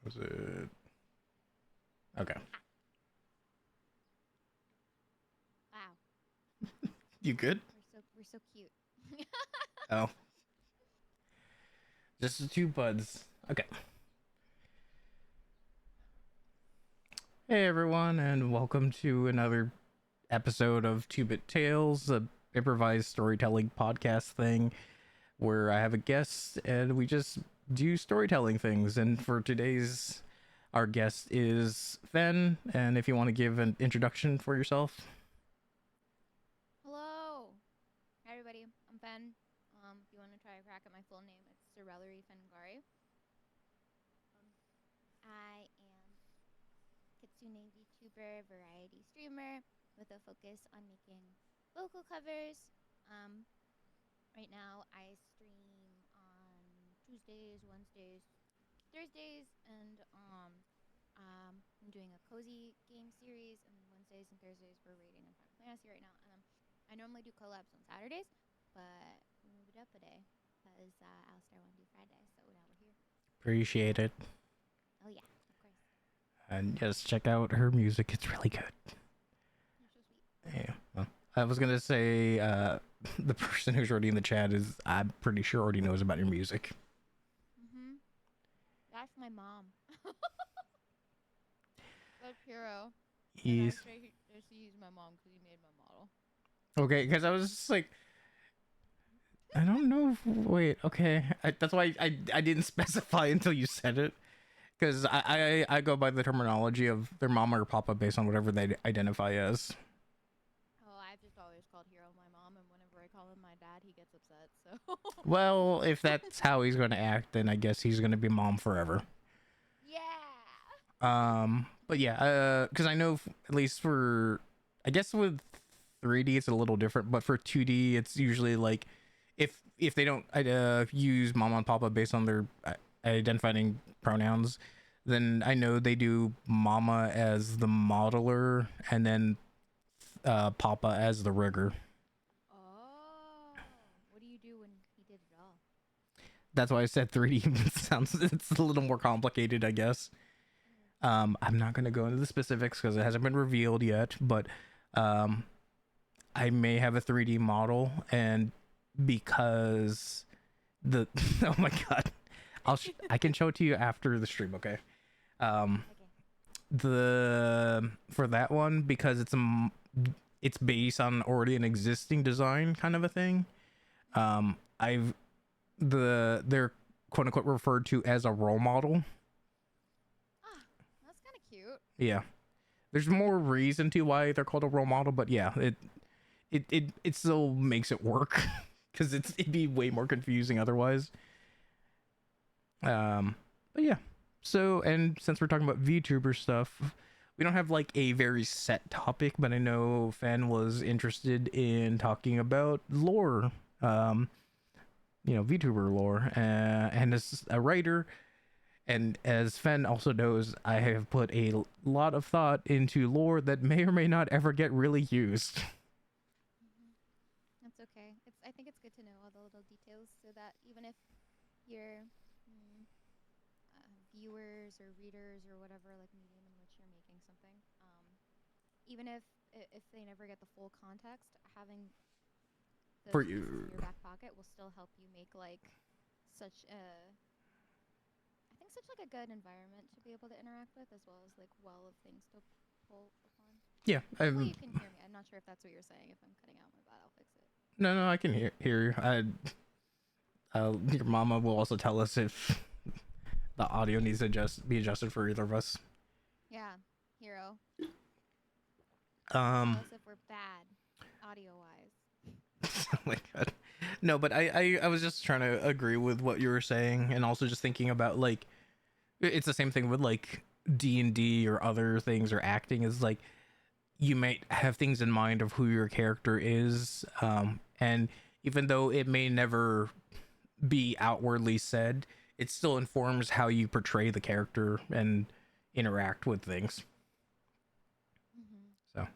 Was it? Okay. Wow, You good? we're so cute. Oh, just the two buds. Okay. Hey everyone, and welcome to another episode of TwoBitTales, a improvised storytelling podcast thing where I have a guest and we just do storytelling things. And for today's, our guest is Fen. And if you want to give an introduction for yourself. Hello, hi everybody. I'm Ben. If you want to try a crack at my full name, it's Sorellery Fengari. I am Kitsune VTuber variety streamer with a focus on making vocal covers. Um, right now I stream on Tuesdays, Wednesdays, Thursdays, and I'm doing a cozy game series. And Wednesdays and Thursdays we're raiding in Final Fantasy right now. And I normally do collabs on Saturdays, but we moved it up a day because Alistair wanted to do Friday, so now we're here. Appreciate it. Oh yeah, of course. And just check out her music, it's really good. You're so sweet. Yeah. Well, I was gonna say, the person who's already in the chat is, I'm pretty sure, already knows about your music. That's my mom. That's Hero. And I He's say he's my mom because he made my model. okay, because I was just like, I don't know. Wait, okay. That's why I didn't specify until you said it. Because I go by the terminology of their mama or papa based on whatever they identify as. Oh, I've just always called Hero my mom, and whenever I call him my dad, he gets upset. So. Well, if that's how he's going to act, then I guess he's going to be mom forever. Yeah. But yeah, because I know at least for, I guess with 3D it's a little different, but for 2D it's usually like if they don't use mama and papa based on their identifying pronouns, then I know they do mama as the modeler and then papa as the rigger. Oh, what do you do when he did it all? That's why I said 3D sounds it's a little more complicated, I guess. I'm not gonna go into the specifics because it hasn't been revealed yet, but um, I may have a 3D model, and because the oh my god, I can show it to you after the stream, okay? Um, Okay. the for that one because it's based on already an existing design kind of a thing. I've they're quote unquote referred to as a role model. Ah, that's kind of cute. Yeah, there's more reason to why they're called a role model, but yeah, it still makes it work because it'd be way more confusing otherwise. But yeah, so and since we're talking about VTuber stuff, we don't have like a very set topic, but I know Fan was interested in talking about lore, um VTuber lore, and as a writer and as Fen also knows, I have put a lot of thought into lore that may or may not ever get really used. Hmm. That's okay. I think it's good to know all the little details so that even if your mm, viewers or readers or whatever like medium in which you're making something, even if they never get the full context, having For those pieces in you, your back pocket will still help you make like such a I think such like a good environment to be able to interact with, as well as like well of things to pull upon. yeah, Hopefully you can hear me. I'm not sure if that's what you're saying. If I'm cutting out, my bad. I'll fix it. no, I can hear you. Your mama will also tell us if the audio needs to be adjusted for either of us. Yeah, hero. Tell Um, us if we're bad, audio wise. oh my god, no, but I was just trying to agree with what you were saying, and also just thinking about like it's the same thing with like D&D or other things or acting is like you might have things in mind of who your character is, and even though it may never be outwardly said, it still informs how you portray the character and interact with things, Mm-hmm. so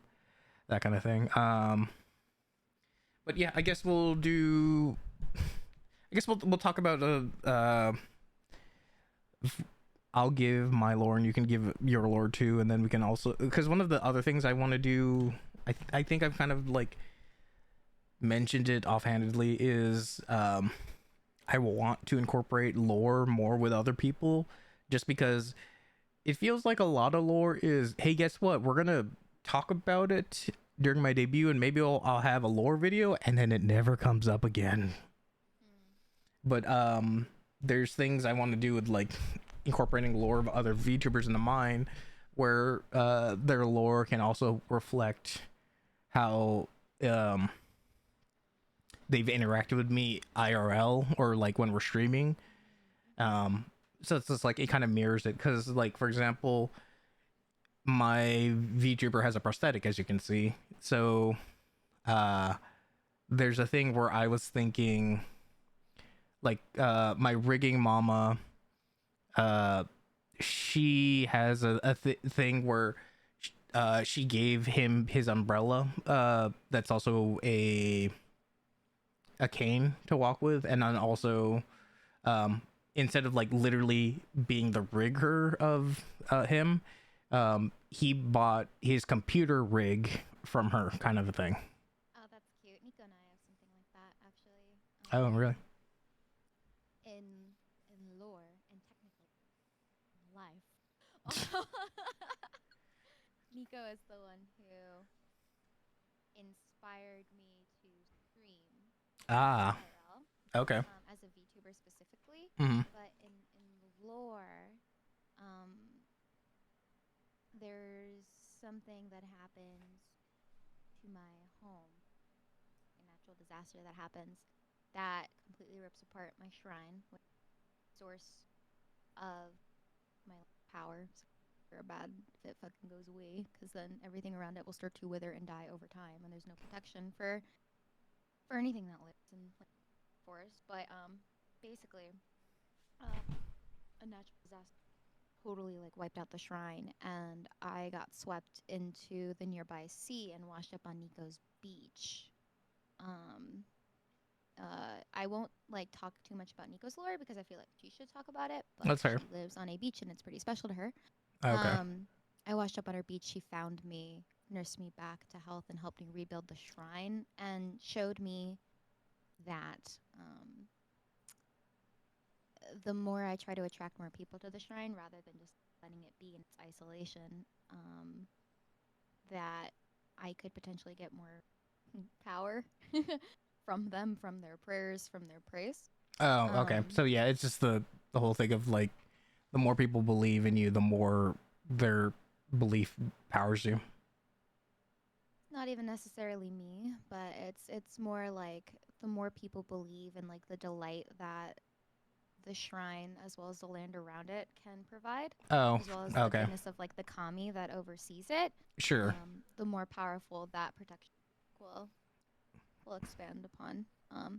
that kind of thing. But yeah, I guess we'll talk about I'll give my lore and you can give your lore too, and then we can also, because one of the other things I want to do, I think I've kind of like mentioned it offhandedly, is I will want to incorporate lore more with other people, just because it feels like a lot of lore is, hey, guess what? We're gonna talk about it during my debut, and maybe I'll have a lore video, and then it never comes up again. Mm. But there's things I want to do with like incorporating lore of other VTubers into mine, where their lore can also reflect how um they've interacted with me IRL or like when we're streaming. Mm-hmm. So it's just like it kind of mirrors it, because like for example, my VTuber has a prosthetic, as you can see. So uh there's a thing where I was thinking like my rigging mama, uh she has thing where she gave him his umbrella, that's also a cane to walk with, and then also um instead of like literally being the rigger of him, he bought his computer rig from her, kind of a thing. Oh, that's cute. Nico and I have something like that actually. Oh really? In lore and technically in life. Nico is the one who inspired me to stream Ah, IRL, okay. as a VTuber specifically. Mm-hmm. But in lore, um, there's something that happens to my home, a natural disaster that happens that completely rips apart my shrine, which is the source of my power. Or bad if it fucking goes away, because then everything around it will start to wither and die over time, and there's no protection for anything that lives in like forest. But basically, uh, a natural disaster totally like wiped out the shrine, and I got swept into the nearby sea and washed up on Nico's beach. Um, I won't like talk too much about Nico's lore because I feel like she should talk about it, but That's fair. she lives on a beach and it's pretty special to her. Okay. Um, I washed up on her beach. She found me, nursed me back to health, and helped me rebuild the shrine, and showed me that the more I try to attract more people to the shrine rather than just letting it be in its isolation, that I could potentially get more power from them, from their prayers, from their praise. Oh, okay. Um, So yeah, it's just the whole thing of like the more people believe in you, the more their belief powers you. not even necessarily me, but it's more like the more people believe and like the delight that the shrine as well as the land around it can provide, Oh, as well as the okay. goodness of like the kami that oversees it, Sure. the more powerful that protection will will expand upon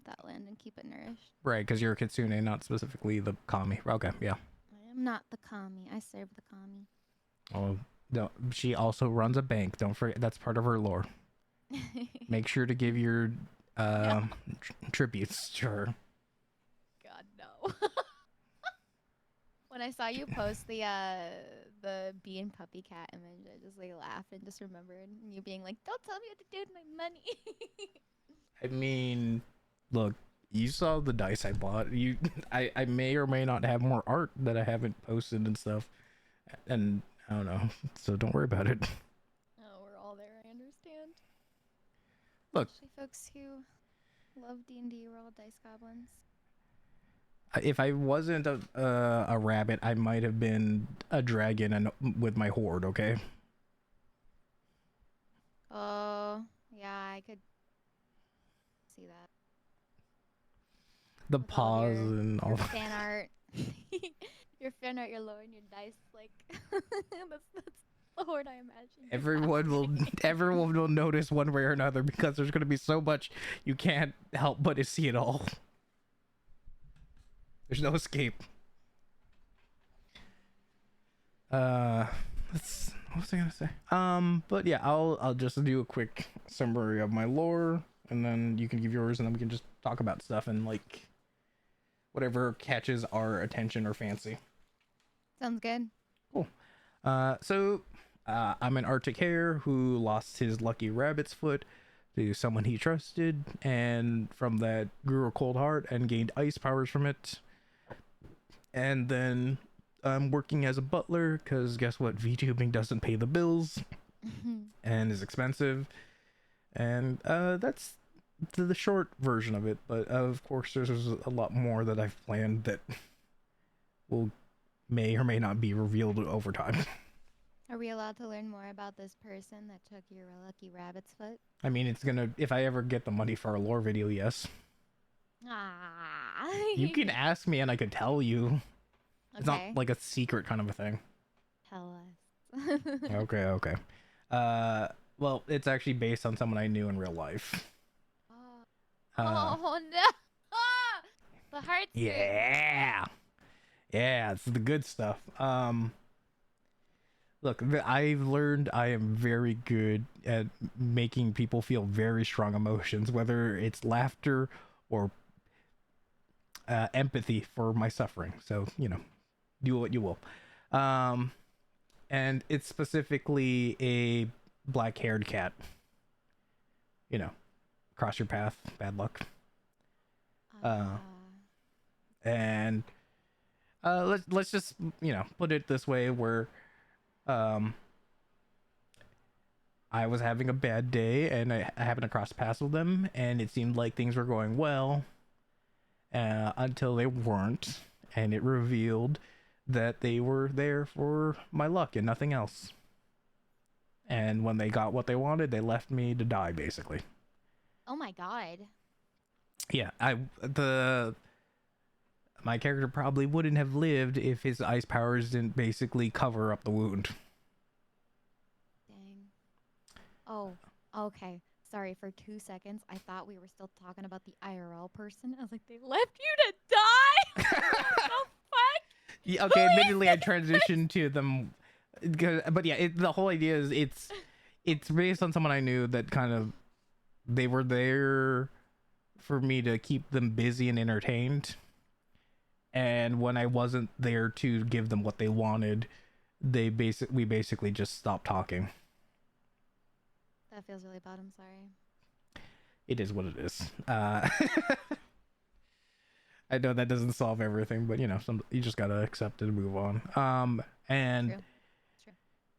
that land and keep it nourished. Right, because you're a kitsune, not specifically the kami. Okay, yeah. I am not the kami. I serve the kami. Oh, no, she also runs a bank. Don't forget, that's part of her lore. Make sure to give your No, tributes to her. God no. When I saw you post the bee and puppy cat image, I just like laughed and just remembered you being like, "Don't tell me what to do with my money." I mean, look, you saw the dice I bought. I may or may not have more art that I haven't posted and stuff, and I don't know. So don't worry about it. Oh, we're all there. I understand. Look, Especially folks who love D&D. We're all dice goblins. if I wasn't a rabbit, I might have been a dragon and with my horde. Okay. Oh, yeah, I could see that The with all of paws and your all. fan art. Your fan art, your lore, and your dice. Like that's the horde I imagined you Everyone will having. everyone will notice one way or another, because there's going to be so much you can't help but to see it all. There's no escape. Uh, what was I gonna say? But yeah, I'll just do a quick summary of my lore, and then you can give yours, and then we can just talk about stuff and like whatever catches our attention or fancy. Sounds good. Cool. I'm an Arctic hare who lost his lucky rabbit's foot to someone he trusted, and from that grew a cold heart and gained ice powers from it. And then I'm working as a butler because guess what? VTubing doesn't pay the bills and is expensive. And that's the short version of it. But of course, there's a lot more that I've planned that will may or may not be revealed over time. Are we allowed to learn more about this person that took your lucky rabbit's foot? I mean, it's gonna if I ever get the money for a lore video, yes. Ah. You can ask me and I could tell you. It's not Okay. like a secret kind of a thing. Tell us. Okay, okay. Well, it's actually based on someone I knew in real life. Oh, Uh, oh no! The heartstrings. yeah, yeah, it's the good stuff. Look, I've learned I am very good at making people feel very strong emotions, whether it's laughter or empathy for my suffering. So, do what you will. Um, and it's specifically a black-haired cat. Cross your path, bad luck. Uh, And let's just put it this way, where um I was having a bad day and I happened to cross paths with them, and it seemed like things were going well until they weren't, and it revealed that they were there for my luck and nothing else. And when they got what they wanted, they left me to die, basically. oh my god. Yeah, my character probably wouldn't have lived if his ice powers didn't basically cover up the wound. Dang. Oh, okay. Sorry, for 2 seconds, I thought we were still talking about the IRL person. I was like, they left you to die? What the fuck? Yeah, okay, admittedly, I transitioned to them, but yeah, the whole idea is it's based on someone I knew that kind of they were there for me to keep them busy and entertained, and when I wasn't there to give them what they wanted, we basically just stopped talking. That feels really bad. I'm sorry. It is what it is. I know that doesn't solve everything, but you just gotta accept it and move on. And True. True.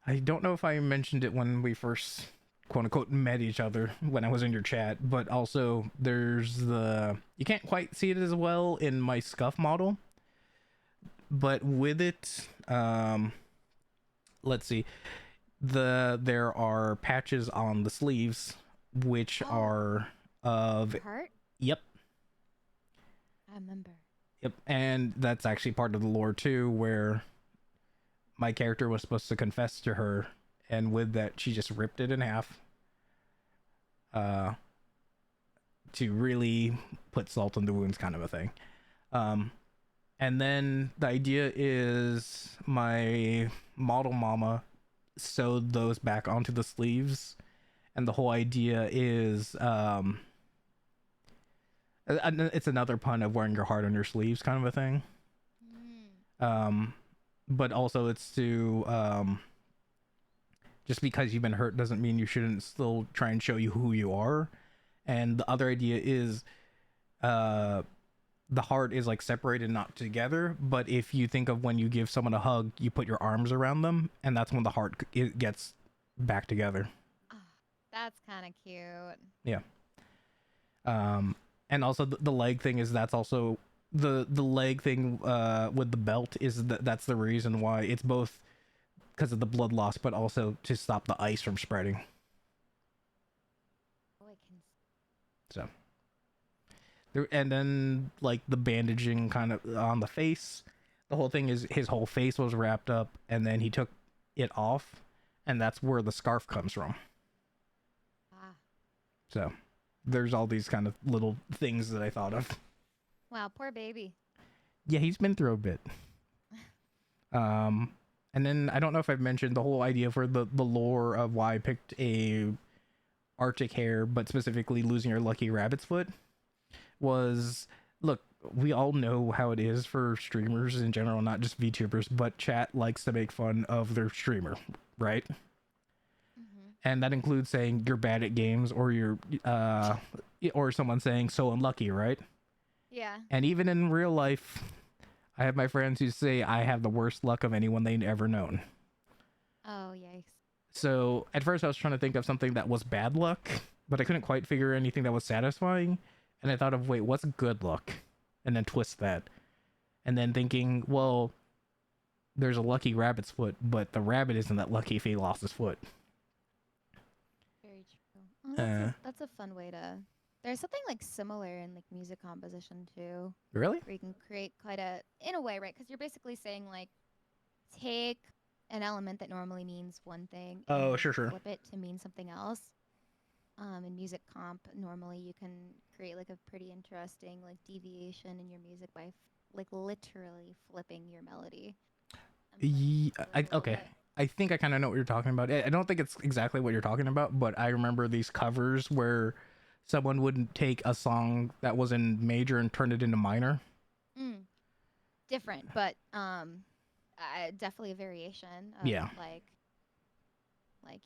I don't know if I mentioned it when we first quote unquote met each other when I was in your chat, but also there's you can't quite see it as well in my scuff model, but with it, let's see, there are patches on the sleeves which Oh. are of Heart? yep. I remember. Yep, and that's actually part of the lore too, where my character was supposed to confess to her, and with that, she just ripped it in half, to really put salt in the wounds, kind of a thing. And then the idea is my model mama sewed those back onto the sleeves, and the whole idea is it's another pun of wearing your heart on your sleeves, kind of a thing. But also it's to just because you've been hurt doesn't mean you shouldn't still try and show you who you are. And the other idea is the heart is like separated, not together, but if you think of when you give someone a hug, you put your arms around them, and that's when the heart it gets back together. Oh, that's kind of cute. Yeah. And also the leg thing is that's also the leg thing with the belt is that's the reason why it's both because of the blood loss, but also to stop the ice from spreading. Oh, I can. So and then like the bandaging kind of on the face, the whole thing is his whole face was wrapped up and then he took it off, and that's where the scarf comes from. Ah. So there's all these kind of little things that I thought of. Wow, poor baby. Yeah, he's been through a bit. And then I don't know if I've mentioned the whole idea for the lore of why I picked a Arctic hare, but specifically losing your lucky rabbit's foot was, look, we all know how it is for streamers in general, not just VTubers, but chat likes to make fun of their streamer, right? Mm-hmm. And that includes saying you're bad at games, or you're or someone saying so unlucky, right? Yeah. And even in real life, I have my friends who say I have the worst luck of anyone they've ever known. Oh, yikes. So at first I was trying to think of something that was bad luck, but I couldn't quite figure anything that was satisfying. And I thought of, wait, what's good luck? And then twist that. And then thinking, well, there's a lucky rabbit's foot, but the rabbit isn't that lucky if he lost his foot. Very true. Oh, Uh, that's a fun way to. There's something like similar in like music composition too, really? where you can create quite a in a way, right? Because you're basically saying like take an element that normally means one thing Oh, and sure, sure. flip it to mean something else. In music comp, normally you can create like a pretty interesting like deviation in your music by like literally flipping your melody and playing with it a little Okay. bit. I think I kind of know what you're talking about. I don't think it's exactly what you're talking about, but I remember these covers where someone would take a song that was in major and turn it into minor. Mm, different, but definitely a variation of Yeah. like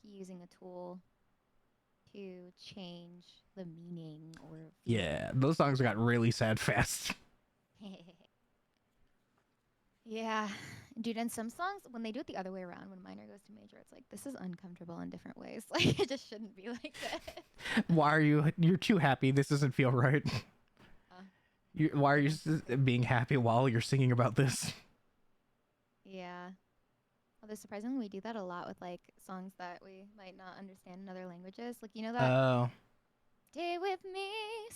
using a tool to change the meaning or Yeah. feeling. Those songs got really sad fast. Yeah, dude, and some songs when they do it the other way around, when minor goes to major, it's like this is uncomfortable in different ways. Like it just shouldn't be like this. Why are you're too happy? This doesn't feel right. Uh, Why are you Different. being happy while you're singing about this? Yeah. Although surprisingly, we do that a lot with like songs that we might not understand in other languages. Like you know that Oh, "Stay with Me"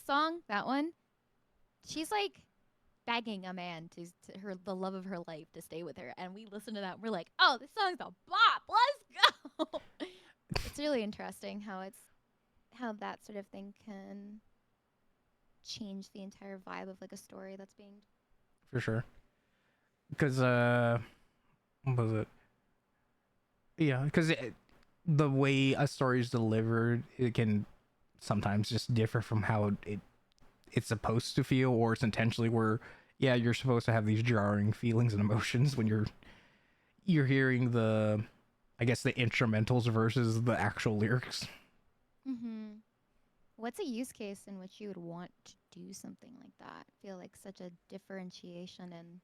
song, that one. She's like begging a man to her the love of her life to stay with her, and we listen to that. And we're like, oh, this song's a bop. Let's go. It's really interesting how that sort of thing can change the entire vibe of like a story that's being. for sure. Because what was it? Yeah, because the way a story is delivered, it can sometimes just differ from how it's supposed to feel, or it's intentionally where, yeah, you're supposed to have these jarring feelings and emotions when you're hearing the, I guess, the instrumentals versus the actual lyrics. Mm-hmm. What's a use case in which you would want to do something like that? I feel like such a differentiation and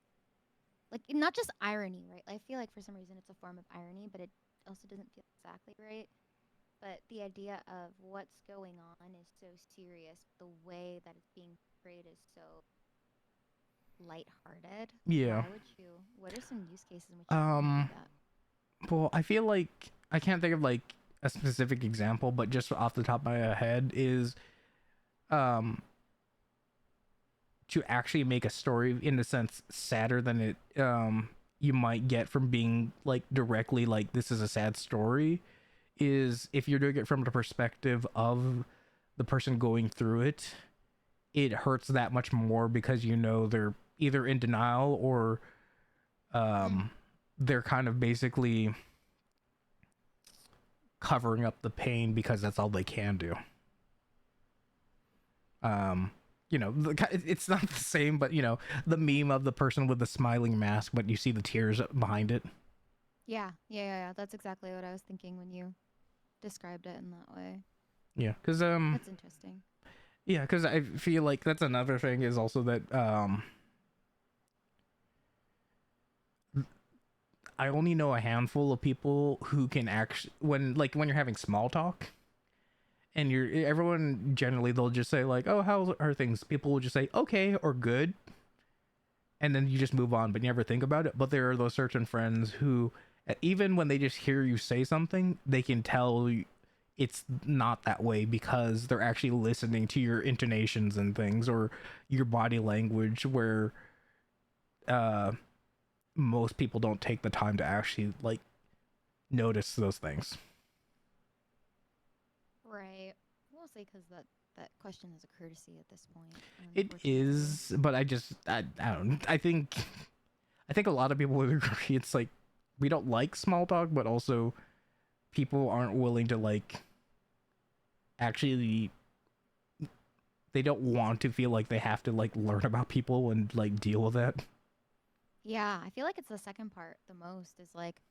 like not just irony, right? I feel like for some reason it's a form of irony, but it also doesn't feel exactly right. But the idea of what's going on is so serious. The way that it's being portrayed is so lighthearted. Yeah. Why would you? What are some use cases in which you want to do Um. that? Well, I feel like I can't think of like a specific example, but just off the top of my head is um to actually make a story in a sense sadder than it you might get from being like directly like this is a sad story, is if you're doing it from the perspective of the person going through it, it hurts that much more because you know they're either in denial or Mm. um they're kind of basically covering up the pain because that's all they can do. um it's not the same, but the meme of the person with the smiling mask but you see the tears behind it. Yeah. That's exactly what I was thinking when you described it in that way. Yeah, because That's interesting. yeah, because I feel like that's another thing is also that I only know a handful of people who can actually, when you're having small talk and you're everyone generally, they'll just say like, oh, how are things, people will just say okay or good, and then you just move on but you never think about it. But there are those certain friends who, even when they just hear you say something, they can tell it's not that way because they're actually listening to your intonations and things, or your body language, where uh most people don't take the time to actually like notice those things. Right. Mostly because that question is a courtesy at this point, It unfortunately. is, but I don't, I think a lot of people would agree it's like we don't like small talk, but also people aren't willing to like actually they don't want to feel like they have to like learn about people and like deal with that. Yeah, I feel like it's the second part the most is like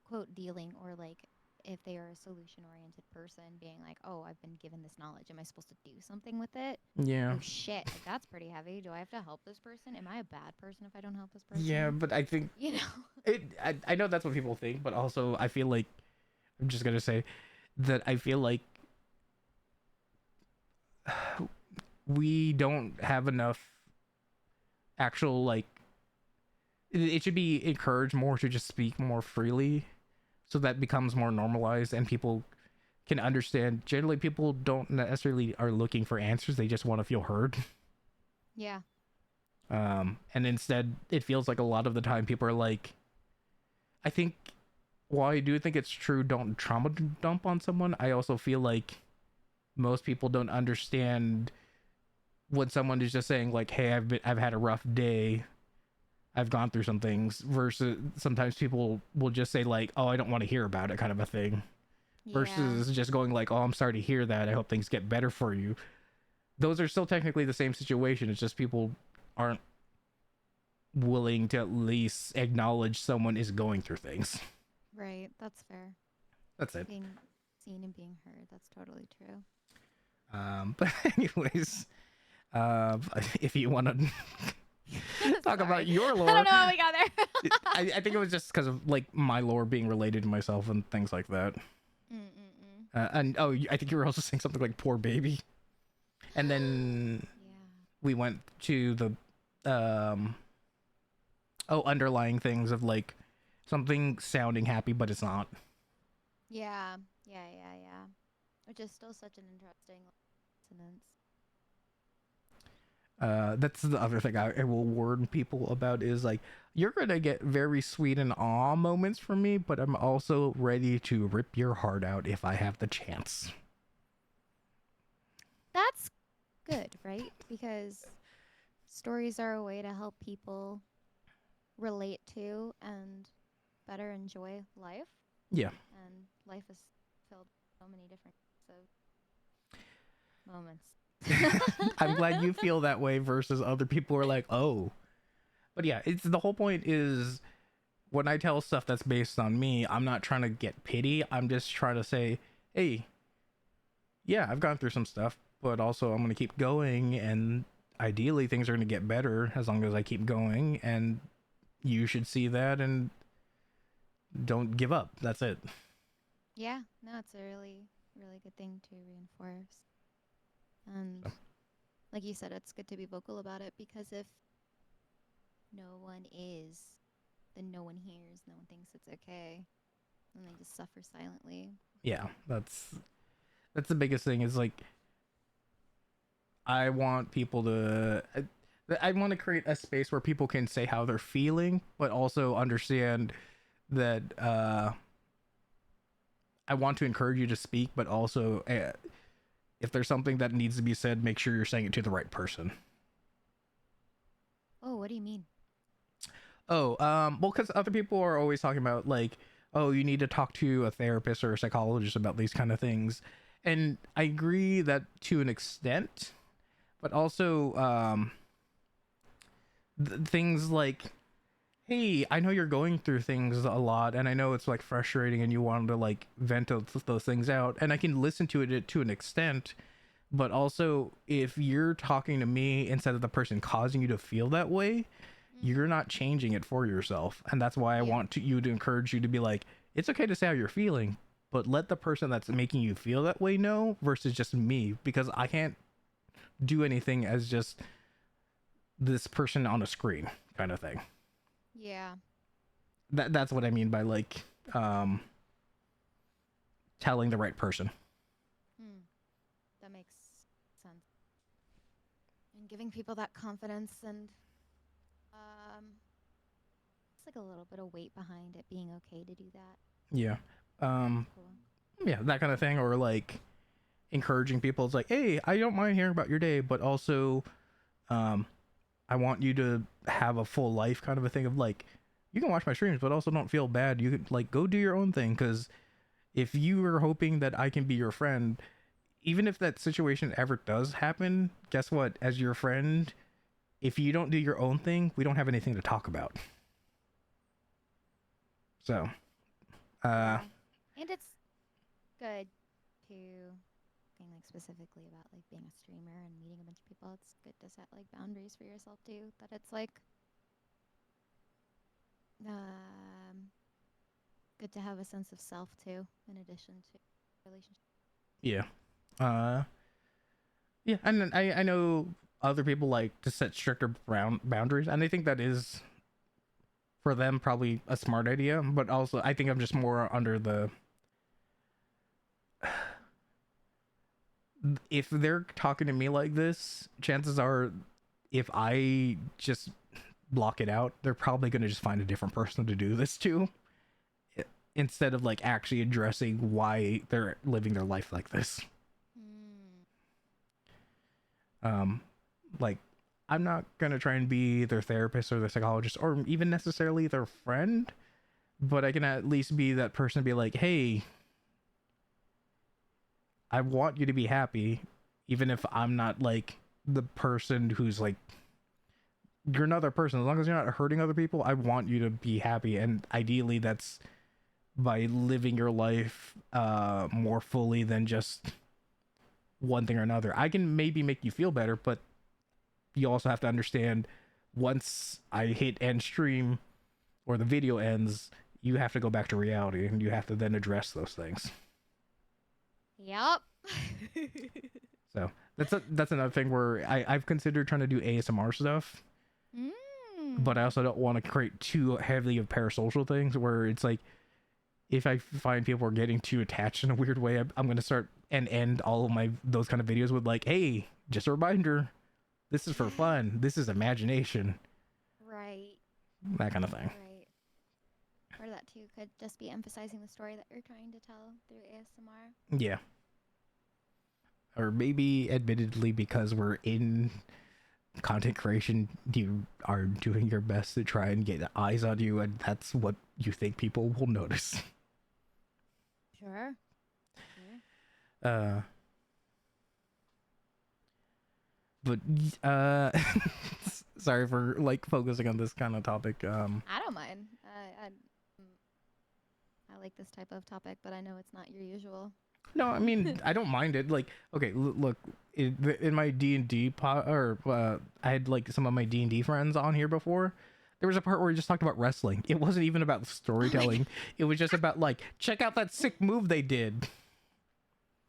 quote dealing or like if they are a solution oriented person being like, "Oh, I've been given this knowledge. Am I supposed to do something with it?" Yeah. Oh shit, like that's pretty heavy. Do I have to help this person? Am I a bad person if I don't help this Yeah, person? but I think You know. I know that's what people think, but also I feel like I'm just gonna say that I feel like we don't have enough actual like it should be encouraged more to just speak more freely so that becomes more normalized and people can understand. Generally people don't necessarily are looking for answers, they just want to feel heard. Yeah. And instead it feels like a lot of the time people are like, I think, while I do think it's true, don't trauma dump on someone, I also feel like most people don't understand when someone is just saying like, hey, I've had a rough day, I've gone through some things, versus sometimes people will just say like, oh, I don't want to hear about it, kind of a thing, Yeah. versus just going like, oh, I'm sorry to hear that, I hope things get better for you. Those are still technically the same situation, it's just people aren't willing to at least acknowledge someone is going through things. Right. That's fair. That's it. Being seen and being heard. That's totally true. But anyways, if you want to talk Sorry. about your I don't lore, know how we got there. I think it was just because of like my lore being related to myself and things like that. Mm-mm-mm. And oh, I think you were also saying something like "poor baby," and then Yeah. we went to the underlying things of like something sounding happy but it's not. Yeah. Yeah. Yeah. Yeah. Which is still such an interesting sentence. That's the other thing I will warn people about is like, you're gonna get very sweet and awe moments from me, but I'm also ready to rip your heart out if I have the chance. That's good, right? Because stories are a way to help people relate to and better enjoy life. Yeah. And life is filled with so many different types of moments. I'm glad you feel that way versus other people are like, oh. But yeah, it's the whole point is when I tell stuff that's based on me, I'm not trying to get pity. I'm just trying to say, hey, yeah, I've gone through some stuff, but also I'm going to keep going, and ideally things are going to get better as long as I keep going, and you should see that and don't give up. That's it. Yeah, no, it's a really, really good thing to reinforce. And So, like you said, it's good to be vocal about it because if no one is, then no one hears, no one thinks it's okay, and they just suffer silently. yeah, that's the biggest thing is like I want people to I want to create a space where people can say how they're feeling, but also understand that I want to encourage you to speak, but also if there's something that needs to be said, make sure you're saying it to the right person. Oh, what do you mean? Oh, well, because other people are always talking about like, oh, you need to talk to a therapist or a psychologist about these kind of things, and I agree that to an extent, but also things like, hey, I know you're going through things a lot, and I know it's like frustrating, and you want to like vent those things out, and I can listen to it to an extent, but also if you're talking to me instead of the person causing you to feel that way, you're Mm-hmm. not changing it for yourself. And that's why I Yeah. want you to encourage you to be like, it's okay to say how you're feeling, but let the person that's making you feel that way know versus just me, because I can't do anything as just this person on a screen kind of thing. Yeah. That's what I mean by like um telling the right person. Hmm. That makes sense. And giving people that confidence and it's like a little bit of weight behind it being okay to do that. Yeah. That's Um cool. yeah, that kind of thing, or like encouraging people. It's like, hey, I don't mind hearing about your day, but also um I want you to have a full life, kind of a thing of like, you can watch my streams, but also don't feel bad. You can like go do your own thing, because if you are hoping that I can be your friend, even if that situation ever does happen, guess what? As your friend, if you don't do your own thing, we don't have anything to talk about. So, uh, Yeah. And it's good to think like specifically about like being a streamer and meeting a bunch of people. It's good to set like boundaries for yourself too. That it's like um good to have a sense of self too, in addition to relationship. yeah. Uh, yeah, and I know other people like to set stricter boundaries, and I think that is for them probably a smart idea. But also, I think I'm just more under the if they're talking to me like this, chances are, if I just block it out, they're probably going to just find a different person to do this to instead of like actually addressing why they're living their life like this. Mm. Um, like I'm not gonna try and be their therapist or their psychologist or even necessarily their friend, but I can at least be that person. Be like, hey, I want you to be happy, even if I'm not like the person who's like you're another person. As long as you're not hurting other people, I want you to be happy, and ideally, that's by living your life more fully than just one thing or another. I can maybe make you feel better, but you also have to understand once I hit end stream or the video ends, you have to go back to reality and you have to then address those things. Yep. So that's another thing where I've considered trying to do ASMR stuff, but I Mm. also don't want to create too heavily of parasocial things where it's like if I find people are getting too attached in a weird way, I'm going to start and end all of my those kind of videos with like, hey, just a reminder, this is for fun, this is imagination, Right. that kind of thing. Right. Or that too could just be emphasizing the story that you're trying to tell through ASMR. Yeah. Or maybe admittedly because we're in content creation, you are doing your best to try and get eyes on you, and that's what you think people will notice. Sure. Sure. Uh, but uh, sorry for like focusing on this kind of topic. I don't mind. I like this type of topic, but I know it's not your usual. No, I mean I don't mind it. Like, okay, look, in my D&D or I had like some of my D&D friends on here before. There was a part where we just talked about wrestling. It wasn't even about Oh my storytelling. god. It was just about like, check out that sick move they did.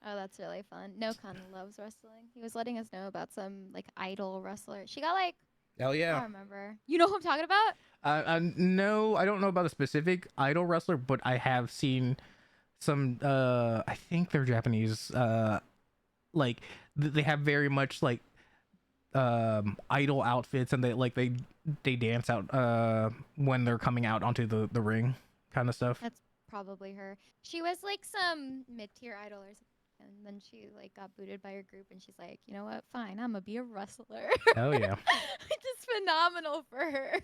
Oh, that's really fun. No Kun loves wrestling. He was letting us know about some like idol wrestler. She got like Hell I yeah. don't remember. You know who I'm talking about? No, I don't know about a specific idol wrestler, but I have seen some. I think they're Japanese. Like they have very much like idol outfits, and they dance out when they're coming out onto the ring, kind of stuff. That's probably her. She was like some mid-tier idol or something. And then she like got booted by her group and she's like, you know what? Fine, I'm gonna be a wrestler. Hell yeah. Just phenomenal for her.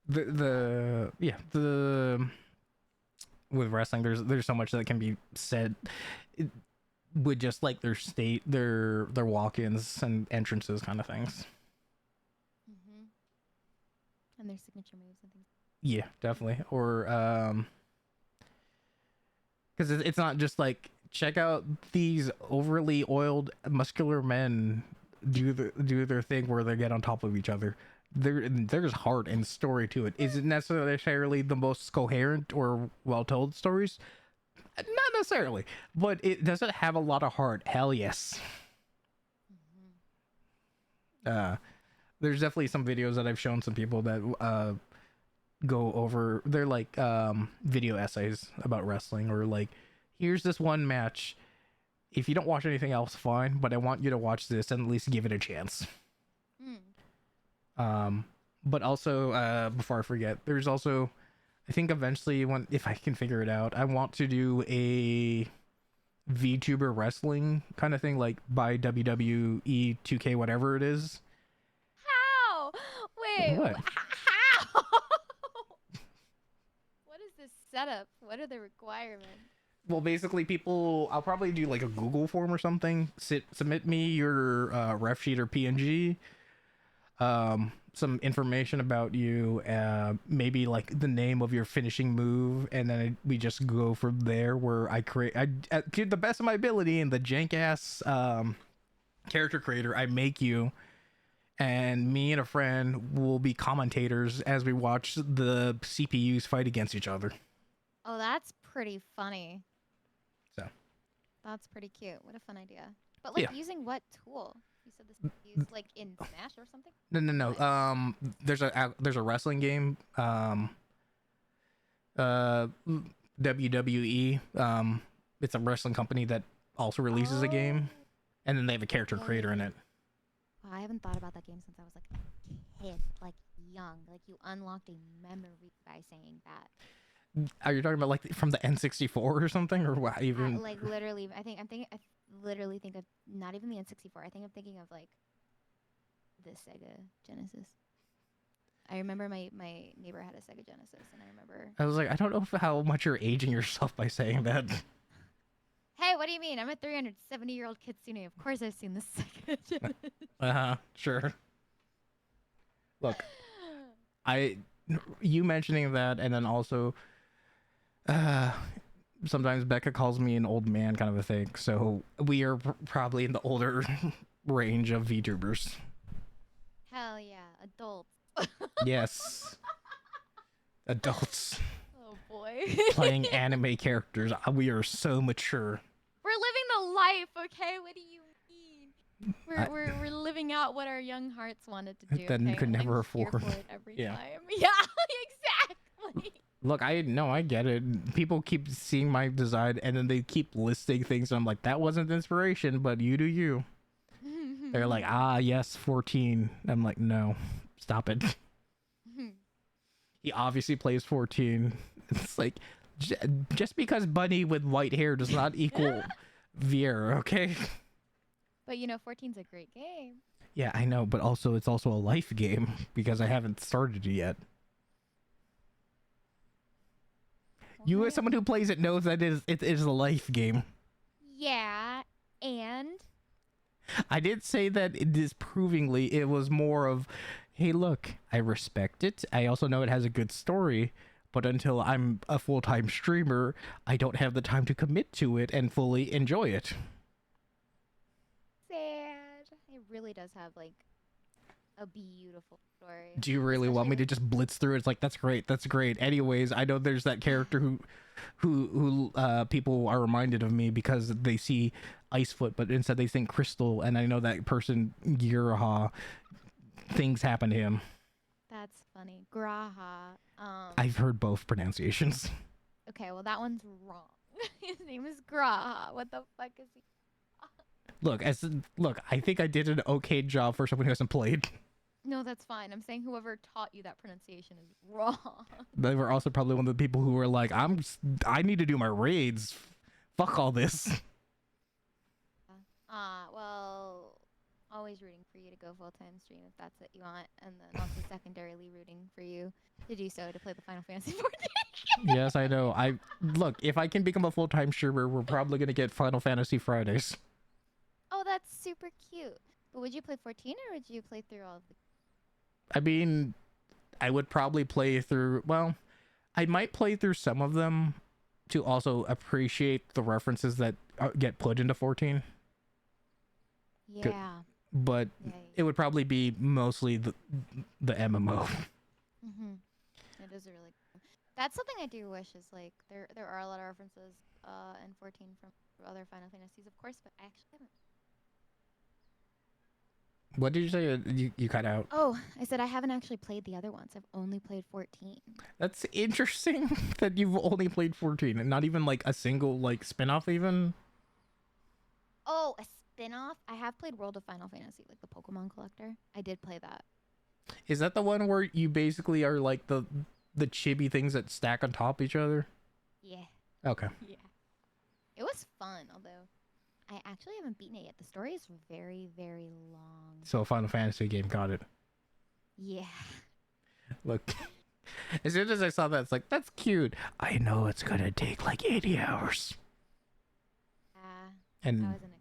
The yeah the with wrestling, there's so much that can be said. With just like their state, their walk-ins and entrances, kind of things. Mm-hmm. And their signature moves and things. Yeah, definitely. Or because it's not just like check out these overly oiled muscular men do their thing where they get on top of each other. There's heart and story to it. Is it necessarily the most coherent or well told stories? Not necessarily, but it does it have a lot of heart. Hell yes. Mm-hmm. uh there's definitely some videos that I've shown some people that go over, they're like video essays about wrestling, or like here's this one match, if you don't watch anything else fine, but I want you to watch this and at least give it a chance. Mm. um but also before I forget, there's also, I think eventually, when if I can figure it out, I want to do a VTuber wrestling kind of thing, like by WWE 2K whatever it is. How? Wait, What? how? What is this setup? What are the requirements? Well, basically, people. I'll probably do like a Google form or something. Submit me your ref sheet or PNG. Some information about you. Maybe like the name of your finishing move, and then we just go from there. Where I create, to the best of my ability, and the jank ass character creator, I make you, and me and a friend will be commentators as we watch the CPUs fight against each other. Oh, that's pretty funny. So That's pretty cute. What a fun idea. But like yeah. using what tool? You said this was used like in Smash or something? No, no, no. What? There's a wrestling game. Uh, WWE. It's a wrestling company that also releases a game, Oh, and then they have a character creator in okay. it. Wow, I haven't thought about that game since I was like a kid, like young. Like you unlocked a memory by saying that. Are you talking about like from the N64 or something, or what? Even Like literally, I'm thinking, literally think of not even the N64. I think I'm thinking of like the Sega Genesis. I remember my neighbor had a Sega Genesis, and I remember. I was like, I don't know how much you're aging yourself by saying that. Hey, what do you mean? I'm a 370-year-old kitsune. Of course, I've seen the Sega Genesis. Sure. Look, I you mentioning that, and then also, uh, sometimes Becca calls me an old man, kind of a thing. So we are probably in the older range of VTubers. Hell yeah, adults. Yes, adults Oh boy. playing anime characters. We are so mature. We're living the life, okay? What do you mean? I- We're living out what our young hearts wanted to do. That Okay? could And never I'm here afford. for it every Yeah. time. Yeah, exactly. Look, I know, I get it. People keep seeing my design, and then they keep listing things, and I'm like, that wasn't inspiration, but you do you. They're like, ah, yes, 14. I'm like, no, stop it. He obviously plays 14. It's like, just because Bunny with white hair does not equal Viera, okay? But you know, 14's a great game. Yeah, I know, but also it's also a life game because I haven't started it yet. You, as someone who plays it, knows that it is a life game. Yeah, and I did say that disprovingly it was more of, hey, look, I respect it. I also know it has a good story, but until I'm a full-time streamer, I don't have the time to commit to it and fully enjoy it. sad. It really does have like a beautiful story. Do you really want me to just blitz through it? It's like, that's great, that's great. Anyways, I know there's that character who people are reminded of me because they see Icefoot, but instead they think Crystal, and I know that person Giraha, things happen to him. That's funny. Graha. I've heard both pronunciations. Okay, well that one's wrong. His name is Graha. What the fuck is he? Look, I think I did an okay job for someone who hasn't played. No, that's fine. I'm saying whoever taught you that pronunciation is wrong. They were also probably one of the people who were like, I need to do my raids. Fuck all this. Well, always rooting for you to go full-time stream if that's what you want, and then also secondarily rooting for you to do so to play the Final Fantasy 14. Yes, I know. Look, if I can become a full-time streamer, we're probably gonna get Final Fantasy Fridays. Oh, that's super cute. But would you play 14 or would you play through all of the? I mean, I would probably play through, well, I might play through some of them to also appreciate the references that get put into 14. Yeah. But Yeah. it would probably be mostly the MMO. It is a really. That's something I do wish is like there are a lot of references in 14 from other Final Fantasies, of course, but I actually haven't. What did you say? You cut out. Oh, I said I haven't actually played the other ones. I've only played 14. That's interesting that you've only played 14 and not even like a single like spin-off even. Oh, a spin-off? I have played World of Final Fantasy, like the Pokemon Collector. I did play that. Is that the one where you basically are like the chibi things that stack on top of each other? Yeah. Okay. Yeah. It was fun, although I actually haven't beaten it yet. The story is very, very long. So a Final Fantasy game, got it. Yeah. Look, as soon as I saw that, it's like, that's cute. I know it's gonna take like 80 hours. I And wasn't.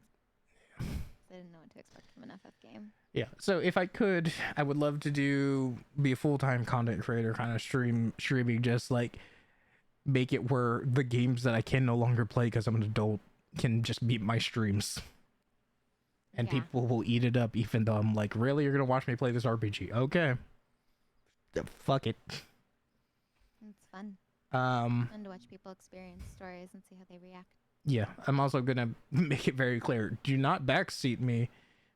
I didn't know what to expect from an FF game. yeah, so if I could, I would love to be a full-time content creator, kind of streaming, just like make it where the games that I can no longer play because I'm an adult can just be my streams, and Yeah, people will eat it up, even though I'm like, really, you're gonna watch me play this RPG? Okay, fuck it. it's fun. Um, Fun to watch people experience stories and see how they react. yeah, I'm also gonna make it very clear: do not backseat me,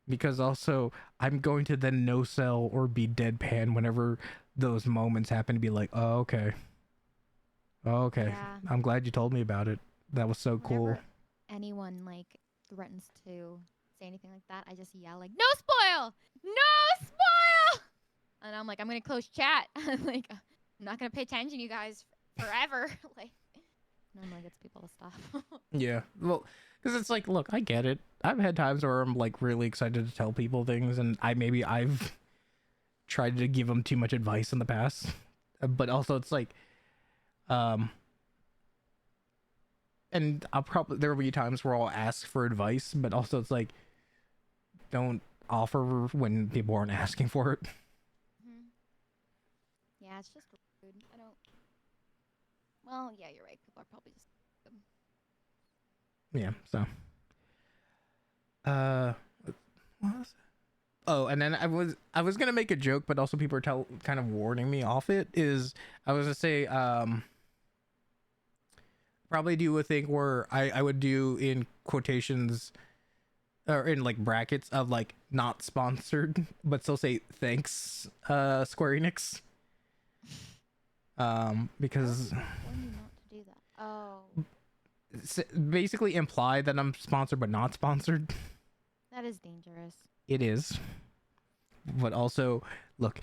because also I'm going to then no sell or be deadpan whenever those moments happen to be like, oh, okay. Oh, okay. Yeah. I'm glad you told me about it. That was so cool. Whenever anyone like threatens to say anything like that, I just yell like, "No spoil! No spoil!" And I'm like, I'm gonna close chat. I'm like, I'm not gonna pay attention, you guys, forever. Like, normally gets people to stop. Yeah. Well, because it's like, look, I get it. I've had times where I'm like really excited to tell people things, and I've tried to give them too much advice in the past. But also, it's like, um, and there will be times where I'll ask for advice, but also it's like, don't offer when people aren't asking for it. Mhm. Yeah, it's just rude. I don't. Well, yeah, you're right. People are probably just. Yeah. So, uh, what was it? Oh, and then I was gonna make a joke, but also people are kind of warning me off it. Is I was gonna say probably do a thing where I would do in quotations or in like brackets of like not sponsored, but still say thanks, Square Enix. Because Warn you not to do that. Oh, basically imply that I'm sponsored but not sponsored. that is dangerous. It is, but also look.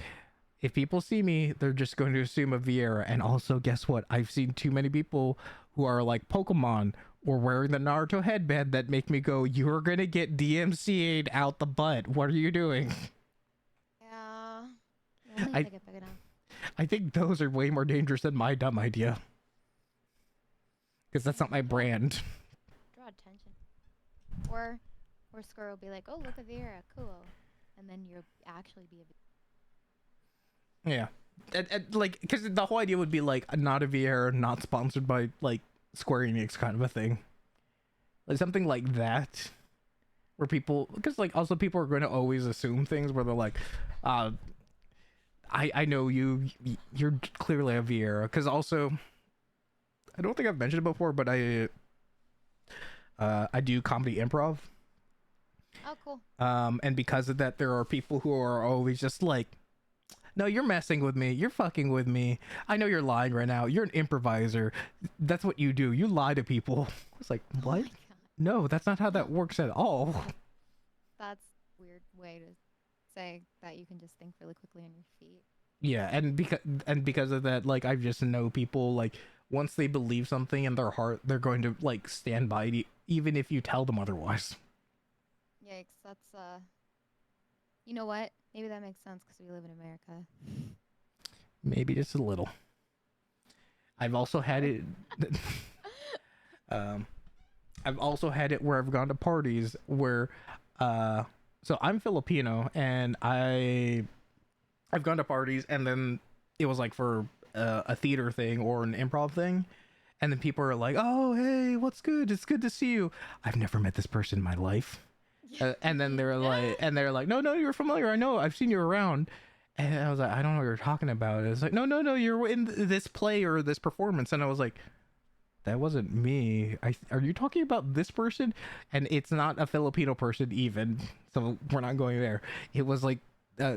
If people see me, they're just going to assume a Vieira. And also, guess what? I've seen too many people who are like Pokemon or wearing the Naruto headband that make me go, "You're gonna get DMCA'd out the butt. What are you doing?" Yeah. Only if I I get big enough. I think those are way more dangerous than my dumb idea, because that's not my brand. Draw attention. Or Squirrel will be like, "Oh, look at Vera, cool," and then you'll actually be a. Yeah, like because the whole idea would be like not a Vieira, not sponsored by like Square Enix kind of a thing, like something like that. Where people, because like also people are going to always assume things where they're like, I know you're clearly a Vieira, because also I don't think I've mentioned it before, but I do comedy improv. Oh, cool. And because of that, there are people who are always just like, no, you're messing with me, you're fucking with me, I know you're lying right now, you're an improviser, that's what you do, you lie to people. It's like, Oh what? my god. No, that's not how that works at all. That's a weird way to say that you can just think really quickly on your feet. Yeah, and because of that, like I just know people like once they believe something in their heart, they're going to like stand by it, even if you tell them otherwise. Yikes, that's you know what? Maybe that makes sense because we live in America. Maybe just a little. I've also had it. um, I've also had it where I've gone to parties where, so I'm Filipino and I've gone to parties and then it was like for a theater thing or an improv thing, and then people are like, "Oh, hey, what's good? It's good to see you. I've never met this person in my life." And then they're like, "No, no, you're familiar. I know. I've seen you around." And I was like, "I don't know what you're talking about." It's like, "No, no, no, you're in this play or this performance." And I was like, "That wasn't me. Are you talking about this person?" And it's not a Filipino person even, so we're not going there. It was like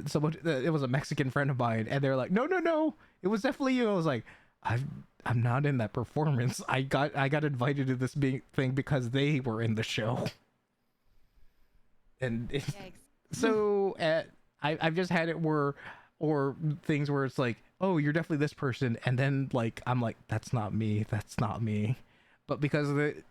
someone. It was a Mexican friend of mine, and they're like, "No, no, no, it was definitely you." I was like, I'm not in that performance. I got invited to this thing because they were in the show." And Yikes. so I've just had it where, or things where it's like, "Oh, you're definitely this person," and then like I'm like, "That's not me, that's not me," but because of it,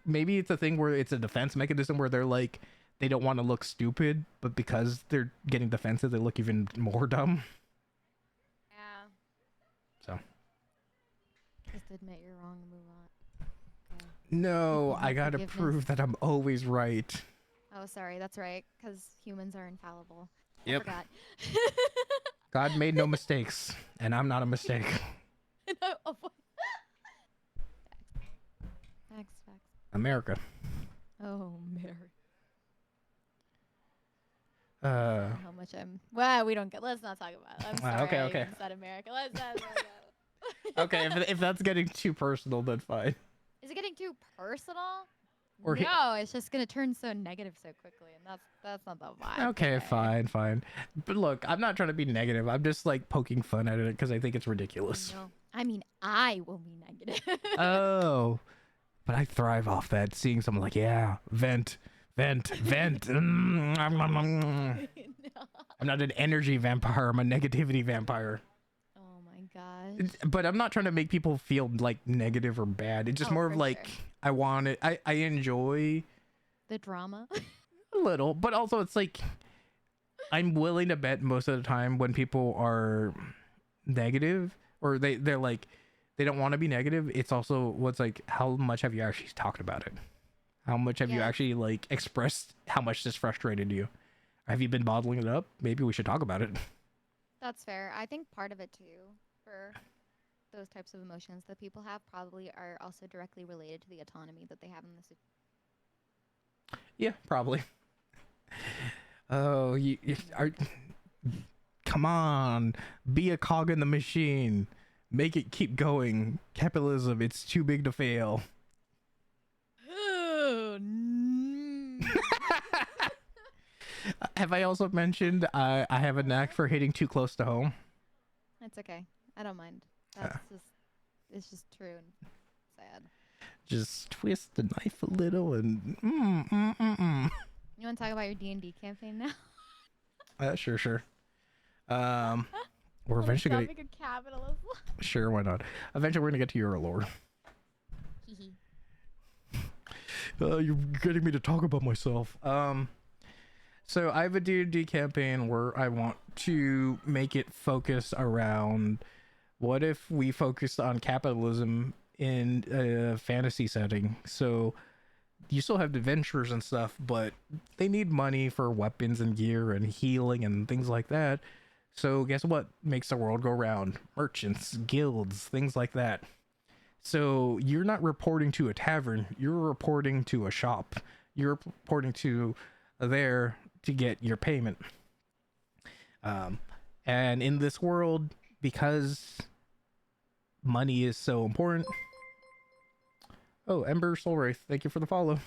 maybe it's a thing where it's a defense mechanism where they're like, they don't want to look stupid, but because they're getting defensive, they look even more dumb. Yeah. So Just admit you're wrong and move on. Okay. No, I need gotta forgiveness. prove that I'm always right. Oh, sorry, that's right, because humans are infallible. I Yep. forgot. God made no mistakes, and I'm not a mistake. No, oh, boy. Facts, facts. America. Oh, Mary. Uh, How much I'm. Well, we don't get. Let's not talk about it. I'm sorry. okay, I okay. even said America. Let's not. Okay, if that's getting too personal, then fine. Is it getting too personal? Or No, it's just gonna turn so negative so quickly, and that's not the vibe. okay, today. fine. But look, I'm not trying to be negative. I'm just like poking fun at it because I think it's ridiculous. No, I mean I will be negative. Oh, but I thrive off that. Seeing someone like, yeah, vent. I'm No. not an energy vampire. I'm a negativity vampire. Oh my gosh. But I'm not trying to make people feel like negative or bad. It's just Oh, more of for like sure. I want it. I enjoy The drama. a little, but also it's like I'm willing to bet most of the time when people are negative or they're like they don't want to be negative. It's also what's like how much have you actually talked about it? How much have you Yes. actually like expressed how much this frustrated you? Have you been bottling it up? Maybe we should talk about it. That's fair. I think part of it too, for those types of emotions that people have, probably are also directly related to the autonomy that they have in the situation. Yeah, probably. Oh, you are. Come on, be a cog in the machine. Make it keep going. Capitalism, it's too big to fail. Oh, no. Have I also mentioned I have a knack for hitting too close to home? It's okay. I don't mind. That's just it's just true and sad. Just twist the knife a little and You want to talk about your D&D campaign now? Sure. We're On the eventually gonna topic of capitalism. sure, why not? Eventually we're gonna get to your lore. Hee You're getting me to talk about myself. So I have a D&D campaign where I want to make it focus around what if we focused on capitalism in a fantasy setting. So you still have adventures and stuff, but they need money for weapons and gear and healing and things like that. So guess what makes the world go round? Merchants, guilds, things like that. So you're not reporting to a tavern, you're reporting to a shop. You're reporting to there to get your payment. And in this world, because money is so important. Oh, Ember Soulwraith, thank you for the follow.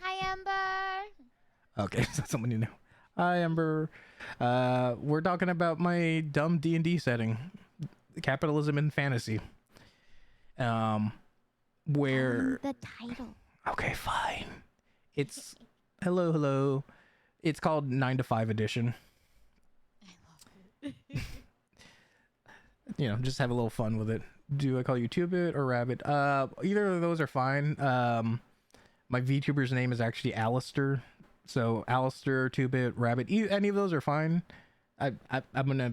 Hi, Amber. Okay, is that someone you know? Hi, Ember. We're talking about my dumb D&D setting, capitalism and fantasy. Where The title. okay, fine. It's hello. It's called 9 to 5 edition. I love it. You know, just have a little fun with it. Do I call you 2-Bit or Rabbit? Either of those are fine. My VTuber's name is actually Alistair. So Alistair, 2-Bit, Rabbit, any of those are fine. I'm gonna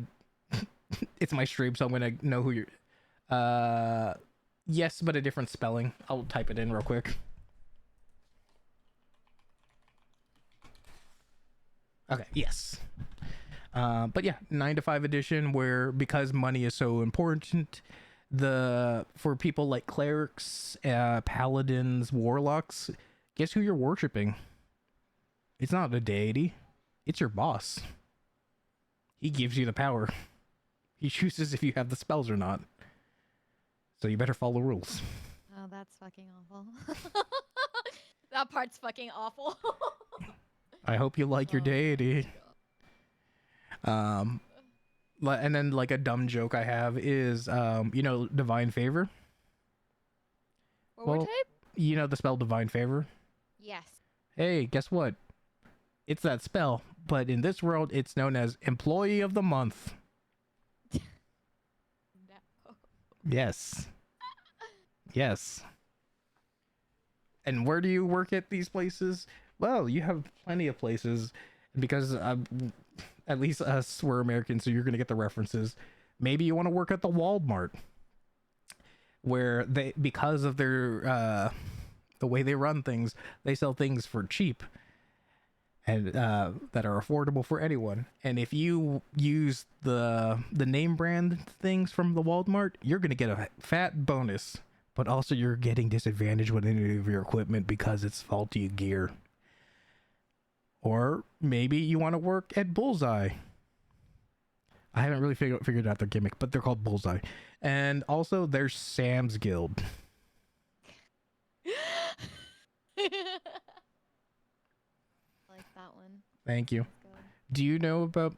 it's my stream, so I'm gonna know who you're yes, but a different spelling. I'll type it in real quick. Okay, yes. But yeah, 9 to 5 edition, where because money is so important, for people like clerics, paladins, warlocks, guess who you're worshiping? It's not a deity, it's your boss. He gives you the power. He chooses if you have the spells or not. So you better follow rules. Oh, that's fucking awful. That part's fucking awful. I hope you like your deity. And then like a dumb joke I have is divine favor. What type? You know the spell divine favor? Yes. Hey, guess what? It's that spell, but in this world it's known as employee of the month. No. Yes. And where do you work at these places? Well, you have plenty of places because at least us, we're Americans, so you're going to get the references. Maybe you want to work at the Walmart, where they, because of their The way they run things, they sell things for cheap and that are affordable for anyone. And if you use the name brand things from the Walmart, you're gonna get a fat bonus. But also, you're getting disadvantaged with any of your equipment because it's faulty gear. Or maybe you want to work at Bullseye. I haven't really figured out their gimmick, but they're called Bullseye. And also, there's Sam's Guild. I like that one. Thank you. Sounds good. Do you know about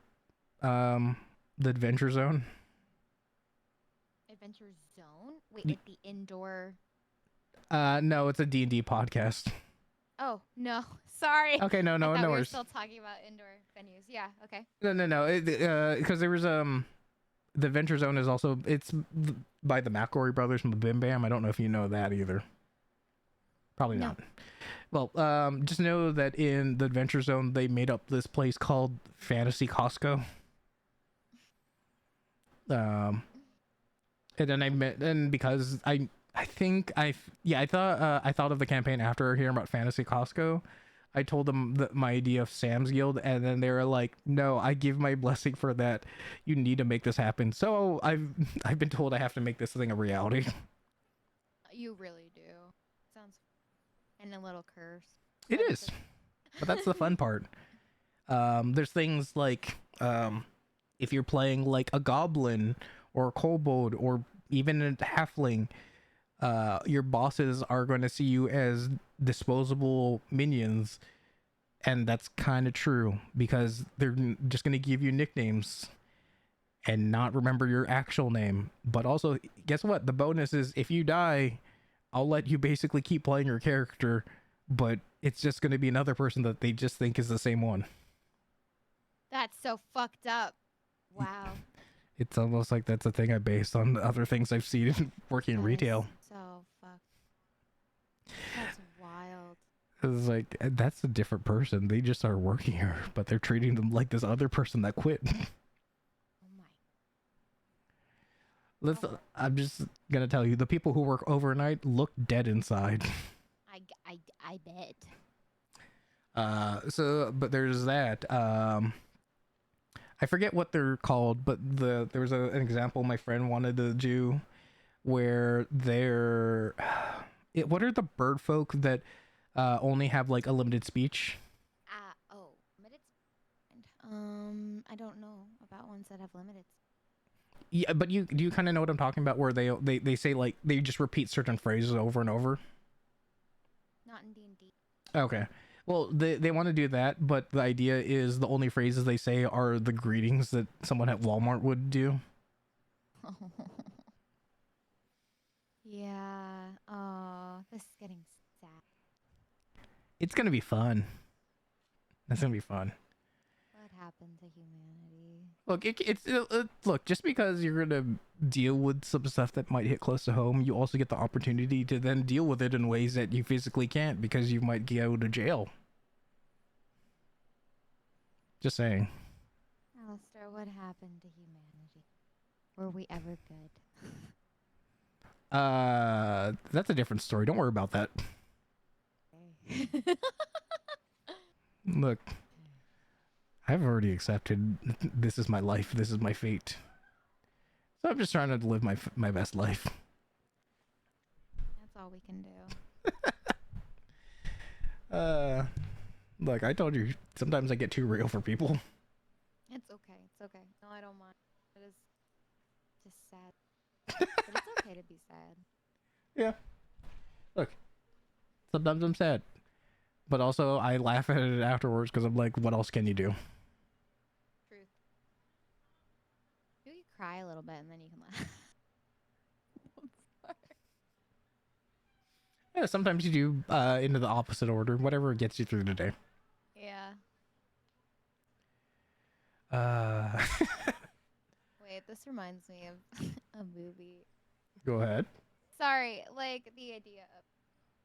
the Adventure Zone? Adventure Zone? Wait, like the indoor. No, it's a D&D podcast. Oh no, sorry. Okay, no, I thought we were worries. still talking about indoor venues. Yeah, okay. No. Because there was the Adventure Zone is also by the McElroy brothers from the Bim Bam. I don't know if you know that either. Probably No. not. Well, just know that in the Adventure Zone they made up this place called Fantasy Costco. And then because I think I thought of the campaign after hearing about Fantasy Costco. I told them that my idea of Sam's Guild, and then they were like, "No, I give my blessing for that. You need to make this happen." So I've been told I have to make this thing a reality. You really do. Sounds and a little curse. It is, but that's the fun part. There's things like if you're playing like a goblin or a kobold or even a halfling, your bosses are going to see you as disposable minions, and that's kind of true because they're just going to give you nicknames and not remember your actual name. But also, guess what? The bonus is if you die, I'll let you basically keep playing your character, but it's just going to be another person that they just think is the same one. That's so fucked up. Wow. It's almost like that's a thing I based on other things I've seen working in retail. So fucked. That's wild. It's like that's a different person. They just are working here, but they're treating them like this other person that quit. Oh my. I'm just gonna tell you, the people who work overnight look dead inside. I bet. But there's that. I forget what they're called, but there was an example my friend wanted to do where what are the bird folk that only have like a limited speech? Oh, limited. I don't know about ones that have limited. Yeah, but you kind of know what I'm talking about, where they say like they just repeat certain phrases over and over. Not in D&D. Okay. Well, they want to do that, but the idea is the only phrases they say are the greetings that someone at Walmart would do. Yeah. Oh, this is getting sad. It's gonna be fun. That's gonna be fun. What happened to humanity? Look, look. Just because you're gonna deal with some stuff that might hit close to home, you also get the opportunity to then deal with it in ways that you physically can't because you might go to jail. Just saying. Alistair, what happened to humanity? Were we ever good? That's a different story. Don't worry about that. Okay. Look, I've already accepted this is my life. This is my fate. So I'm just trying to live my best life. That's all we can do. Look, I told you, sometimes I get too real for people. It's okay. It's okay. No, I don't mind. It is just sad. But it's okay to be sad. Yeah. Look, sometimes I'm sad. But also, I laugh at it afterwards because I'm like, what else can you do? Truth. You can cry a little bit and then you can laugh. I'm sorry. Yeah, sometimes you do into the opposite order, whatever gets you through the day. Yeah. Wait, this reminds me of a movie. Go ahead. Sorry, like the idea of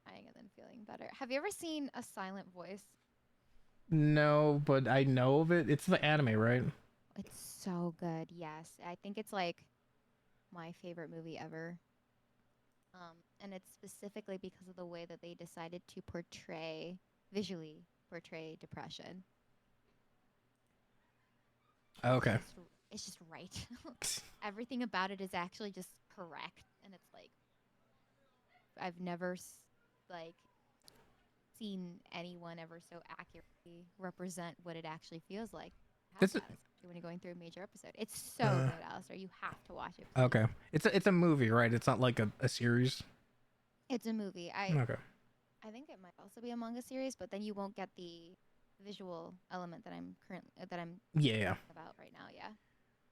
crying and then feeling better. Have you ever seen A Silent Voice? No, but I know of it. It's the anime, right? It's so good. Yes. I think it's like my favorite movie ever. And it's specifically because of the way that they decided to visually portray depression. Okay. It's just right. Everything about it is actually just correct, and it's like I've never like seen anyone ever so accurately represent what it actually feels like. Have This is that, especially when you're going through a major episode. It's so good, Alistair. You have to watch it. Please. okay. It's a movie, right? It's not like a series. It's a movie. Okay. I think it might also be a manga series, but then you won't get the visual element that I'm Yeah. about right now. Yeah.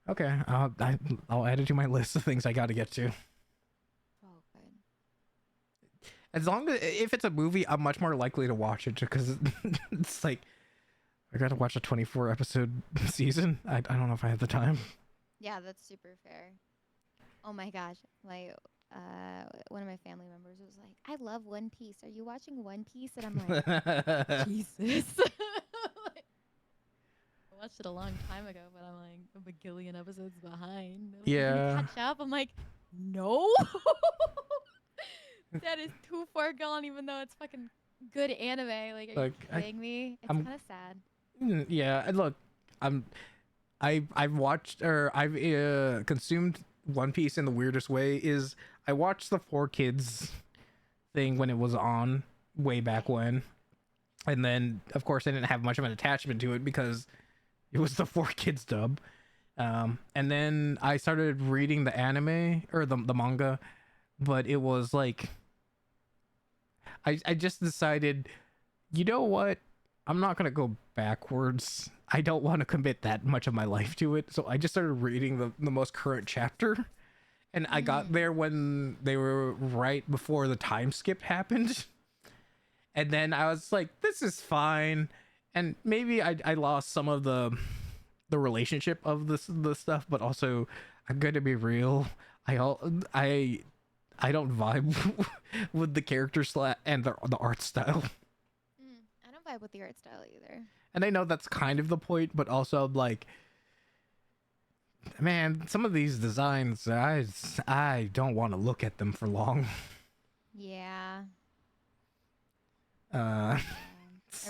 Okay. I'll add it to my list of things I got to get to. Oh, good. As long as if it's a movie, I'm much more likely to watch it because it's like I got to watch a 24 episode season. I don't know if I have the time. Yeah, that's super fair. Oh my gosh, one of my family members was like, "I love One Piece. Are you watching One Piece?" And I'm like, Jesus. Like, I watched it a long time ago, but I'm like a bagillion episodes behind. Like, Yeah. I'm gonna catch up. I'm like, no. That is too far gone, even though it's fucking good anime. Like, are you kidding me? It's kind of sad. Yeah, and look, I've watched or I've consumed One Piece in the weirdest way. Is I watched the 4 Kids thing when it was on way back when, and then of course I didn't have much of an attachment to it because it was the 4 Kids dub. And then I started reading the anime or the manga, but it was like I just decided, you know what? I'm not gonna go backwards. I don't want to commit that much of my life to it. So I just started reading the most current chapter. And I got there when they were right before the time skip happened. And then I was like, this is fine. And maybe I lost some of the relationship of the stuff, but also I'm gonna be real. I don't vibe with the character and the art style. I don't vibe with the art style either. And I know that's kind of the point, but also like, man, some of these designs, I don't want to look at them for long. Yeah. Uh, I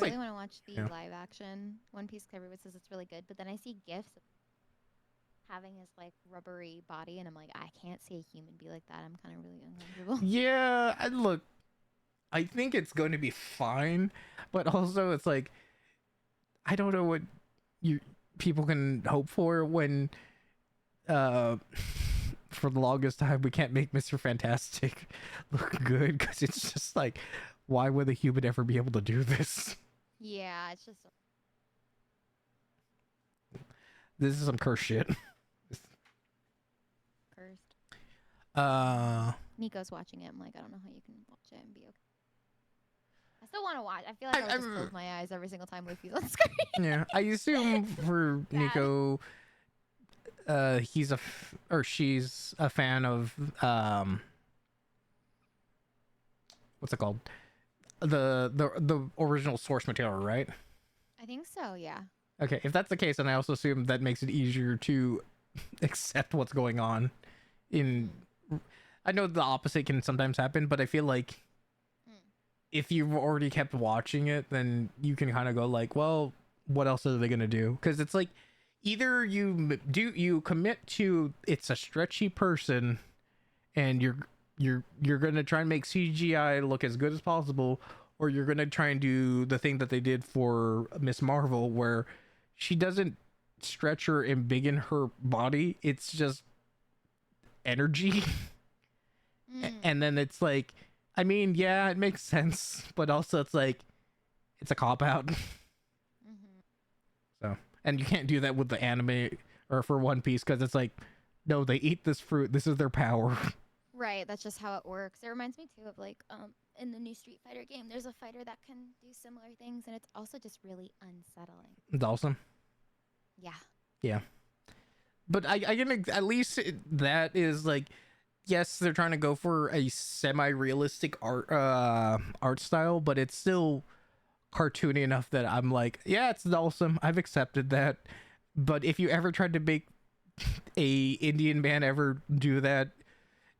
really want to watch the live action One Piece. Everyone says it's really good, but then I see gifs of having his like rubbery body, and I'm like, I can't see a human be like that. I'm kind of really uncomfortable. Yeah, and look, I think it's going to be fine, but also it's like, I don't know what people can hope for when for the longest time we can't make Mr. Fantastic look good, because it's just like, why would a human ever be able to do this? Yeah, it's just This is some cursed shit. Cursed. Nico's watching it. I'm like, I don't know how you can watch it and be okay. I still want to watch. I feel like I would just close my eyes every single time Luffy's on screen. Yeah, I assume for Nico, he's or she's a fan of what's it called? The original source material, right? I think so, yeah. Okay, if that's the case, then I also assume that makes it easier to accept what's going on. I know the opposite can sometimes happen, but I feel like if you've already kept watching it, then you can kind of go like, well, what else are they gonna do? Because it's like, either you commit to it's a stretchy person, and you're gonna try and make CGI look as good as possible, or you're gonna try and do the thing that they did for Miss Marvel, where she doesn't stretch or embiggen her body, it's just energy. And then it's like, I mean, yeah, it makes sense, but also it's like, it's a cop out. So, and you can't do that with the anime or for One Piece, because it's like, no, they eat this fruit, this is their power. Right, that's just how it works. It reminds me too of like in the new Street Fighter game, there's a fighter that can do similar things, and it's also just really unsettling. It's awesome. Yeah, but I can at least that is like, yes, they're trying to go for a semi-realistic art style, but it's still cartoony enough that I'm like, yeah, it's awesome, I've accepted that. But if you ever tried to make a Indian man ever do that,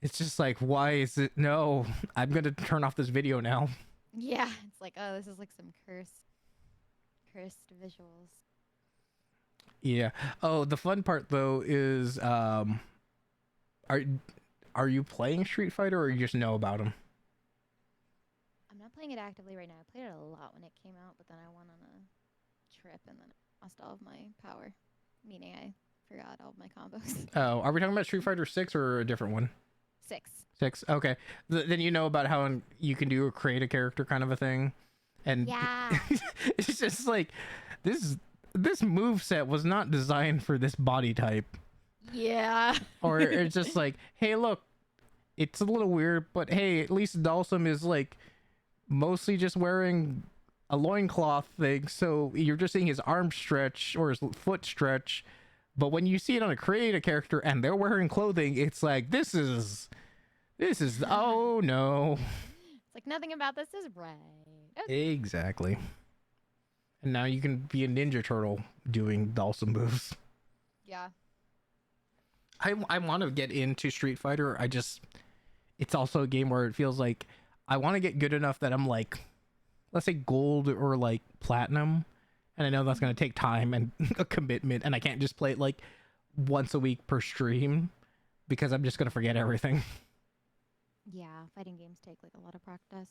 It's just like, why is it? No, I'm gonna turn off this video now. Yeah, it's like, oh, this is like some cursed visuals. Yeah. Oh, the fun part though is, are are you playing Street Fighter or you just know about them? I'm not playing it actively right now. I played it a lot when it came out, but then I went on a trip and then I lost all of my power, meaning I forgot all of my combos. Oh, are we talking about Street Fighter 6 or a different one? 6. 6. Okay. Then you know about how you can do a create a character kind of a thing, and Yeah. it's just like this this move set was not designed for this body type. Yeah. Or it's just like, hey, look, it's a little weird, but hey, at least Dalsum is like mostly just wearing a loincloth thing, so you're just seeing his arm stretch or his foot stretch. But when you see it on a creative character and they're wearing clothing, it's like this is oh no. It's like nothing about this is right. Okay. Exactly. And now you can be a Ninja Turtle doing Dalsum moves. Yeah. I want to get into Street Fighter. It's also a game where it feels like I want to get good enough that I'm like, let's say gold or like platinum. And I know that's going to take time and a commitment. And I can't just play it like once a week per stream because I'm just going to forget everything. Yeah, fighting games take like a lot of practice.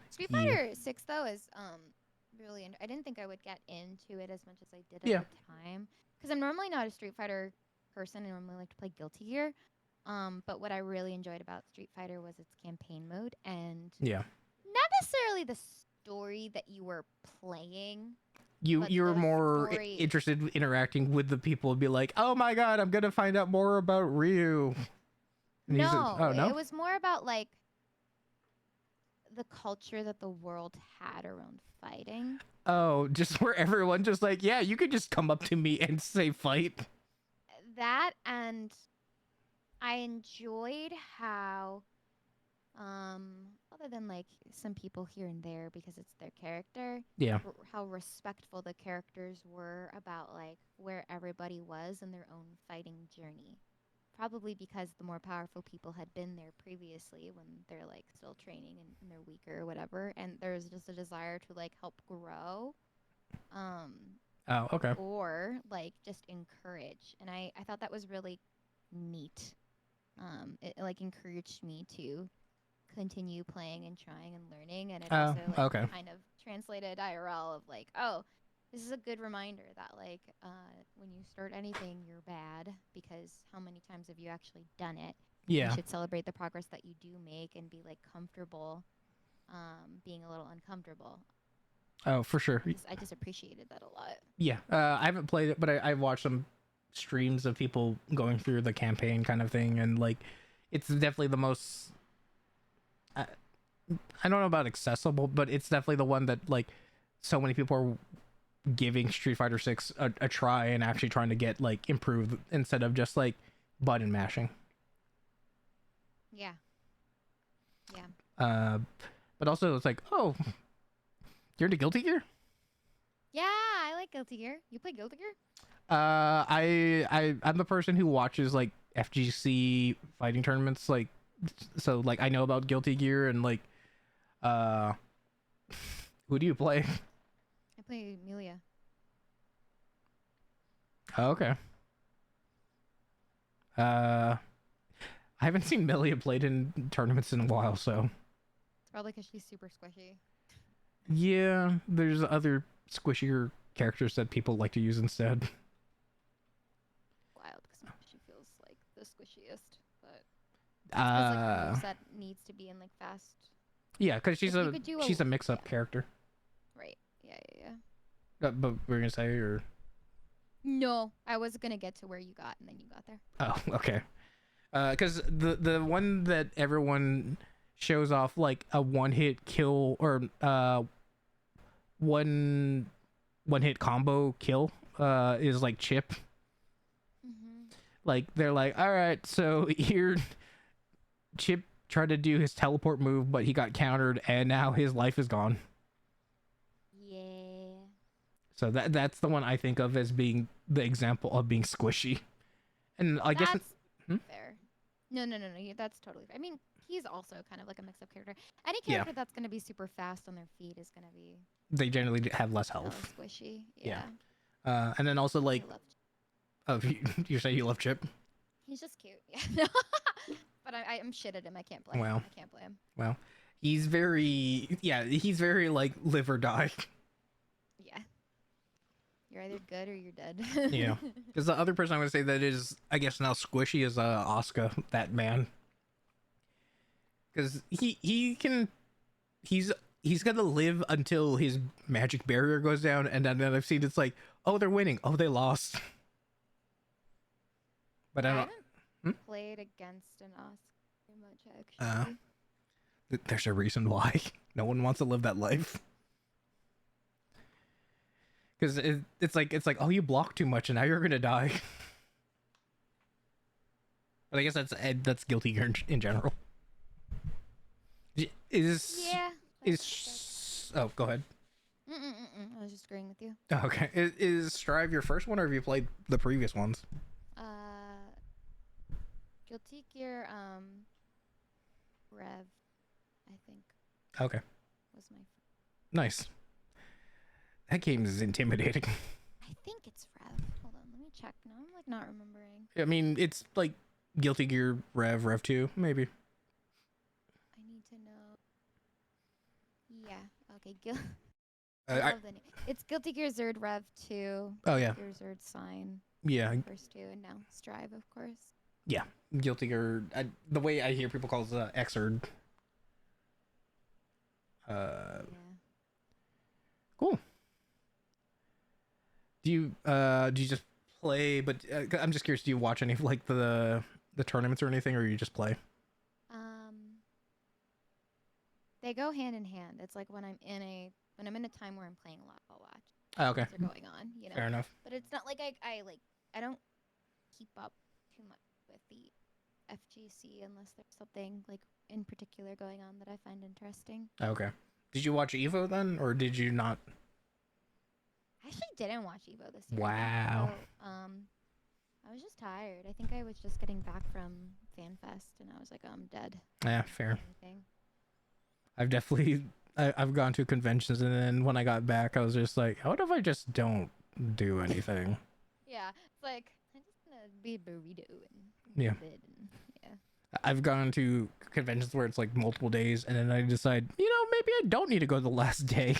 Street Yeah. Fighter 6 though is really I didn't think I would get into it as much as I did Yeah. at the time cuz I'm normally not a Street Fighter person. I normally like to play Guilty Gear. But what I really enjoyed about Street Fighter was its campaign mode and Yeah. not necessarily the story that you were playing, but You're the more story. interested in interacting with the people and be like, oh my god, I'm going to find out more about Ryu. And he's No, oh no. it was more about like the culture that the world had around fighting. Oh, just where everyone just like, yeah, you could just come up to me and say fight. That, and I enjoyed how other than like some people here and there because it's their character, Yeah. how respectful the characters were about like where everybody was in their own fighting journey. Probably because the more powerful people had been there previously when they're like still training and they're weaker or whatever, and there's just a desire to like help grow, um Oh, okay. or like just encourage. And I thought that was really neat. It like encouraged me to continue playing and trying and learning, and it Oh, also like okay. kind of translated IRL of like, oh, this is a good reminder that like when you start anything you're bad, because how many times have you actually done it? You Yeah. should celebrate the progress that you do make and be like comfortable being a little uncomfortable. Oh, for sure. I just appreciated that a lot. Yeah. I haven't played it, but I've watched some streams of people going through the campaign kind of thing, and like, it's definitely the most. I don't know about accessible, but it's definitely the one that like so many people are giving Street Fighter 6 a try and actually trying to get like improved instead of just like button mashing. Yeah. Yeah. But also it's like, oh, you're into Guilty Gear? Yeah, I like Guilty Gear. You play Guilty Gear? I'm the person who watches like FGC fighting tournaments, like, so like I know about Guilty Gear and like, uh, who do you play? I play Amelia. Oh, okay. I haven't seen Melia played in tournaments in a while, so It's probably because she's super squishy. yeah, there's other squishier characters that people like to use instead. Wild, because she feels like the squishiest, but because like her moveset needs to be in like fast. Yeah, because she's If you could do a mix-up character. Right. Yeah. But we're gonna say, or No, I was gonna get to where you got, and then you got there. oh, okay. Because the one that everyone shows off like a one-hit kill or one-hit combo kill is like Chip. Mm-hmm. Like they're like, all right, so here Chip tried to do his teleport move, but he got countered, and now his life is gone. Yeah. So that's the one I think of as being the example of being squishy. And I guess That's fair. No. That's totally fine. I mean, he's also kind of like a mixed-up character. Any Yeah, character that's gonna be super fast on their feet is gonna be they generally have less hella health. squishy. Yeah. Yeah. And then also I like, love. oh, you say you love Chip? He's just cute. Yeah. But I'm shit at him. I can't play. Well, I can't play him. well, he's very, yeah, he's very like live or die. Yeah. You're either good or you're dead. Yeah. Because the other person I would say that is, I guess now squishy is Oscar, that man. Because he can, he's he's gonna live until his magic barrier goes down, and then I've seen it's like, oh, they're winning, oh, they lost. But I I don't. haven't played against an Oscar very much Uh, actually. there's a reason why no one wants to live that life. Because it's like, oh, you block too much, and now you're gonna die. But I guess that's guilty gear in general. Is Yeah. oh, go ahead. I was just agreeing with you. Oh, okay. Is Strive your first one, or have you played the previous ones? Uh, Guilty Gear, Rev, I think, Okay, was my. nice. That game is intimidating. I think it's Rev. Hold on, let me check. Now I'm like not remembering. I mean, it's like Guilty Gear Rev 2, maybe. I need to know. Yeah. Okay. I I, love the name. It's Guilty Gear Zerd Rev 2. oh yeah, Gear Zerd Sign. yeah, First two, and now Strive, of course. yeah. Guilty Gear. The way I hear people call it Xrd. Yeah. Cool. Do you just play? But I'm just curious. Do you watch any of like the tournaments or anything, or you just play? They go hand in hand. It's like when I'm in a time where I'm playing a lot, I'll watch. Oh, okay. Things are going on, you know. Fair enough. But it's not like I don't keep up too much with the FGC unless there's something like in particular going on that I find interesting. Okay. Did you watch Evo then, or did you not? I actually didn't watch Evo this year. Wow. So, I was just tired. I think I was just getting back from FanFest and I was like, oh, I'm dead. Yeah, fair. Anything. I've definitely I've gone to conventions, and then when I got back, I was just like, what if I just don't do anything? Yeah, it's like I'm just gonna be a burrito and Yeah. yeah. I've gone to conventions where it's like multiple days, and then I decide, maybe I don't need to go the last day.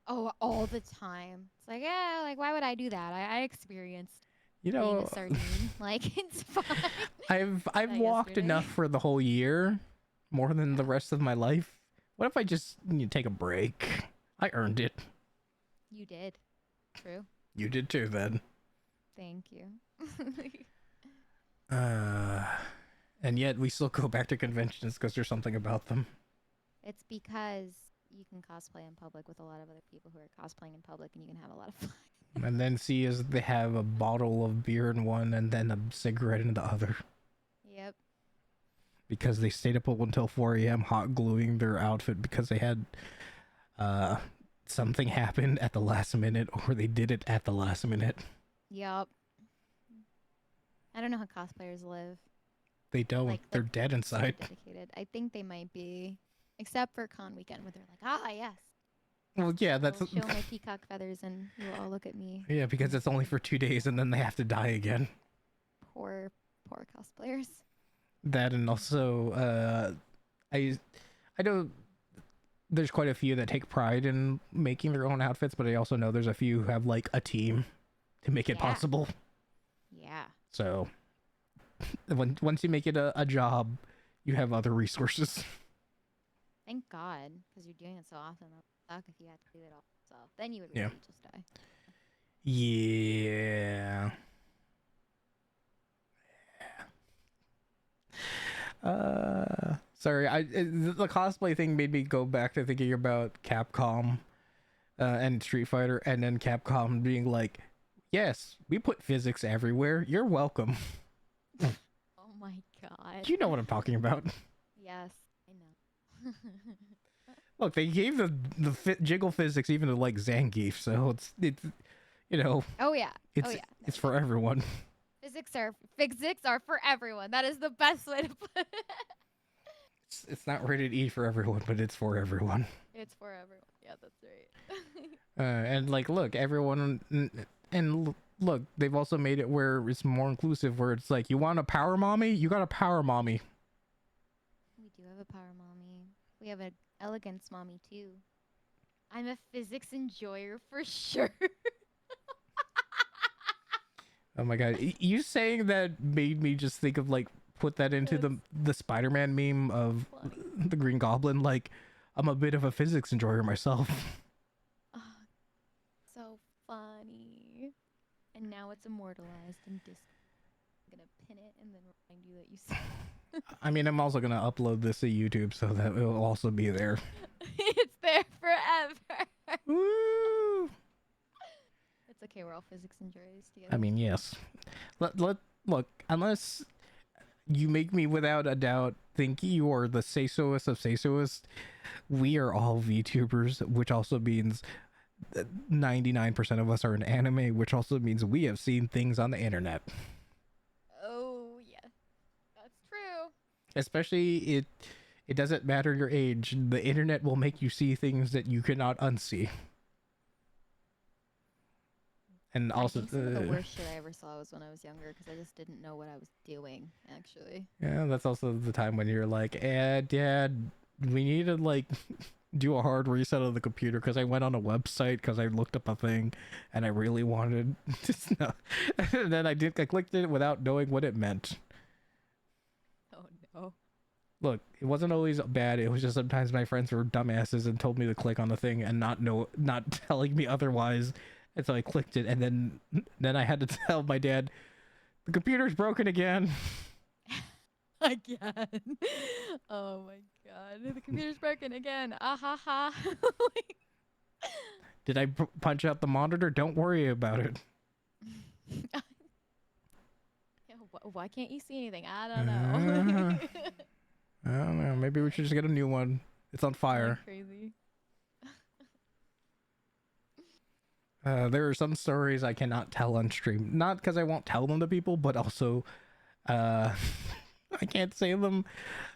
Oh, all the time. It's like, yeah, like why would I do that? I experienced being You a sardine. Like it's fine. I've walked yesterday. enough for the whole year, more than the rest of my life. What if I just take a break? I earned it. You did. True. You did too, then. Thank you. And yet we still go back to conventions because there's something about them. It's because you can cosplay in public with a lot of other people who are cosplaying in public, and you can have a lot of fun. And then see as they have a bottle of beer in one and then a cigarette in the other. Yep. Because they stayed up until 4 a.m. hot gluing their outfit because they had something happen at the last minute, or they did it at the last minute. Yep. I don't know how cosplayers live. They don't. Like, They're dead So inside. dedicated. I think they might be, except for con weekend where they're like, ah, yes. Well, yeah, that's I'll show my peacock feathers and you all look at me. yeah, because it's only for 2 days and then they have to die again. Poor cosplayers. That, and also I know there's quite a few that take pride in making their own outfits, but I also know there's a few who have like a team to make it Yeah. possible. Yeah. So once you make it a job, you have other resources. Thank God, because you're doing it so often. That would suck if you had to do it all yourself. Then you would really just die. Yeah. Sorry, the cosplay thing made me go back to thinking about Capcom and Street Fighter, and then Capcom being like, yes, we put physics everywhere, you're welcome. Oh my God. You know what I'm talking about. Yes, I know. Look, they gave the jiggle physics even to like Zangief, so it's Oh yeah. it's oh yeah. it's for everyone. physics are for everyone. That is the best way to put it. It's not rated E for everyone, but it's for everyone. It's for everyone. Yeah, that's right. And like, look, everyone, look, they've also made it where it's more inclusive, where it's like, you want a power mommy, you got a power mommy. We do have a power mommy. We have an elegance mommy too. I'm a physics enjoyer for sure. Oh my god, you saying that made me just think of like put that into the Spider-Man meme of the Green Goblin. Like, I'm a bit of a physics enjoyer myself. Oh, so funny. And now it's immortalized in Discord. I'm gonna pin it and then remind you that you said. I mean, I'm also gonna upload this to YouTube so that it will also be there. It's there forever. Woo! It's okay. We're all physics enjoyers together. I mean, yes. Look, unless you make me without a doubt think you are the say-soist of say-soist, we are all VTubers, which also means 99% of us are in anime, which also means we have seen things on the internet. Oh, yes. That's true. Especially it doesn't matter your age. The internet will make you see things that you cannot unsee. And also, I think some of the worst shit I ever saw was when I was younger because I just didn't know what I was doing, actually. yeah, that's also the time when you're like, Dad, we need to like do a hard reset of the computer because I went on a website because I looked up a thing and I really wanted to know. And then I clicked it without knowing what it meant. Oh, no. Look, it wasn't always bad. It was just sometimes my friends were dumbasses and told me to click on the thing and not telling me otherwise. And so I clicked it, and then I had to tell my dad, the computer's broken again. Again. Oh my god. The computer's broken again. Ah ha ha. Did I punch out the monitor? Don't worry about it. Why can't you see anything? I don't know. I don't know. Maybe we should just get a new one. It's on fire. Crazy. There are some stories I cannot tell on stream. Not because I won't tell them to people, but also I can't say them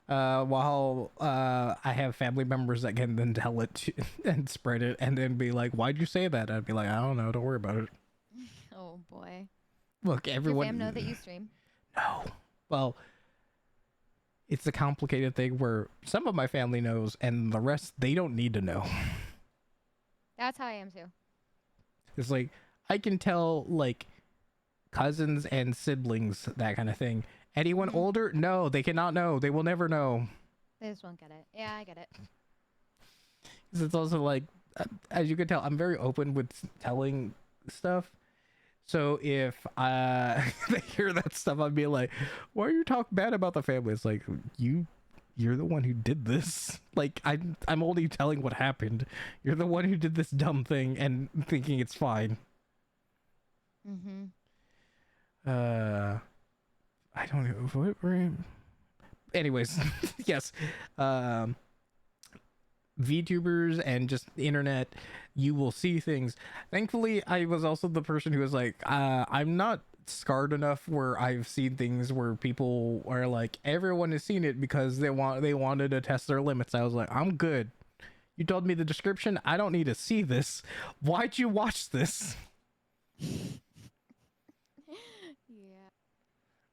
while I have family members that can then tell it and spread it and then be like, why'd you say that? I'd be like, I don't know. Don't worry about it. Oh, boy. Look, everyone... Does your fam know that you stream? No. Well, it's a complicated thing where some of my family knows and the rest, they don't need to know. That's how I am, too. It's like, I can tell, like, cousins and siblings, that kind of thing. Anyone older? No, they cannot know. They will never know. They just won't get it. Yeah, I get it. It's also like, as you can tell, I'm very open with telling stuff. So if they hear that stuff, I'd be like, why are you talking bad about the family? It's like, you're the one who did this. Like, I'm only telling what happened. You're the one who did this dumb thing and thinking it's fine. I don't know. Anyways, yes. VTubers and just the internet, you will see things. Thankfully, I was also the person who was like, I'm not scarred enough where I've seen things where people are like, everyone has seen it because they wanted to test their limits. I was like, I'm good. You told me the description. I don't need to see this. Why'd you watch this? Yeah.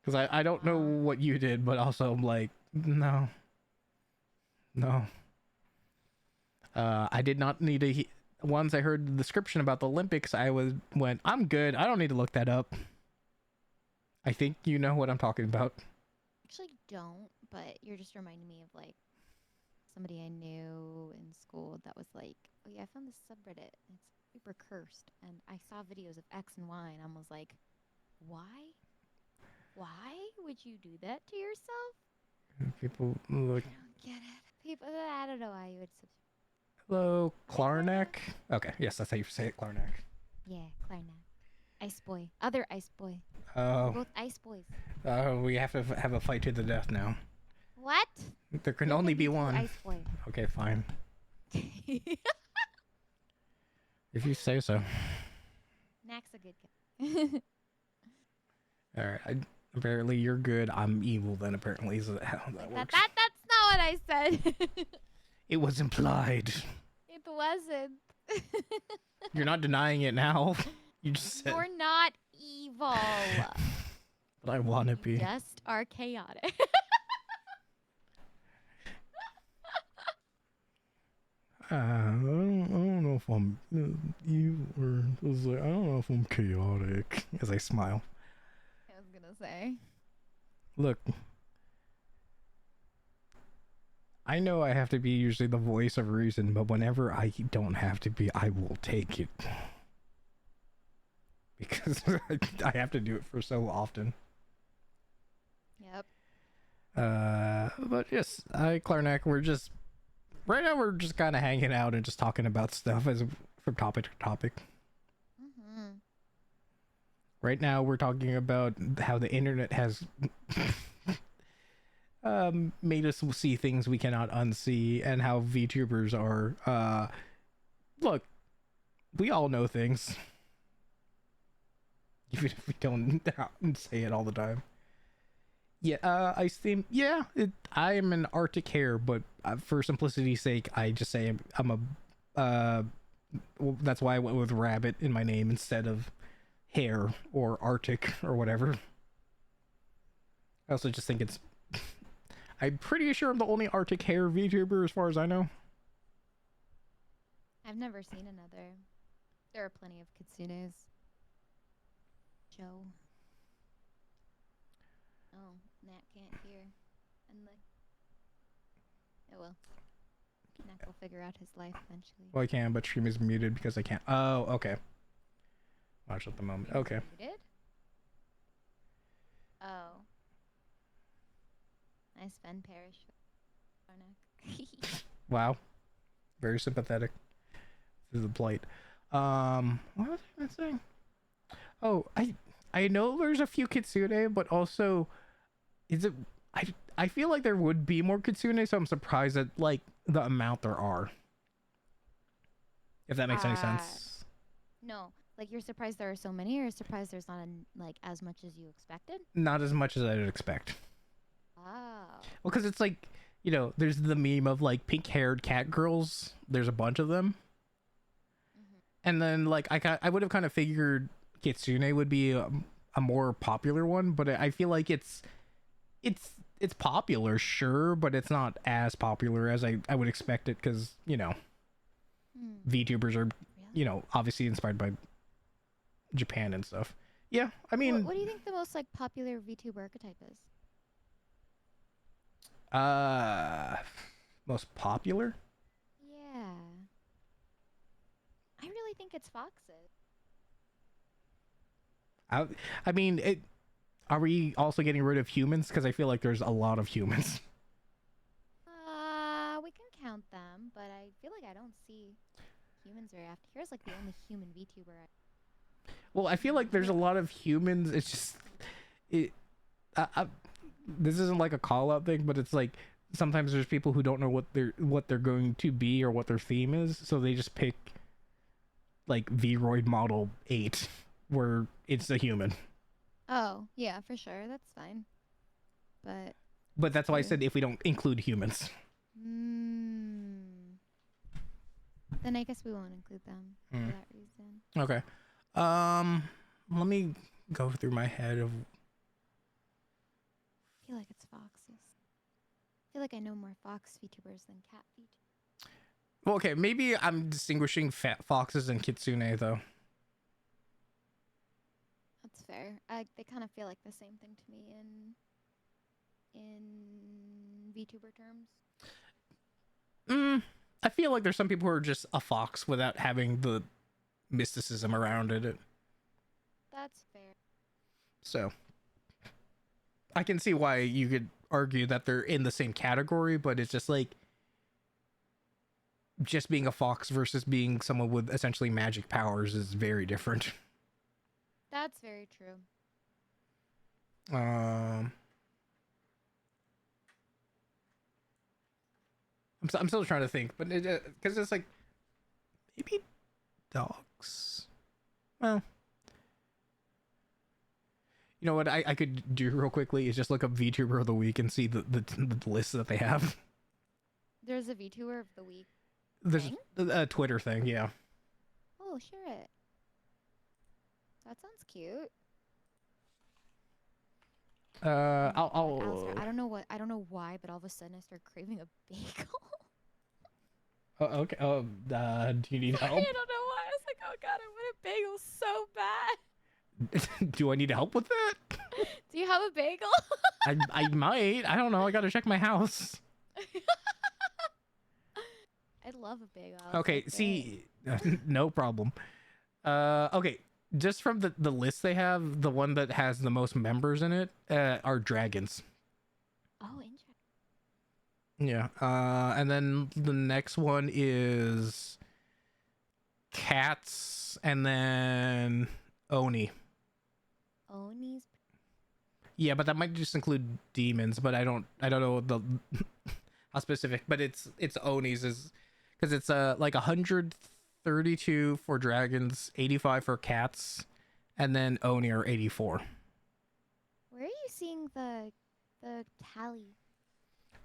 Because I don't know what you did, but also I'm like, no. I did not need to. Once I heard the description about the Olympics, I went, I'm good. I don't need to look that up. I think you know what I'm talking about. Actually don't, but you're just reminding me of like somebody I knew in school that was like, oh yeah, I found this subreddit. It's super cursed, and I saw videos of X and Y, and I was like, why? Why would you do that to yourself? People look. I don't get it. People, I don't know why you would. Hello, Klarnak. Okay, yes, that's how you say it, Klarnak. Yeah, Klarnak. Ice boy, other ice boy. Oh. Both ice boys. We have to have a fight to the death now. What? There can only be one. Ice boy. Okay, fine. If you say so. Nak's a good guy. All right. Apparently you're good. I'm evil. Then apparently is how that Like works. that's not what I said. It was implied. It wasn't. You're not denying it now. You just said. You're not evil. But I want to You be. just are chaotic. I don't know if I'm evil or I don't know if I'm chaotic. As I smile. I was gonna say. Look, I know I have to be usually the voice of reason, but whenever I don't have to be, I will take it. Because I have to do it for so often. Yep. But yes, Klarnak, we're just right now we're just kind of hanging out and just talking about stuff as from topic to topic. Mm-hmm. Right now we're talking about how the internet has made us see things we cannot unsee, and how VTubers are look, we all know things. Even if we don't say it all the time. Yeah, I steam. Yeah, I am an Arctic hare, but for simplicity's sake, I just say I'm a. Well, that's why I went with rabbit in my name instead of hare or Arctic or whatever. I also just think it's. I'm pretty sure I'm the only Arctic hare VTuber as far as I know. I've never seen another. There are plenty of kitsunes. Joe. Oh, Nat can't hear. And look. Oh well. Nat will figure out his life eventually. Well, I can, but stream is muted because I can't. Oh, okay. Watch at the moment. Okay. Muted? Oh. Nice Ben Parish. Wow. Very sympathetic to the plight. What was I even saying? Oh, I know there's a few kitsune, but also, is it? I feel like there would be more kitsune, so I'm surprised at like the amount there are. If that makes any sense. No, like you're surprised there are so many, or surprised there's not like as much as you expected? Not as much as I'd expect. Oh. Well, because it's like, you know, there's the meme of like pink-haired cat girls. There's a bunch of them. Mm-hmm. And then like I would have kind of figured kitsune would be a more popular one, but I feel like it's popular, sure, but it's not as popular as I would expect it, because, you know, VTubers are, Really? you know, obviously inspired by Japan and stuff. Yeah, I mean, what do you think the most like popular VTuber archetype is? most popular? Yeah. I really think it's foxes. I mean, are we also getting rid of humans? Because I feel like there's a lot of humans. We can count them, but I feel like I don't see humans very often. Here's like the only human VTuber. Well, I feel like there's a lot of humans. It's just this isn't like a call out thing, but it's like sometimes there's people who don't know what they're going to be or what their theme is, so they just pick like Vroid Model 8, where it's a human. Oh, yeah, for sure. That's fine. But that's why I said if we don't include humans. Then I guess we won't include them for that reason. Okay. Let me go through my head of. I feel like it's foxes. I feel like I know more fox VTubers than cat VTubers. Well, okay, maybe I'm distinguishing fat foxes and kitsune though. That's fair. They kind of feel like the same thing to me in VTuber terms. I feel like there's some people who are just a fox without having the mysticism around it. That's fair. So I can see why you could argue that they're in the same category, but it's just like just being a fox versus being someone with essentially magic powers is very different. That's very true. I'm still trying to think, but because it's like maybe dogs. Well, You know what I could do real quickly is just look up VTuber of the week and see the list that they have. There's a VTuber of the week There's thing? a Twitter thing, yeah. Oh, sure. That sounds cute. Oh my God, Alistair, I'll. I don't know why, but all of a sudden I start craving a bagel. Okay. Do you need Sorry, help? I don't know why. I was like, oh God, I want a bagel so bad. Do I need to help with that? Do you have a bagel? I might. I don't know. I gotta check my house. I love a bagel. Alistair, Okay. it's great. See, no problem. Okay. Just from the list they have, the one that has the most members in it are dragons. Oh, interesting. Yeah. And then the next one is cats, and then Oni. Oni's. Yeah, but that might just include demons, but I don't know the how specific, but it's Oni's is because it's like 132 for dragons, 85 for cats, and then Oni are 84. Where are you seeing the tally?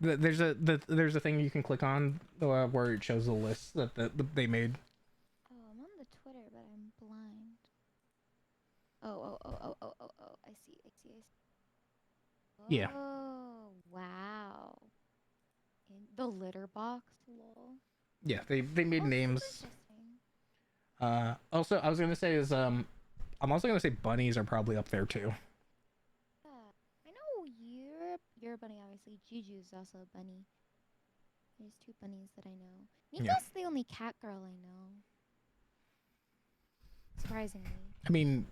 There's a thing you can click on where it shows the list that they made. Oh, I'm on the Twitter, but I'm blind. Oh. I see. Yeah. Oh, wow. In the litter box, lol. Yeah, they made Oh, super names. interesting. Also I was gonna say is I'm also gonna say bunnies are probably up there too. Yeah. I know you're a bunny, obviously. Juju's also a bunny. There's two bunnies that I know. Yeah. Nika's the only cat girl I know. Surprisingly. I mean,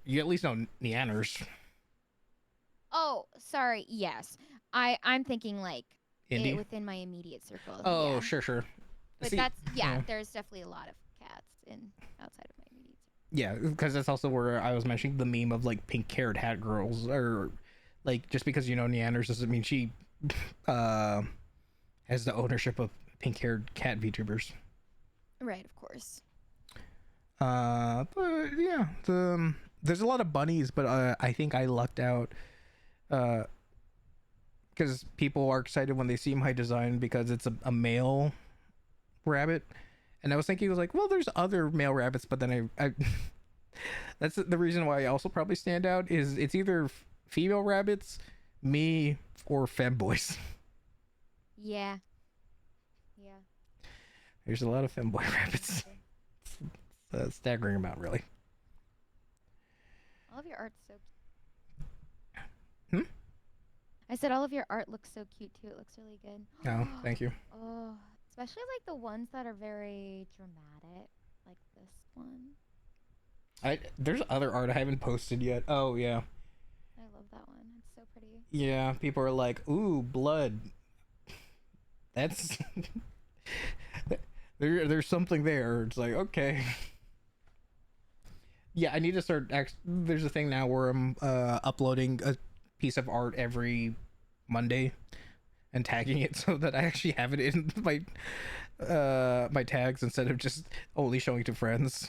you at least know Neanners. Oh, sorry. Yes. I'm thinking like Indie. within my immediate circle. Oh, Yeah. sure. But See, that's yeah. there's definitely a lot of cats in outside of my immediate circle. Yeah, because that's also where I was mentioning the meme of like pink-haired hat girls, or like just because you know Neanners doesn't mean she uh has the ownership of pink-haired cat VTubers. Right, of course. But yeah, there's a lot of bunnies, but I think I lucked out because people are excited when they see my design because it's a male rabbit, and I was thinking, I was like, well, there's other male rabbits, but then I that's the reason why I also probably stand out is it's either female rabbits, me, or femboys. Yeah. There's a lot of femboy rabbits. It's a staggering amount, really. All of your art's so Hmm? I said all of your art looks so cute too. It looks really good. Oh, thank you. Oh, especially like the ones that are very dramatic, like this one. There's other art I haven't posted yet. Oh yeah. I love that one. It's so pretty. Yeah, people are like, ooh, blood. That's there's something there. It's like, okay. Yeah, I need to start there's a thing now where I'm uploading a piece of art every Monday and tagging it so that I actually have it in my tags instead of just only showing to friends.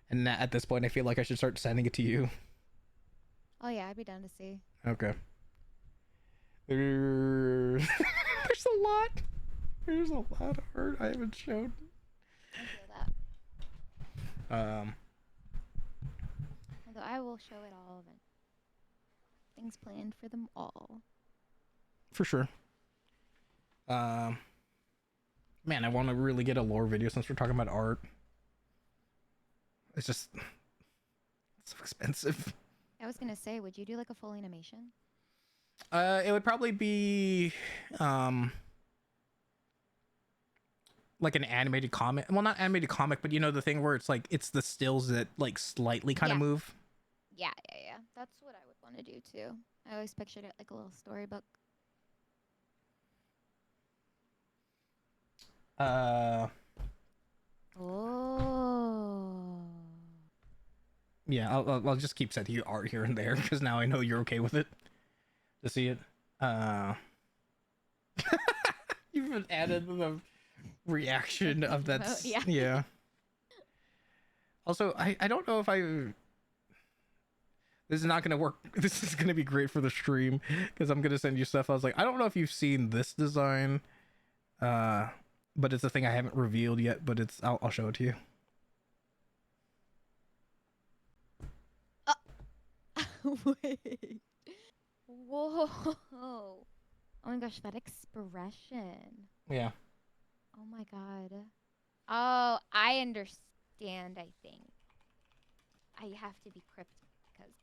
And at this point I feel like I should start sending it to you. Oh yeah, I'd be down to see. Okay. There's a lot. There's a lot of art I haven't shown. I feel that. Although I will show it all event. Things planned for them all. For sure. Man, I want to really get a lore video since we're talking about art. It's just it's so expensive. I was gonna say, would you do like a full animation? It would probably be like an animated comic. Well, not animated comic, but you know the thing where it's like it's the stills that like slightly kind of move. Yeah. That's what I would want to do too. I always pictured it like a little storybook. Oh. Yeah, I'll just keep sending you art here and there because now I know you're okay with it to see it. You've even added the reaction of that. Yeah. Also, I don't know if This is not gonna work. This is gonna be great for the stream because I'm gonna send you stuff. I was like, I don't know if you've seen this design, uh, but it's a thing I haven't revealed yet. But it's I'll show it to you. Wait. Whoa. Oh my gosh, that expression. Yeah. Oh my god. Oh, I understand, I think. I have to be cryptic because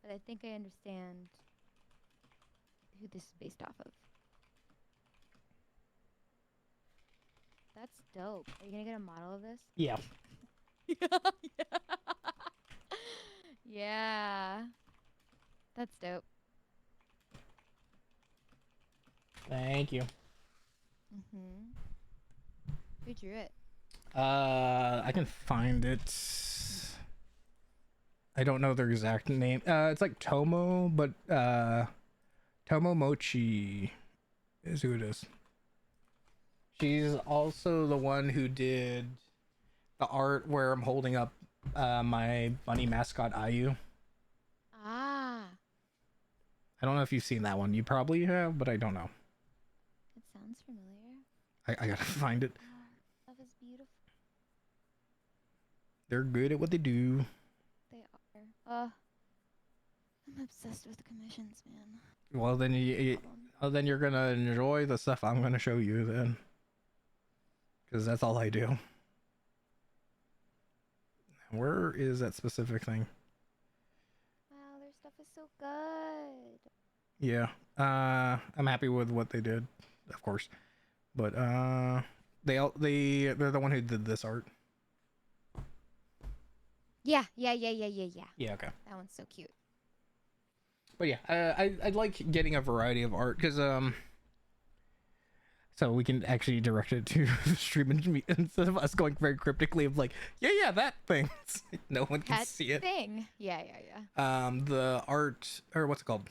but I think I understand who this is based off of. That's dope. Are you gonna get a model of this? Yeah. Yeah. Yeah. That's dope. Thank you. Who drew it? I can find it. I don't know their exact name. It's like Tomo, but Tomo Mochi is who it is. She's also the one who did the art where I'm holding up my bunny mascot Ayu. Ah, I don't know if you've seen that one. You probably have, but I don't know. it sounds familiar. I gotta find it. Love is beautiful. They're good at what they do. They are. I'm obsessed with commissions, man. Well, then then you're gonna enjoy the stuff I'm gonna show you then, because that's all I do. Where is that specific thing? Wow, their stuff is so good. Yeah. I'm happy with what they did, of course. But they're the one who did this art. Yeah. Yeah, okay. That one's so cute. But yeah, I like getting a variety of art because so we can actually direct it to the stream and instead of us going very cryptically of like, yeah, that thing. No one can That see it. thing. Yeah. The art, or what's it called?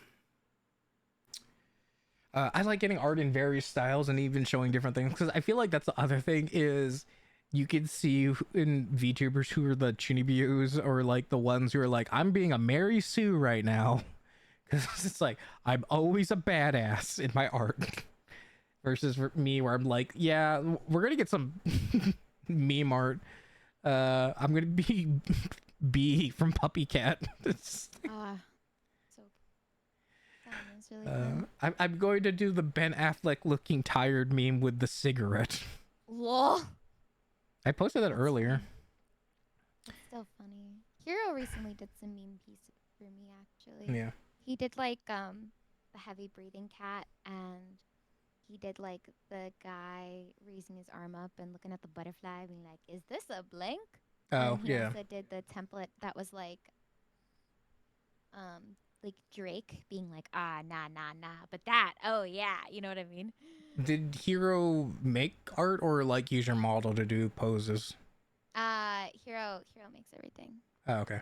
I like getting art in various styles and even showing different things because I feel like that's the other thing is you can see in VTubers who are the chunibus or like the ones who are like, I'm being a Mary Sue right now. Because it's like, I'm always a badass in my art. Versus for me where I'm like, yeah, we're going to get some meme art. I'm going to be B from Puppy Cat. So that one's really fun. I'm going to do the Ben Affleck looking tired meme with the cigarette. Lol. I posted that earlier. It's still funny. Hero recently did some meme pieces for me, actually. Yeah. He did like the heavy breathing cat, and he did like the guy raising his arm up and looking at the butterfly, being like, "Is this a blank?" Oh, and he yeah. also did the template that was like Drake being like, "Ah, nah, but that, oh yeah," you know what I mean? Did Hero make art or like use your model to do poses? Hero makes everything. Oh, okay.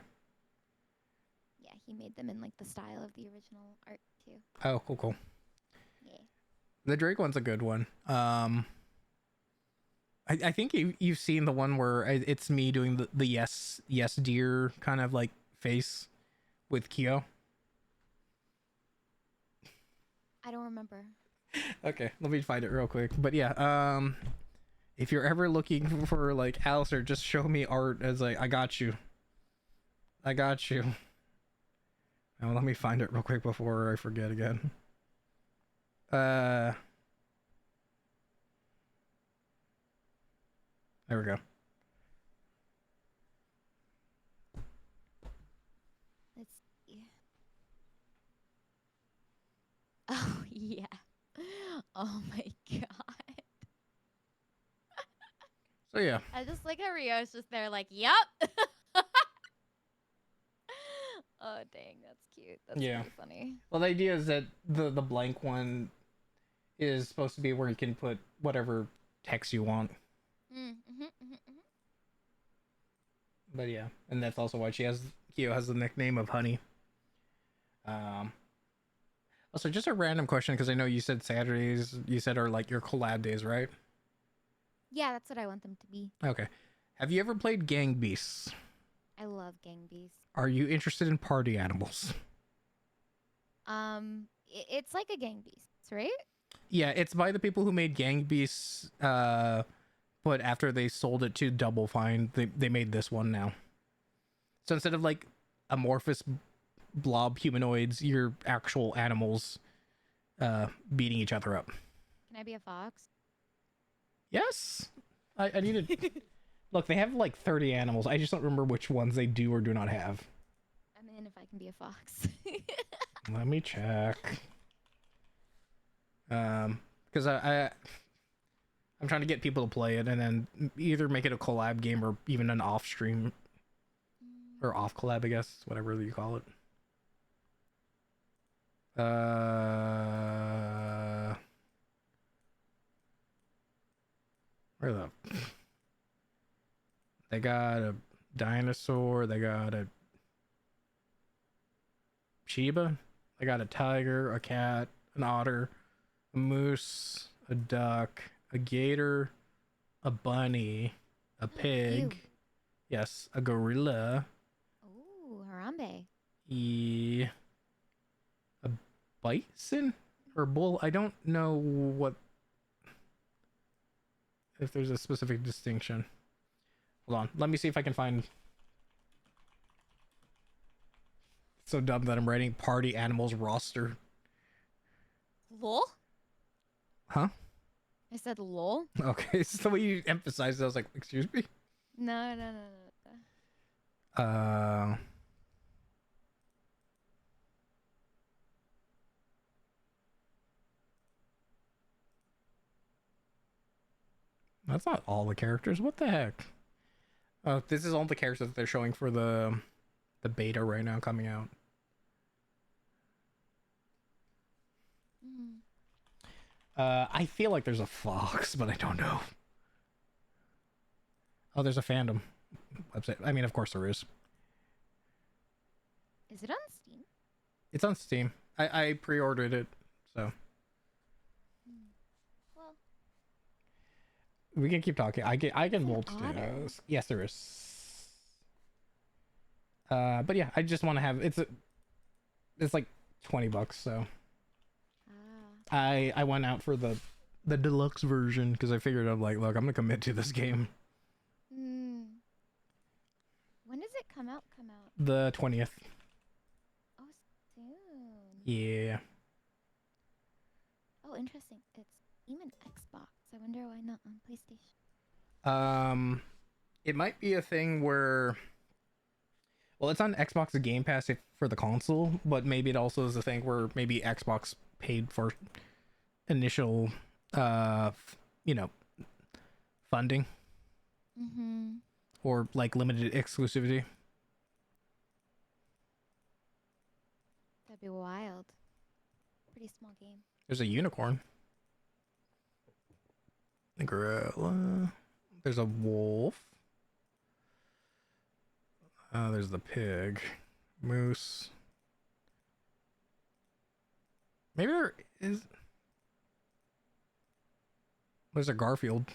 Yeah, he made them in like the style of the original art too. Oh, cool. Yeah. The Drake one's a good one. I think you've seen the one where it's me doing the yes dear kind of like face with Kyo. I don't remember. Okay, let me find it real quick. But yeah, if you're ever looking for like Alistair, just show me art as like I got you. Now let me find it real quick before I forget again. There we go. Let's see. Oh yeah. Oh my god. So yeah. I just like how Rio's just there like, "Yup." Oh dang, that's cute. That's really funny. Well, the idea is that the blank one is supposed to be where you can put whatever text you want. But yeah, and that's also why Kyo has the nickname of Honey. Also, just a random question because I know you said Saturdays. You said are like your collab days, right? Yeah, that's what I want them to be. Okay. Have you ever played Gang Beasts? I love Gang Beasts. Are you interested in party animals? It's like a Gang Beasts, right? Yeah, it's by the people who made Gang Beasts. But after they sold it to Double Fine, they made this one now. So instead of like amorphous blob humanoids, you're actual animals beating each other up. Can I be a fox? Yes. I need to look. They have like 30 animals. I just don't remember which ones they do or do not have. I'm in if I can be a fox. Let me check. Because I'm trying to get people to play it and then either make it a collab game or even an off stream or off collab, I guess, whatever you call it. Where the? They got a dinosaur. They got a Sheba. They got a tiger, a cat, an otter, a moose, a duck, a gator, a bunny, a pig. Ew. Yes, a gorilla. Ooh, Harambe. A bison or bull. I don't know what if there's a specific distinction. Hold on, let me see if I can find. It's so dumb that I'm writing party animals roster. Lol? Huh? I said lol? Okay, it's the way you emphasized it. I was like, excuse me. No. That's not all the characters. What the heck? Oh, this is all the characters that they're showing for the beta right now coming out. Mm. I feel like there's a fox, but I don't know. Oh, there's a fandom website. I mean, of course there is. Is it on Steam? It's on Steam. I pre-ordered it, so Well, we can keep talking. I can There's an otter. multitask. Yes, there is. But yeah, I just want to have it's like $20, so ah. I went out for the deluxe version because I figured I'm like, look, I'm gonna commit to this game. Hmm. When does it come out? The 20th. Oh, soon. Yeah. Oh, interesting. It's even Xbox. I wonder why not on PlayStation. It might be a thing where, well, it's on Xbox Game Pass for the console, but maybe it also is a thing where maybe Xbox paid for initial, you know, funding Mm-hmm. or like limited exclusivity. That'd be wild. Pretty small game. There's a unicorn. A gorilla. There's a wolf. There's the pig. Moose. Maybe there is. There's a Garfield.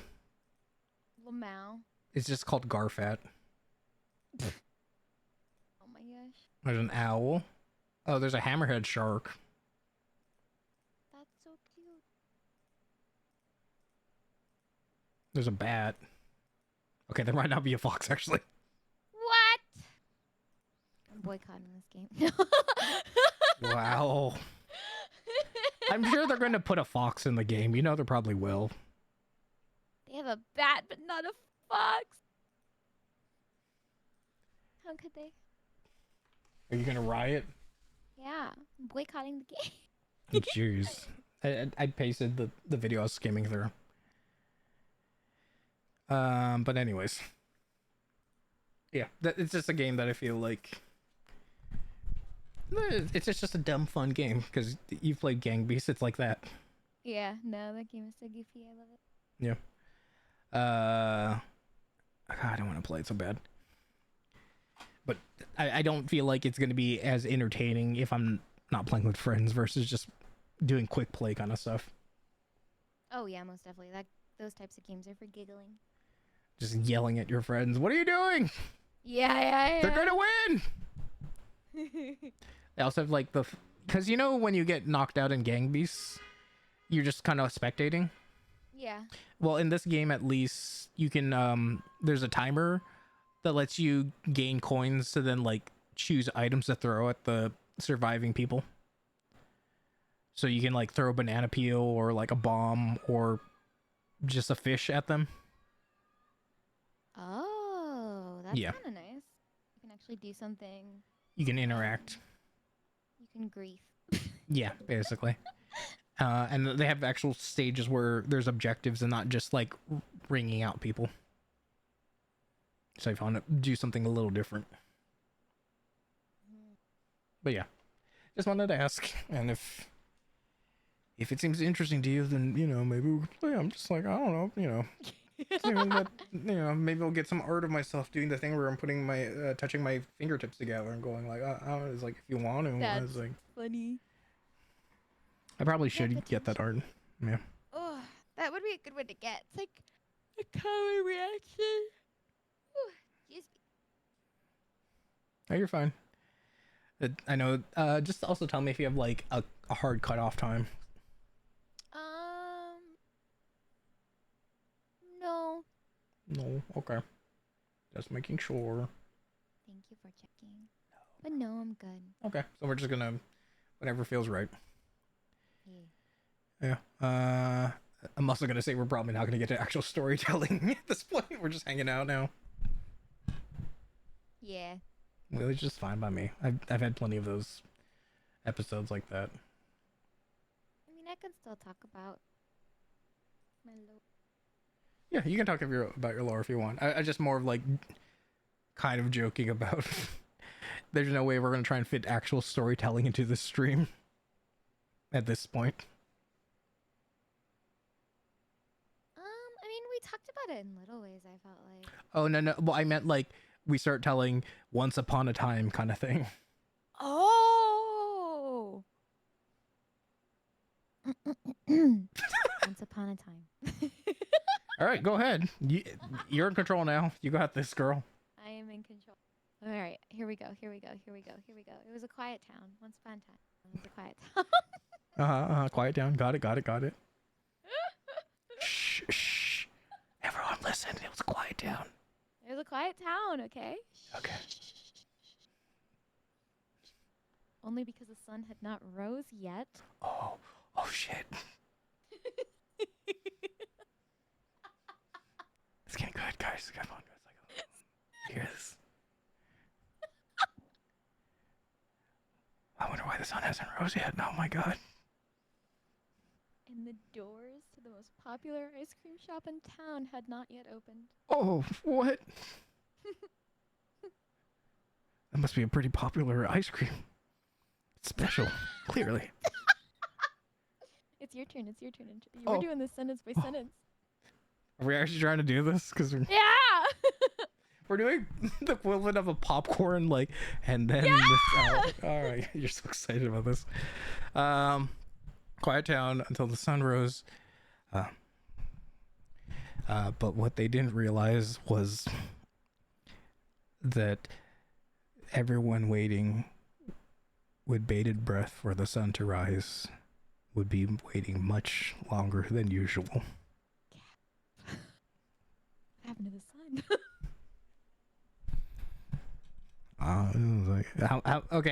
Lamau. It's just called Garfat. Oh my gosh. There's an owl. Oh, there's a hammerhead shark. That's so cute. There's a bat. Okay, there might not be a fox actually. What? I'm boycotting this game. Wow. I'm sure they're going to put a fox in the game. You know they probably will. They have a bat, but not a fox. How could they? Are you going to riot? Yeah, I'm boycotting the game. Jeez. I pasted the video I was skimming through. But anyways. Yeah, it's just a game that I feel like it's just a dumb fun game because you've played Gang Beasts. It's like that. Yeah, no, that game is so goofy. I love it. Yeah. I don't want to play it so bad. But I don't feel like it's going to be as entertaining if I'm not playing with friends versus just doing quick play kind of stuff. Oh yeah, most definitely. Those types of games are for giggling. Just yelling at your friends. What are you doing? They're Yeah, gonna win. yeah. They also have like because you know when you get knocked out in Gang Beasts, you're just kind of spectating. Yeah. Well, in this game at least, you can there's a timer that lets you gain coins to then like choose items to throw at the surviving people. So you can like throw a banana peel or like a bomb or just a fish at them. Oh, that's Yeah, kind of nice. You can actually do something. you can interact. You can grief. Yeah, basically. And they have actual stages where there's objectives and not just like ringing out people. So I found it do something a little different. Mm. But yeah, just wanted to ask, and if it seems interesting to you, then maybe we could play. I'm just like I don't know, thinking that maybe I'll get some art of myself doing the thing where I'm putting my touching my fingertips together and going like I don't know, it's like if you want to. I That's was like funny. I probably Yeah, should get that art. potentially. Yeah. Oh, that would be a good one to get. It's like a common reaction. Ooh, excuse Oh, you're fine. I know. Just also tell me if you have like a hard cutoff time. me. No. No. Okay. Just making sure. Thank you for checking. But no, I'm good. Okay. So we're just gonna whatever feels right. Yeah. Yeah. I'm also gonna say we're probably not gonna get to actual storytelling at this point. We're just hanging out now. Yeah. Well, it's just fine by me. I've had plenty of those episodes like that. I mean, I can still talk about my low. Yeah, you can talk about your lore if you want. I just more of like kind of joking about. There's no way we're gonna try and fit actual storytelling into this stream at this point. I mean, we talked about it in little ways. I felt like. Oh no. Well, I meant like we start telling once upon a time kind of thing. Oh. Once upon a time. All right, go ahead. You're in control now. You got this, girl. I am in control. All right, here we go. Here we go. Here we go. Here we go. It was a quiet town. Once upon a time. It was a quiet town. Quiet down. Got it. Shh, shh. Everyone listen. It was quiet down. It was a quiet town, okay? Okay. Only because the sun had not rose yet. Oh shit. It's getting good, guys. Come on, guys. Hear this. I wonder why the sun hasn't rose yet. Oh my god. And the doors to the most popular ice cream shop in town had not yet opened. Oh, what? That must be a pretty popular ice cream. It's special, clearly. It's your turn. It's your turn. You Oh. were doing this sentence by sentence. Are we actually trying to do this? Because Yeah! we're doing the equivalent of a popcorn, like, and then Yeah! all right, you're so excited about this. Quiet town until the sun rose. But what they didn't realize was that everyone waiting with bated breath for the sun to rise would be waiting much longer than usual. What happened to the sun? It was like,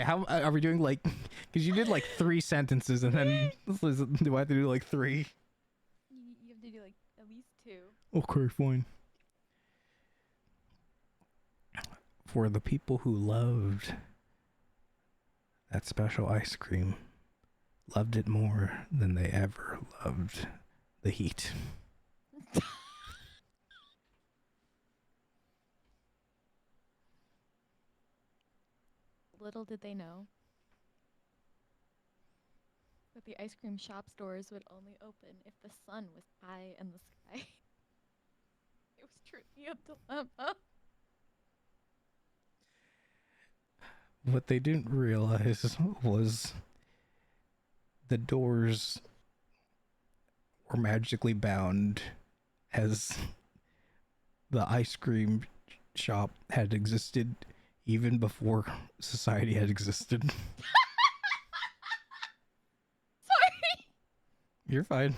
how are we doing? Like, because you did like 3 sentences, and then do I have to do like 3? You have to do like at least 2. Okay, fine. For the people who loved that special ice cream, loved it more than they ever loved the heat. Little did they know that the ice cream shop doors would only open if the sun was high in the sky. It was truly a dilemma. What they didn't realize was the doors were magically bound as the ice cream shop had existed even before society had existed. Sorry. You're fine.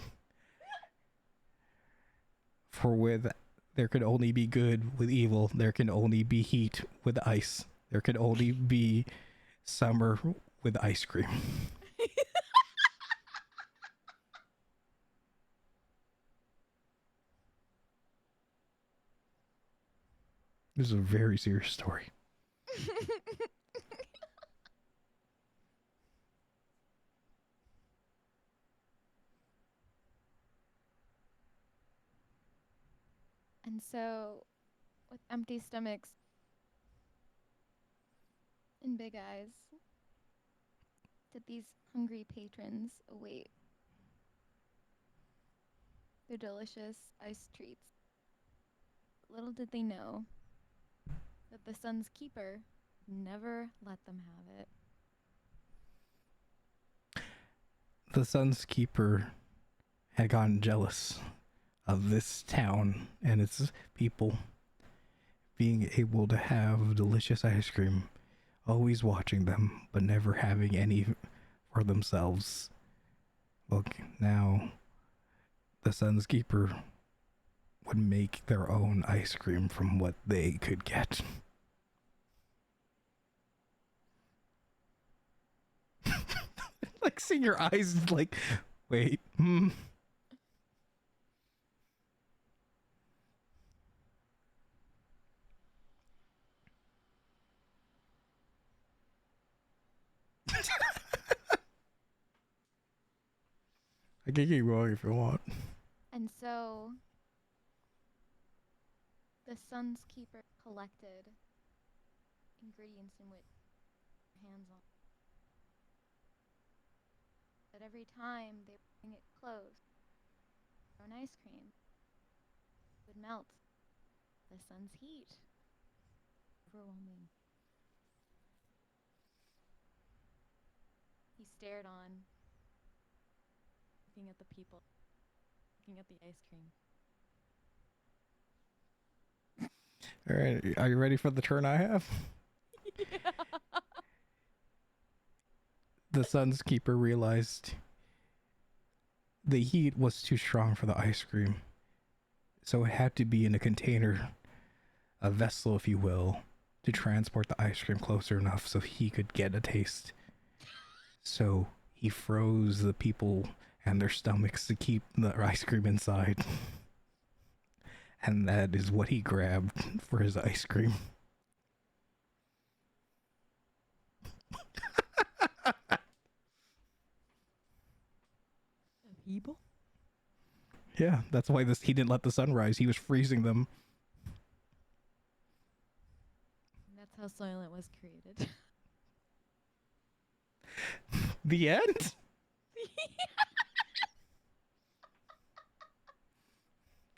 For with there could only be good with evil, there can only be heat with ice. There could only be summer with ice cream. This is a very serious story. And so, with empty stomachs and big eyes, did these hungry patrons await their delicious iced treats? Little did they know that the Sun's Keeper never let them have it. The Sun's Keeper had gotten jealous of this town and its people being able to have delicious ice cream, always watching them, but never having any for themselves. Look, now the Sun's Keeper would make their own ice cream from what they could get. Like, seeing your eyes, like, wait, I can keep going if you want. And so, the Sun's Keeper collected ingredients in which hands on. But every time they bring it close, their own ice cream would melt. The sun's heat. Overwhelming. He stared on, looking at the people, looking at the ice cream. All right, are you ready for the turn I have? Yeah. The Sun's Keeper realized the heat was too strong for the ice cream, so it had to be in a container, a vessel, if you will, to transport the ice cream closer enough so he could get a taste. So he froze the people and their stomachs to keep the ice cream inside. And that is what he grabbed for his ice cream. People? Yeah, that's why he didn't let the sun rise. He was freezing them. And that's how Soylent was created. The end?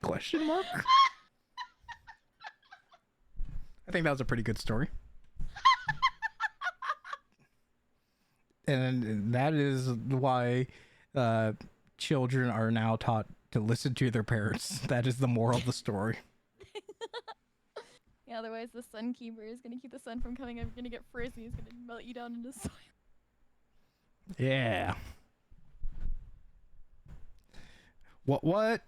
Question mark? I think that was a pretty good story. And that is why children are now taught to listen to their parents. That is the moral of the story. Yeah, otherwise the Sun Keeper is going to keep the sun from coming up. You're going to get frozen. He's going to melt you down into soil. Yeah. What?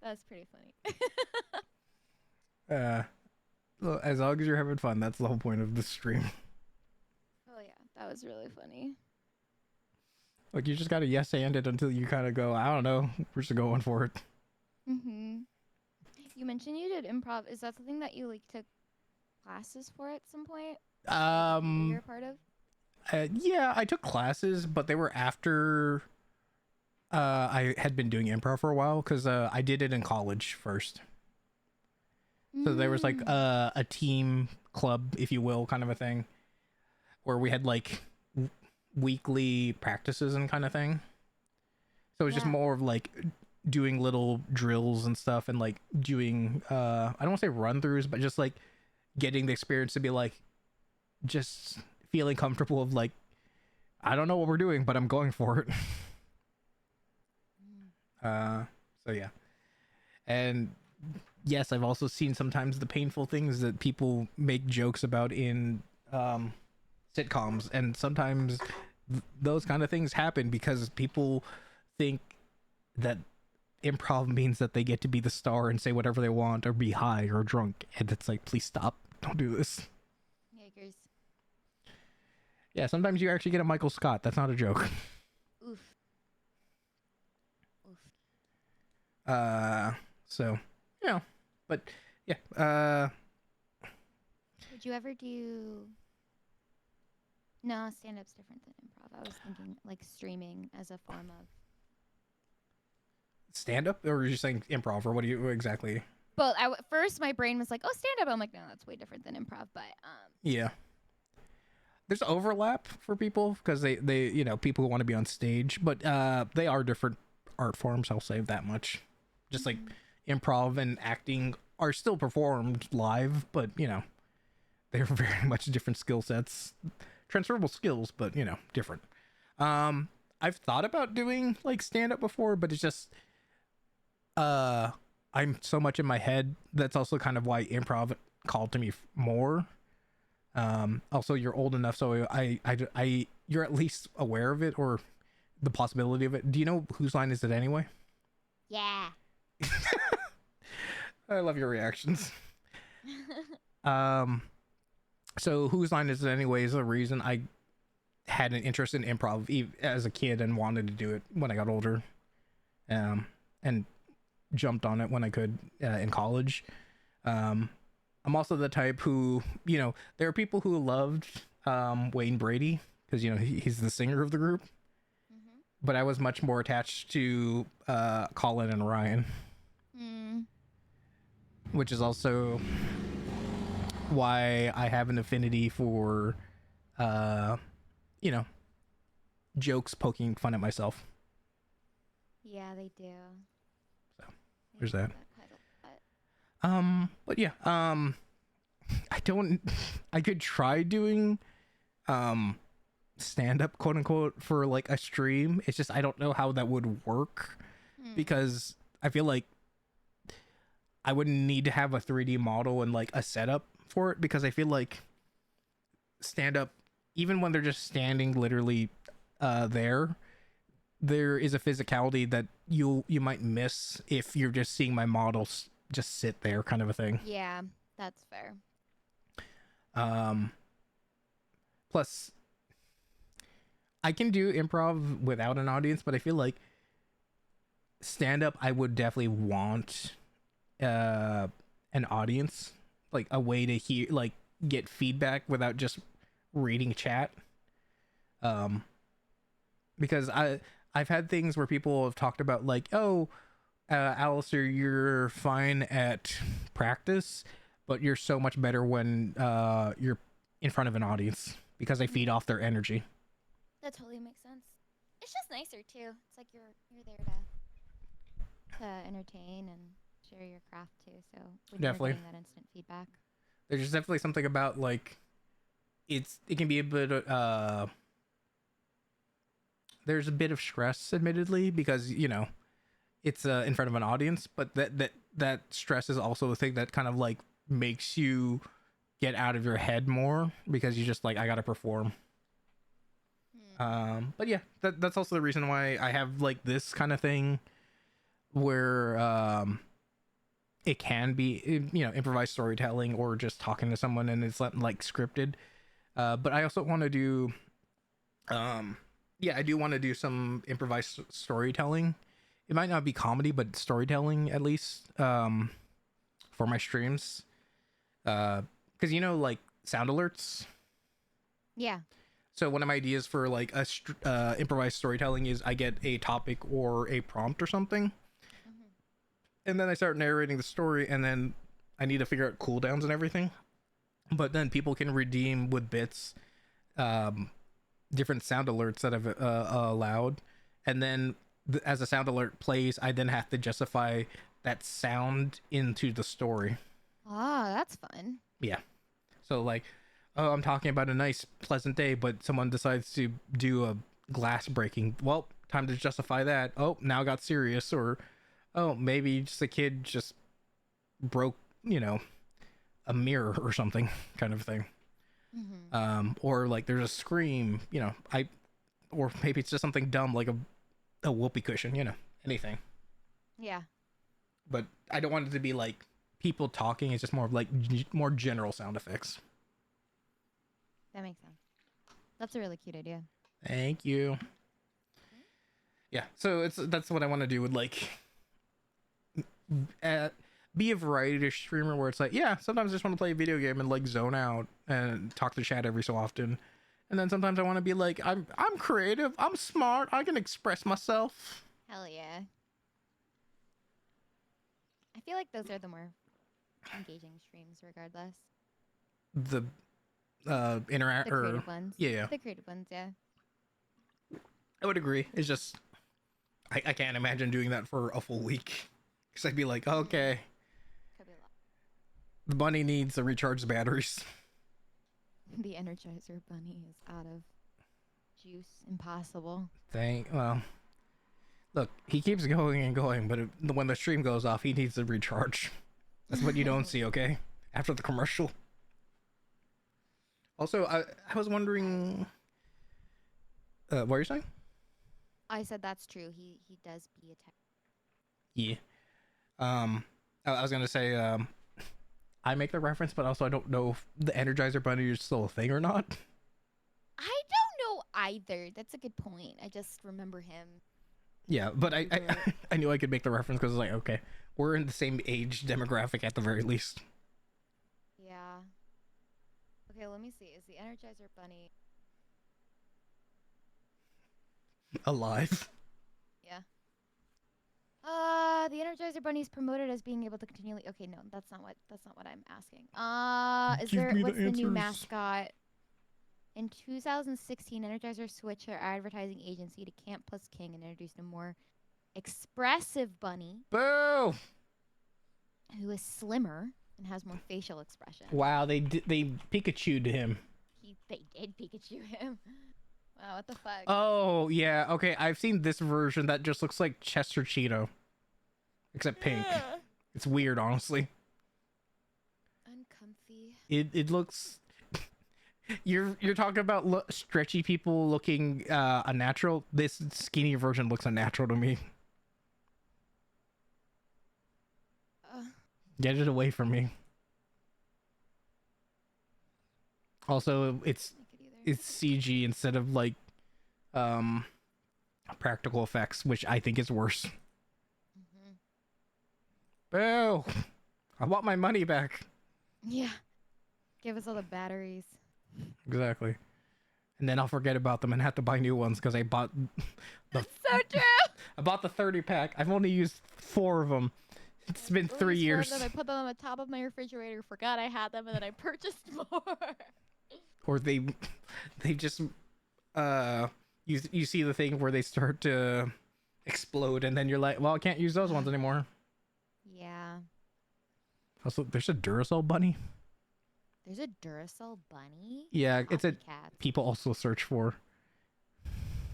That's pretty funny. As long as you're having fun, that's the whole point of the stream. Oh yeah, that was really funny. Like, you just gotta yes and it until you kind of go, I don't know, we're just going for it. Mm-hmm. You mentioned you did improv. Is that something that you like took classes for at some point? You're a part of? Yeah, I took classes, but they were after I had been doing improv for a while, because I did it in college first. So there was like a team club, if you will, kind of a thing, where we had like weekly practices and kind of thing. So it was just more of like doing little drills and stuff, and like doing I don't want to say run throughs, but just like getting the experience to be like just feeling comfortable of like, I don't know what we're doing, but I'm going for it. So yeah. And yes, I've also seen sometimes the painful things that people make jokes about in um, sitcoms, and sometimes those kind of things happen because people think that improv means that they get to be the star and say whatever they want or be high or drunk, and it's like, please stop, don't do this. Yikers. Yeah, sometimes you actually get a Michael Scott. That's not a joke. Oof. Oof. Uh, so you know, but yeah, Would you ever do? No, stand up's different than improv. I was thinking like streaming as a form of. stand up, or are you saying improv, or what do you exactly? But first my brain was like, oh, stand up. I'm like, no, that's way different than improv. But Yeah, there's overlap for people because they people who want to be on stage, but they are different art forms. I'll say that much. Just like improv and acting are still performed live, but they're very much different skill sets, transferable skills, but different. I've thought about doing like stand up before, but it's just uh I'm so much in my head. That's also kind of why improv called to me more. Also, you're old enough, so you're at least aware of it or the possibility of it. Do you know whose line is it anyway? yeah. I love your reactions. Um, so whose line is it anyway is the reason I had an interest in improv as a kid and wanted to do it when I got older. And jumped on it when I could in college. I'm also the type who, there are people who loved Wayne Brady because he's the singer of the group, Mm-hmm. but I was much more attached to Colin and Ryan, Mm. which is also why I have an affinity for, uh, you know, jokes poking fun at myself. Yeah, they do. So They there's do that. quite a lot. But yeah, I don't. I could try doing, stand up, quote unquote, for like a stream. It's just I don't know how that would work Hmm. because I feel like I would need to have a 3D model and like a setup for it because I feel like stand up, even when they're just standing literally there, there is a physicality that you might miss if you're just seeing my models just sit there, kind of a thing. Yeah, that's fair. Um, plus, I can do improv without an audience, but I feel like stand up, I would definitely want uh, an audience, like a way to hear, like get feedback without just reading chat. Um, because I've had things where people have talked about like, oh, Alistair, you're fine at practice, but you're so much better when you're in front of an audience because I feed off their energy. That totally makes sense. It's just nicer too. It's like you're there to entertain and share your craft too. So when you're Definitely, getting that instant feedback. there's definitely something about like it can be a bit there's a bit of stress, admittedly, because it's in front of an audience, but that stress is also the thing that kind of like makes you get out of your head more because you just like, I gotta perform. Hmm. But yeah, that's also the reason why I have like this kind of thing where it can be improvised storytelling or just talking to someone and it's like scripted. But I also want to do yeah, I do want to do some improvised storytelling. It might not be comedy, but storytelling at least for my streams. Because like sound alerts. Yeah. So one of my ideas for like a improvised storytelling is I get a topic or a prompt or something, Hmm. and then I start narrating the story, and then I need to figure out cooldowns and everything. But then people can redeem with bits, um, different sound alerts that I've allowed, and then as a sound alert plays, I then have to justify that sound into the story. Oh, that's fun. Yeah. So like, oh, I'm talking about a nice, pleasant day, but someone decides to do a glass breaking. Well, time to justify that. Oh, now it got serious, or oh, maybe just a kid just broke, you know, a mirror or something, kind of thing. Mm-hmm. Or like there's a scream, or maybe it's just something dumb like a whoopee cushion, anything. Yeah, But I don't want it to be like people talking. It's just more of like more general sound effects. that makes sense. That's a really cute idea. Thank you. Yeah, so that's what I want to do with like uh, be a variety streamer where it's like, yeah, sometimes I just want to play a video game and like zone out and talk to chat every so often. And then sometimes I want to be like, I'm creative, I'm smart, I can express myself. Hell yeah. I feel like those are the more engaging streams, regardless. The interact The or creative ones. yeah, The creative ones, yeah. I would agree. It's just I can't imagine doing that for a full week because I'd be like, okay, Could be a lot. the bunny needs to recharge the batteries. The Energizer Bunny is out of juice. Impossible. Well, look, he keeps going and going, but when the stream goes off, he needs to recharge. That's what you don't see, okay? After the commercial. Also, I was wondering, what are you saying? I said that's true. He does be a tech. Yeah. I was gonna say, I make the reference, but also I don't know if the Energizer Bunny is still a thing or not. I don't know either. That's a good point. I just remember him. Yeah, but I Uber. I knew I could make the reference because it's like, okay, we're in the same age demographic at the very least. Yeah. Okay, let me see. Is the Energizer Bunny? Alive. Yeah. The Energizer Bunny is promoted as being able to continually. Okay, no, that's not what I'm asking. Is Give there me the what's the new answers. mascot? In 2016, Energizer switched their advertising agency to Camp Plus King and introduced a more expressive bunny Boo! who is slimmer and has more facial expression. Wow, they Pikachu'd him. They did Pikachu him. Wow, what the fuck? Oh yeah, okay. I've seen this version that just looks like Chester Cheeto, except pink. It's weird, honestly. Uncomfy. It looks. You're talking about stretchy people looking unnatural. This skinny version looks unnatural to me. Get it away from me. Also, it's CG instead of like practical effects, which I think is worse. Mm-hmm. Boo! I want my money back. Yeah. Give us all the batteries. Exactly. And then I'll forget about them and have to buy new ones because I bought That's so true. I bought the 30 pack. I've only used 4 of them. It's been 3 years. I put them on the top of my refrigerator, forgot I had them, and then I purchased more. Or they just you see the thing where they start to explode and then you're like, well, I can't use those ones anymore. Yeah. Also, there's a Duracell bunny. There's a Duracell bunny? Yeah, it's a Copycats. people also search for.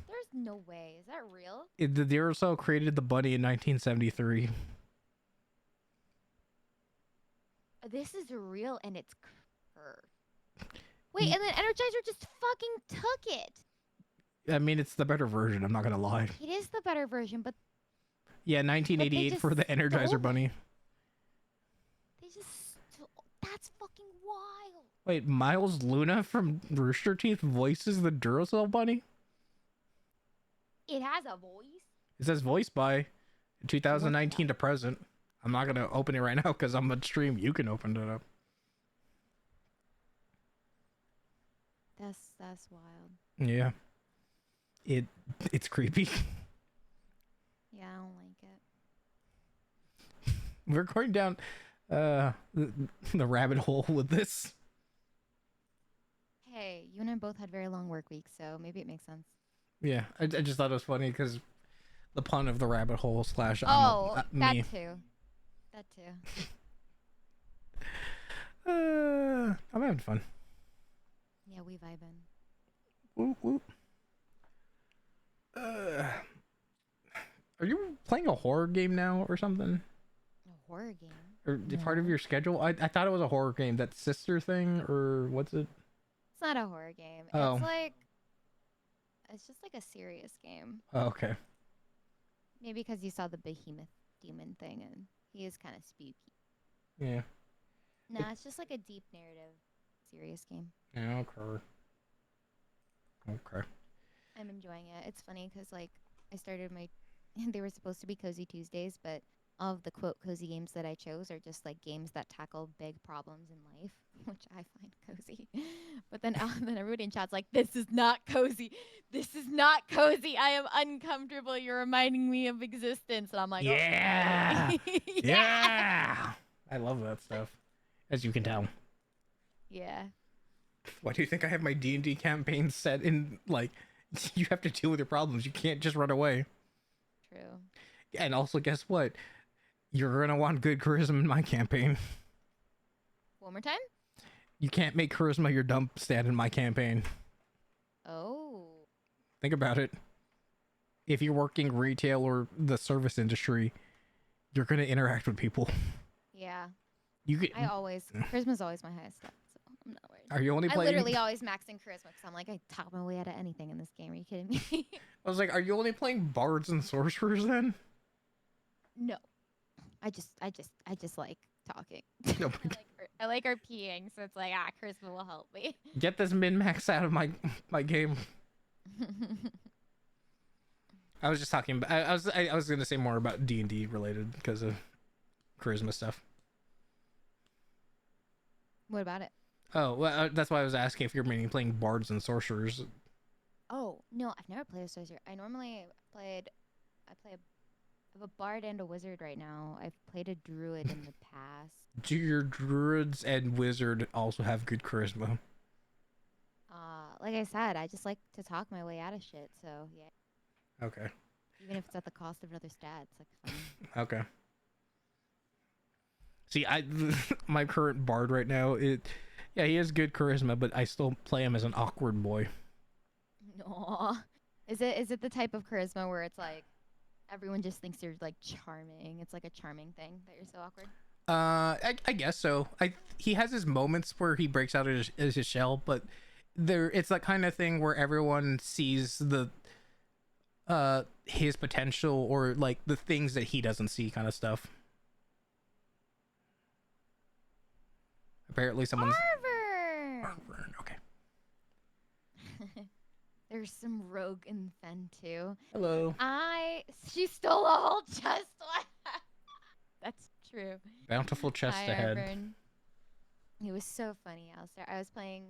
There's no way. Is that real? The Duracell created the bunny in 1973. This is real and it's curved. Wait, and then Energizer just fucking took it. I mean, it's the better version. I'm not gonna lie. It is the better version, but Yeah, 1988 for the Energizer bunny. They just that's fucking wild. Wait, Miles Luna from Rooster Teeth voices the Duracell bunny? It has a voice. It says voiced by 2019 to present. I'm not gonna open it right now because I'm on stream. You can open it up. That's wild. Yeah. It's creepy. Yeah, I don't like it. We're going down the rabbit hole with this. Hey, you and I both had very long work weeks, so maybe it makes sense. Yeah, I just thought it was funny because the pun of the rabbit hole / that me. too. That too. I'm having fun. Yeah, we vibing. Whoop, whoop. Are you playing a horror game now or something? A horror game. or part of No, your schedule? I thought it was a horror game. That sister thing, or what's it? it's not a horror game. Oh, It's just like a serious game. oh, okay. Maybe because you saw the behemoth demon thing and he is kind of spooky. Yeah. It, Nah, it's just like a deep narrative, serious game. yeah. Okay. Okay. I'm enjoying it. It's funny because like I started my, they were supposed to be Cozy Tuesdays, but all of the quote cozy games that I chose are just like games that tackle big problems in life, which I find cozy. But then then everybody in chat's like, "This is not cozy. This is not cozy. I am uncomfortable. You're reminding me of existence." And I'm like, Yeah. "Okay, yeah, Yeah. I love that stuff, as you can tell. yeah, Why do you think I have my D&D campaign set in like you have to deal with your problems. You can't just run away. true." And also, guess what? You're gonna want good charisma in my campaign. One more time. You can't make charisma your dump stat in my campaign. Oh, Think about it. If you're working retail or the service industry, you're gonna interact with people. yeah. You get. Charisma's always my highest stat, so I'm not worried. Are you only I playing? literally always max in charisma because I'm like, I top my way out of anything in this game. Are you kidding me? I was like, are you only playing bards and sorcerers then? No, I just like talking. No, but I like RPing, so it's like charisma will help me. get this min max out of my game. I was just talking about. I was gonna say more about D&D related because of charisma stuff. What about it? Oh, well, that's why I was asking if you're mainly playing bards and sorcerers. Oh no, I've never played a sorcerer. I play I have a bard and a wizard right now. I've played a druid in the past. Do your druids and wizard also have good charisma? Like I said, I just like to talk my way out of shit. So yeah, Okay. even if it's at the cost of another stat, it's like fun. Okay. See, I my current bard right now, yeah, he has good charisma, but I still play him as an awkward boy. Aw. Is it the type of charisma where it's like everyone just thinks you're like charming? It's like a charming thing that you're so awkward. I guess so. He has his moments where he breaks out of his shell, but it's that kind of thing where everyone sees the his potential or like the things that he doesn't see, kind of stuff. Apparently, someone's. Arvern! Okay. There's some rogue in Fen too. Hello. She stole a whole chest. That's true. Bountiful chest Hi, ahead. Arvern. It was so funny, Alistair. I was playing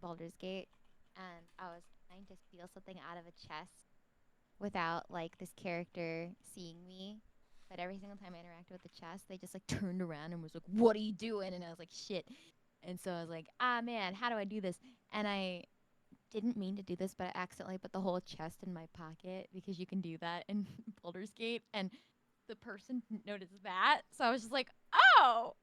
Baldur's Gate, and I was trying to steal something out of a chest without like this character seeing me. But every single time I interacted with the chest, they just like turned around and was like, "What are you doing?" And I was like, "Shit." And so I was like, man, how do I do this?" And I didn't mean to do this, but I accidentally put the whole chest in my pocket because you can do that in Baldur's Gate. And the person didn't notice that. So I was just like, "Oh,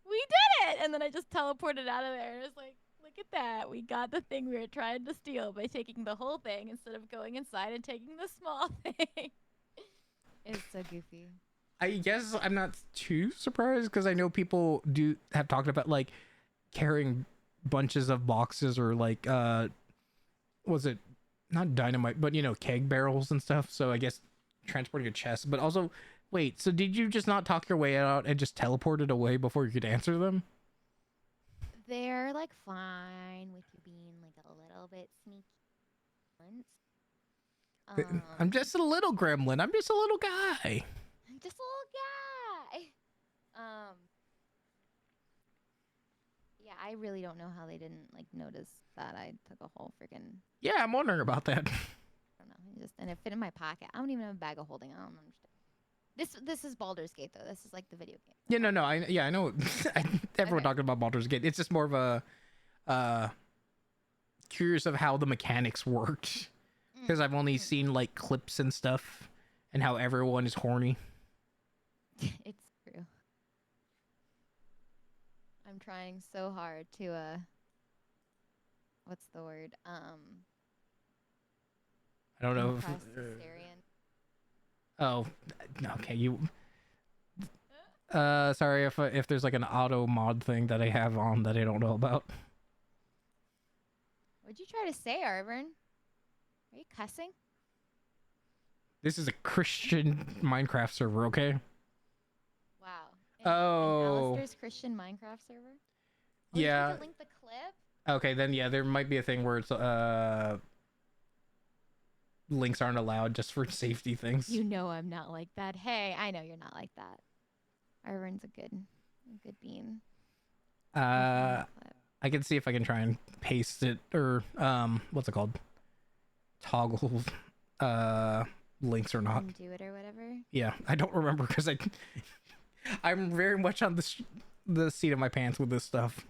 we did it!" And then I just teleported out of there. And it was like, look at that. We got the thing we were trying to steal by taking the whole thing instead of going inside and taking the small thing. It's so goofy. I guess I'm not too surprised because I know people do have talked about like carrying bunches of boxes or like was it not dynamite but keg barrels and stuff, so I guess transporting a chest. But also, wait, so did you just not talk your way out and just teleported away before you could answer them? They're like fine with you being like a little bit sneaky once. I'm just a little gremlin, I'm just a little guy. Just a little guy. Yeah, I really don't know how they didn't like notice that I took a whole freaking. Yeah, I'm wondering about that. I don't know. And it fit in my pocket. I don't even have a bag of holding. I don't understand. This is Baldur's Gate though. This is like the video game. Yeah, no, I know. Everyone Okay. talking about Baldur's Gate. It's just more of a curious of how the mechanics worked because I've only seen like clips and stuff and how everyone is horny. It's true. I'm trying so hard to what's the word? I don't know Impress Sarian. oh, okay, you Sorry if there's like an auto mod thing that I have on that I don't know about. What'd you try to say, Arvern? Are you cussing? This is a Christian Minecraft server, okay? Wow. Oh. Alistair's Christian Minecraft server? Oh, you Yeah. tried to link the clip? Okay, then yeah, there might be a thing where it's links aren't allowed just for safety things. You know I'm not like that. Hey, I know you're not like that. Arvern's a good bean. I can see if I can try and paste it or what's it called? Toggle links or not. Do it or whatever. Yeah, I don't remember because I'm very much on the seat of my pants with this stuff.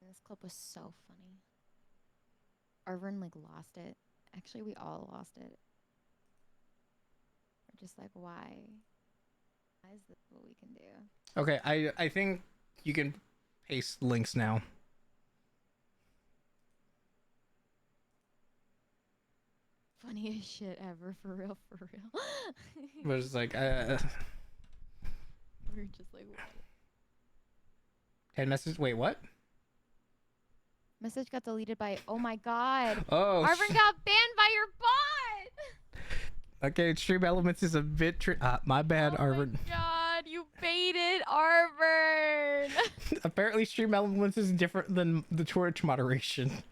This clip was so funny. Arvern like lost it. Actually, we all lost it. We're just like, why? Why is this what we can do? Okay, I think you can paste links now. Funniest shit ever, for real, for real. But it's like we're just like, what? 10 messages. Wait, what? Message got deleted by. Oh my god. Oh. Arvern got banned by your bot. Okay, Stream Elements is a bit. My bad, Arvern. Oh my god, you baited Arvern. Apparently, Stream Elements is different than the Twitch moderation.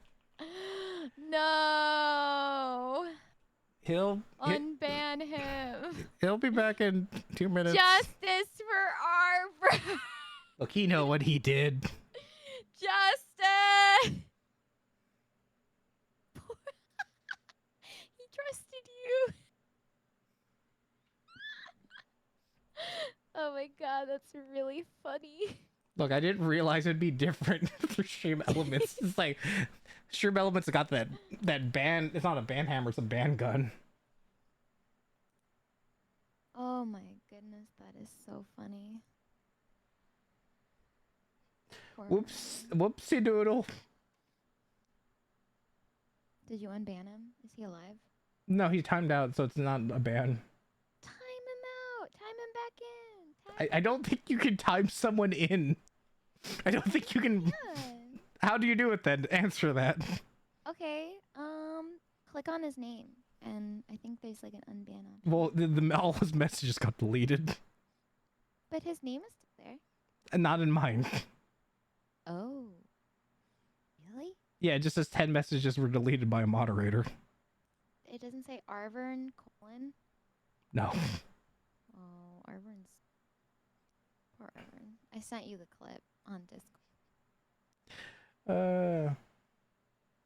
No. He'll unban him. He'll be back in 2 minutes. Justice for Arvern. Look, he know what he did. Justice. He trusted you. Oh my god, that's really funny. Look, I didn't realize it'd be different for Stream Elements. It's like Stream Elements got that band. It's not a band hammer; it's a band gun. Oh my goodness, that is so funny. Poor Whoops, whoopsie doodle. Did you unban him? Is he alive? No, he's timed out, so it's not a ban. Time him out. Time him back in. I don't think you can time someone in. I don't think you can. Yeah. How do you do it then? Answer that. Okay. Click on his name, and I think there's like an unban option. Well, all his messages got deleted. But his name is still there. And not in mine. Oh. Really? Yeah, it just says 10 messages were deleted by a moderator. It doesn't say Arvern : No. Oh, Arvern's. Poor Arvern. I sent you the clip on Discord.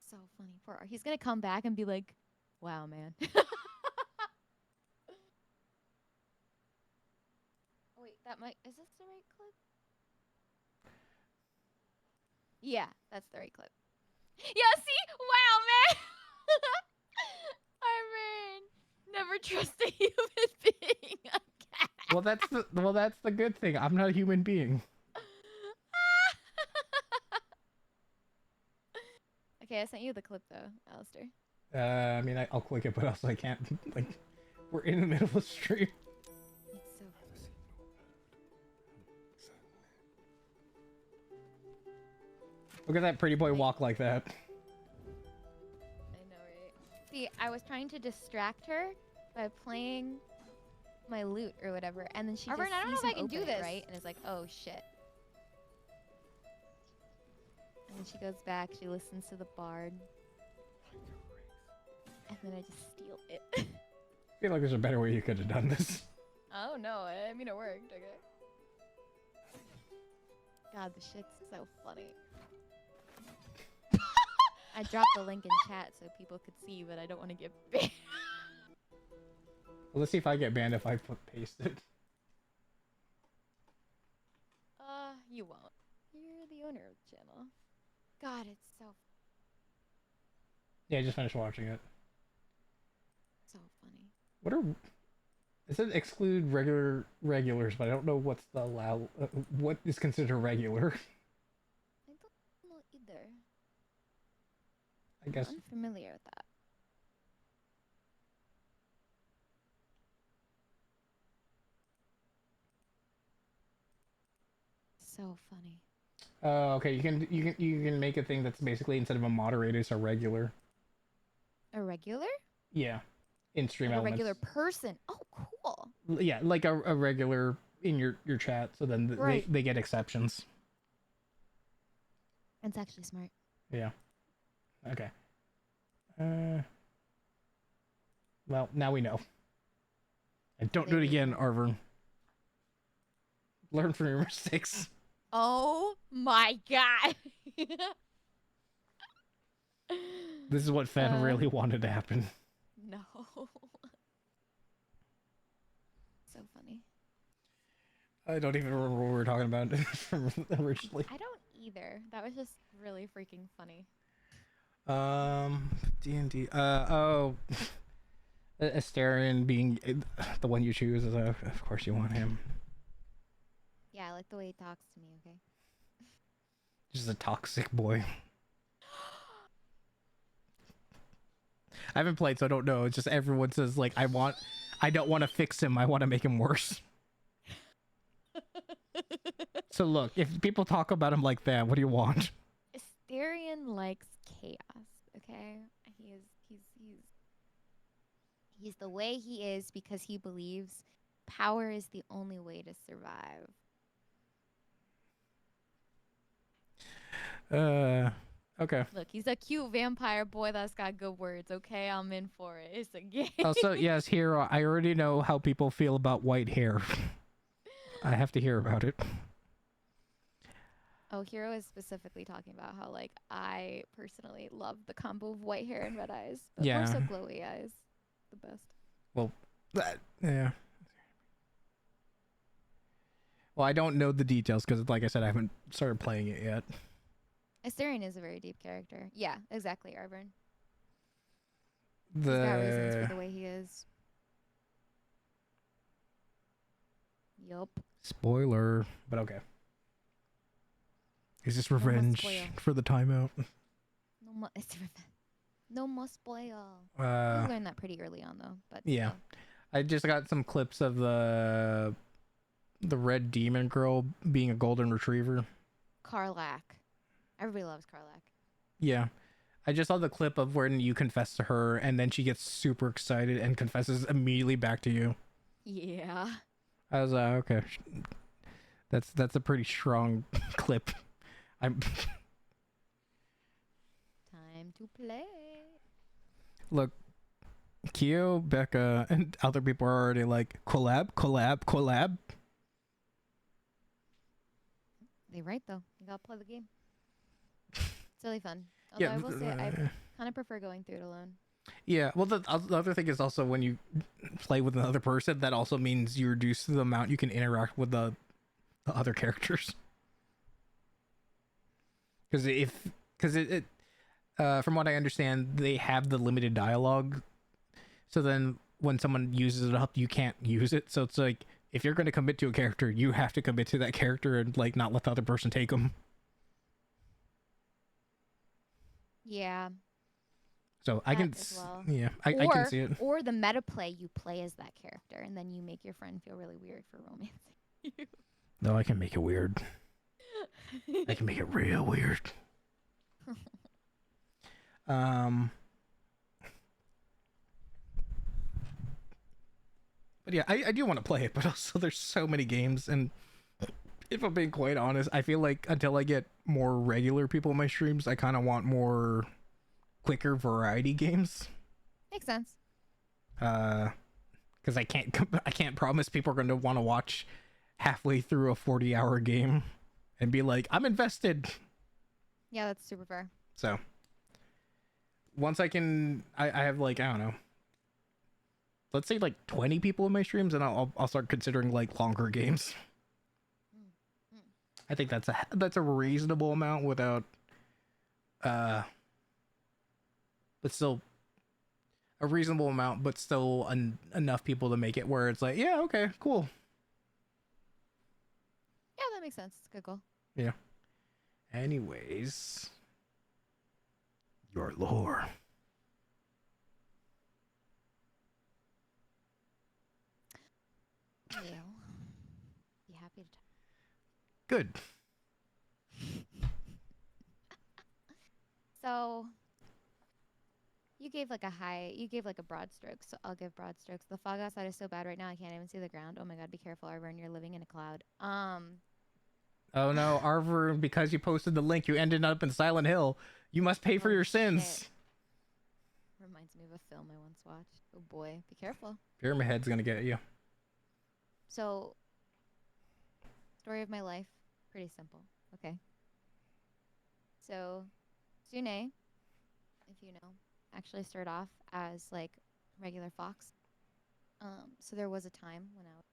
So funny. Poor He's gonna come back and be like, wow, man. Wait, that might. Is this the right clip? Yeah, that's the right clip. Yeah, see? Wow, man. Arvern, never trust a human being again. Well, that's the good thing. I'm not a human being. Okay, I sent you the clip though, Alistair. I mean, I'll click it, but also I can't. Like, we're in the middle of a stream. It's so funny. Look at that pretty boy walk like that. I know, right? See, I was trying to distract her by playing my lute or whatever, and then she Arvern, just I don't know sees if I him can do open it, this. right? And is like, oh shit. And then she goes back, she listens to the bard. And then I just steal it. I feel like there's a better way you could have done this. Oh no, I mean it worked, okay. God, the shit's so funny. I dropped the link in chat so people could see, but I don't want to get banned. Well, let's see if I get banned if I paste it. You won't. You're the owner of the channel. God, it's so Yeah, I just finished watching it. funny. What are... It says exclude regulars, but I don't know what's the what is considered regular. I don't know either. I guess. I'm unfamiliar with that. So funny. Okay, you can make a thing that's basically instead of a moderator, it's a regular. A regular? Yeah, in stream Like a regular elements. person. Oh, cool. Yeah, like a regular in your chat. So then Right. they get exceptions. That's actually smart. Yeah. Okay. Uh. Well, now we know. And don't They do it do again, know. Arvin. Learn from your mistakes. Oh my god. This is what Fen uh, really wanted to happen. no. So funny. I don't even remember what we were talking about from originally. I don't either. That was just really freaking funny. D&D. Oh, Asterion being the one you choose. Of course you want him. Yeah, I like the way he talks to me, okay? Just a toxic boy. I haven't played, so I don't know. It's just everyone says like, I don't want to fix him. I want to make him worse. So look, if people talk about him like that, what do you want? Asterion likes chaos, okay? He's the way he is because he believes power is the only way to survive. Okay. Look, he's a cute vampire boy that's got good words, okay? I'm in for it. It's a game. Also, yes, Hero, I already know how people feel about white hair. I have to hear about it. Oh, Hero is specifically talking about how, like, I personally love the combo of white hair and red eyes, but more Yeah. so glowy eyes. The best. Well, yeah. Well, I don't know the details because, like I said, I haven't started playing it yet. Asterion is a very deep character. Yeah, exactly, Arvern. He's got reasons for The the way he is. Yup. spoiler, but okay. Is this No more revenge spoil. for the timeout? No more. It's revenge. No more spoil. We Uh, learned that pretty early on, though. But yeah. still. I just got some clips of the red demon girl being a golden retriever. Karlach. Everybody loves Karlach. Yeah. I just saw the clip of when you confess to her and then she gets super excited and confesses immediately back to you. Yeah. I was okay. That's a pretty strong clip. I'm Time to play. look, Kyo, Becca, and other people are already like collab, collab, collab. They right though. You gotta play the game. It's really fun. Although I will say I kind of prefer going through it alone. Yeah. Well, the other thing is also when you play with another person, that also means you reduce the amount you can interact with the other characters. Because from what I understand, they have the limited dialogue. So then when someone uses it up, you can't use it. So it's like if you're going to commit to a character, you have to commit to that character and like not let the other person take them. Yeah. So I can, as well. yeah, I can see it. Or the meta play, you play as that character, and then you make your friend feel really weird for romancing you. No, I can make it weird. I can make it real weird. But yeah, I do want to play it, but also there's so many games, and if I'm being quite honest, I feel like until I get more regular people in my streams, I kind of want more quicker variety games. Makes sense. Because I can't promise people are going to want to watch halfway through a 40-hour game and be like, I'm invested. Yeah, that's super fair. So once I have like, I don't know, let's say like 20 people in my streams, and I'll start considering like longer games. I think that's a reasonable amount without but still a reasonable amount, but still enough people to make it where it's like, yeah, okay, cool. Yeah, that makes sense. It's a good goal. Yeah. Anyways, your lore. Well, be happy to talk. Good. So you gave like a broad stroke. So I'll give broad strokes. The fog outside is so bad right now. I can't even see the ground. Oh my God, be careful, Arvern. You're living in a cloud. Oh no, Arvor, because you posted the link, you ended up in Silent Hill. You must pay for Oh your shit. sins. Reminds me of a film I once watched. Oh boy, be careful. Pyramid Head's gonna get you. So, story of my life, pretty simple. Okay. So, Sune, if you know, actually started off as like regular fox. So there was a time when I was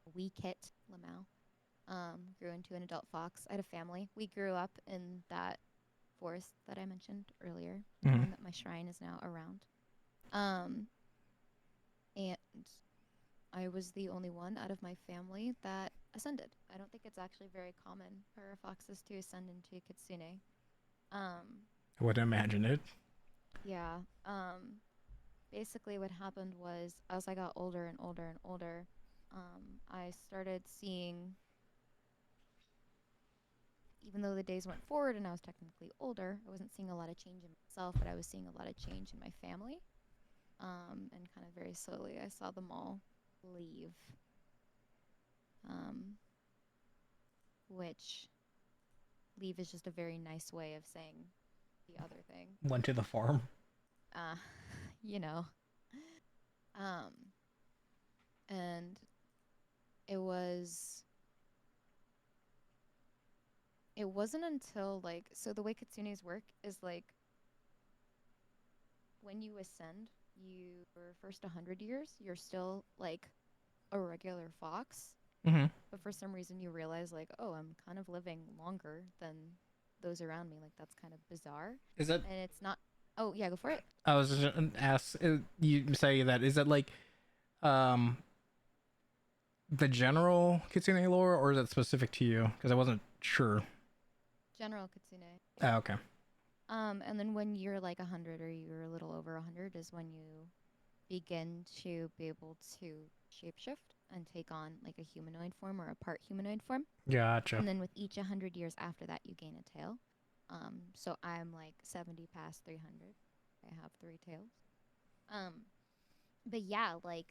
a wee kit, Lamau, grew into an adult fox. I had a family. We grew up in that forest that I mentioned earlier, the Mm-hmm. one that my shrine is now around. Um, and I was the only one out of my family that ascended. I don't think it's actually very common for foxes to ascend into kitsune. Um, I wouldn't imagine it. yeah. Basically what happened was as I got older and older and older, I started seeing, even though the days went forward and I was technically older, I wasn't seeing a lot of change in myself, but I was seeing a lot of change in my family. And kind of very slowly, I saw them all leave. Um, which leave is just a very nice way of saying the other thing. Went to the farm. Uh, you know. Um, and it was it wasn't until like so the way kitsunes work is like when you ascend, you for first 100 years, you're still like a regular fox. Mm-hmm. But for some reason you realize like, oh, I'm kind of living longer than those around me. Like that's kind of bizarre. Is that? And it's not. Oh, yeah, go for it. I was just gonna ask. You say that is that like um the general Kitsune lore, or is that specific to you? Because I wasn't sure. General kitsune. Oh, okay. And then when you're like 100 or you're a little over 100 is when you begin to be able to shapeshift and take on like a humanoid form or a part humanoid form. Gotcha. And then with each 100 years after that, you gain a tail. So I'm like 70 past 300. I have 3 tails. Um, but yeah, like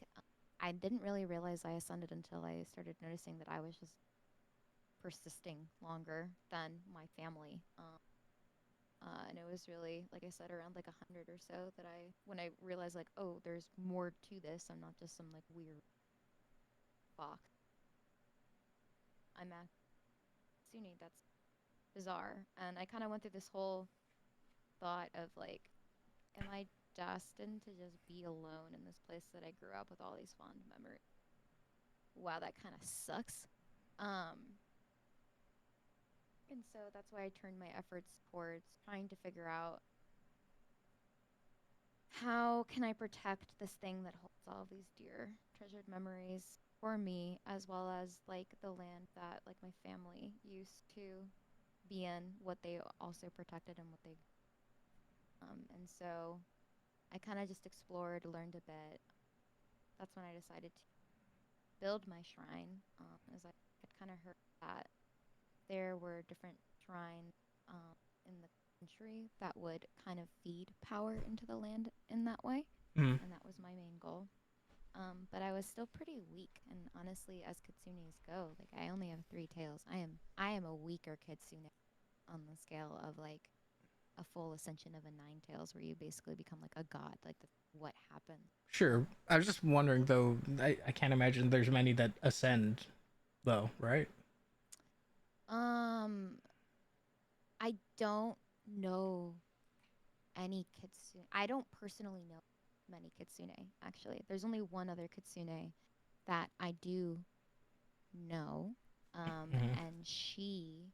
I didn't really realize I ascended until I started noticing that I was just persisting longer than my family. And it was really, like I said, around like 100 or so that when I realized like, oh, there's more to this. I'm not just some like weird fox. I'm at Sunni. That's bizarre. And I kind of went through this whole thought of like, am I destined to just be alone in this place that I grew up with all these fond memories? Wow, that kind of sucks. Um, and so that's why I turned my efforts towards trying to figure out how can I protect this thing that holds all of these dear treasured memories for me, as well as like the land that like my family used to be in, what they also protected and what they and so I kind of just explored, learned a bit. That's when I decided to build my shrine, as I had kind of heard that there were different shrines in the country that would kind of feed power into the land in that way, Mm-hmm. and that was my main goal. But I was still pretty weak, and honestly, as kitsunes go, like I only have 3 tails. I am a weaker kitsune on the scale of like a full ascension of a 9 tails, where you basically become like a god. Like what happened? Sure. I was just wondering though. I can't imagine there's many that ascend, though, right? Um, I don't know any kitsune. I don't personally know many kitsune. Actually, there's only one other kitsune that I do know, Mm-hmm. and she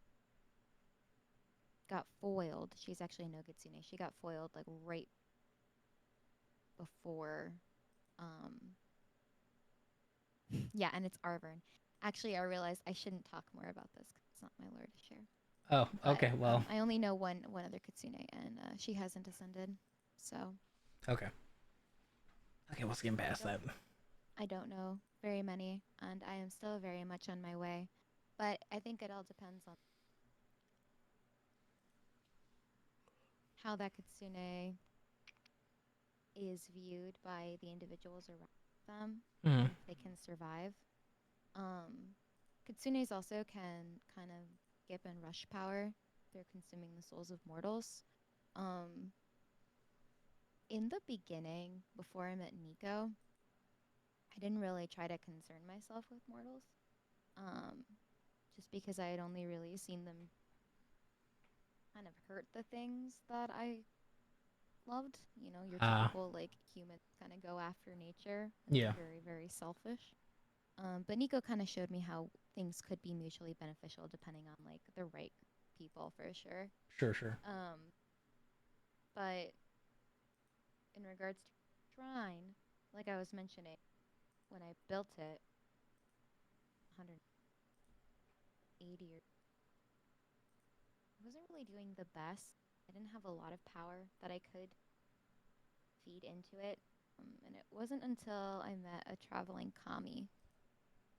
got foiled. She's actually no kitsune. She got foiled like right before. Um, yeah, and it's Arvern. Actually, I realized I shouldn't talk more about this because it's not my lore to share. Oh, But okay. Well, I only know one other kitsune, and she hasn't ascended. So okay. Okay, let's get past that. I don't know very many, and I am still very much on my way. But I think it all depends on how that kitsune is viewed by the individuals around them Mm. and if they can survive. Um, Kitsunes also can kind of skip and rush power. They're consuming the souls of mortals. Um, in the beginning, before I met Nico, I didn't really try to concern myself with mortals. Um, just because I had only really seen them kind of hurt the things that I loved. You know, your Ah, typical like humans kind of go after nature and yeah. they're very, very selfish. But Nico kind of showed me how things could be mutually beneficial depending on like the right people for sure. Sure, sure. Um, but in regards to shrine, like I was mentioning, when I built it 180 or I wasn't really doing the best. I didn't have a lot of power that I could feed into it. And it wasn't until I met a traveling kami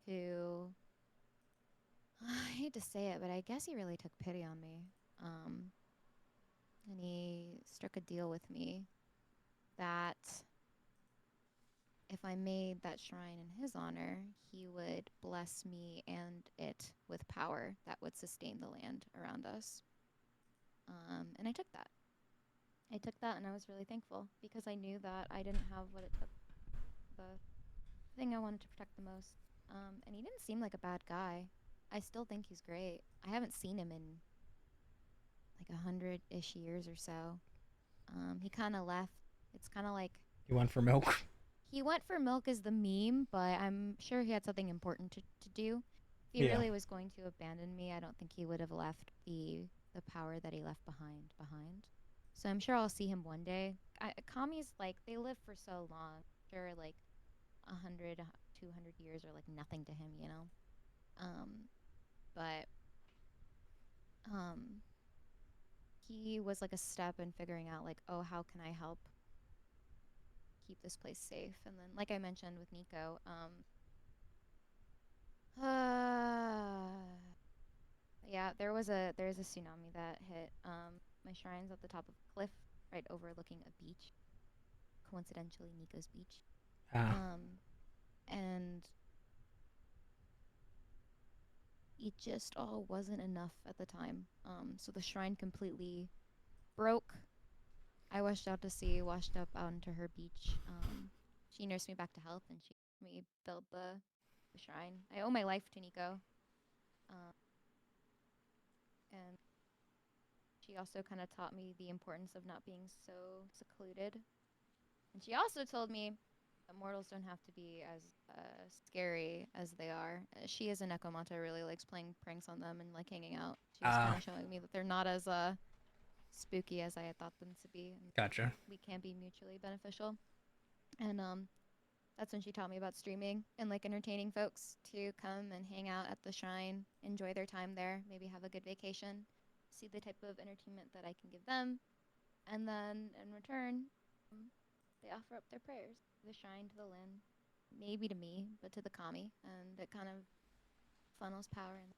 who I hate to say it, but I guess he really took pity on me. Um, and he struck a deal with me that if I made that shrine in his honor, he would bless me and it with power that would sustain the land around us. And I took that. I took that and I was really thankful because I knew that I didn't have what it took, the thing I wanted to protect the most. And he didn't seem like a bad guy. I still think he's great. I haven't seen him in like 100-ish years or so. He kind of left. It's kind of like You went for milk? he went for milk as the meme, but I'm sure he had something important to do. If he Yeah. really was going to abandon me, I don't think he would have left the power that he left behind. So I'm sure I'll see him one day. Commies like they live for so long. Sure, like 100, 200 years are like nothing to him, you know. Um, but um, he was like a step in figuring out like, oh, how can I help keep this place safe? And then, like I mentioned with Nico, yeah, there's a tsunami that hit my shrine's at the top of a cliff right overlooking a beach, coincidentally Nico's beach. Ah, Um and it just all wasn't enough at the time. So the shrine completely broke. I washed out to sea, washed up out into her beach. She nursed me back to health and she helped me build the shrine. I owe my life to Nico. Um, and she also kind of taught me the importance of not being so secluded. And she also told me that mortals don't have to be as scary as they are. She, as a Nekomata, really likes playing pranks on them and like hanging out. She was kind ah, of showing me that they're not as spooky as I had thought them to be, and gotcha. we can be mutually beneficial. And that's when she taught me about streaming and like entertaining folks to come and hang out at the shrine, enjoy their time there, maybe have a good vacation, see the type of entertainment that I can give them, and then in return, um, they offer up their prayers to the shrine, to the land, maybe to me, but to the kami, and it kind of funnels power in.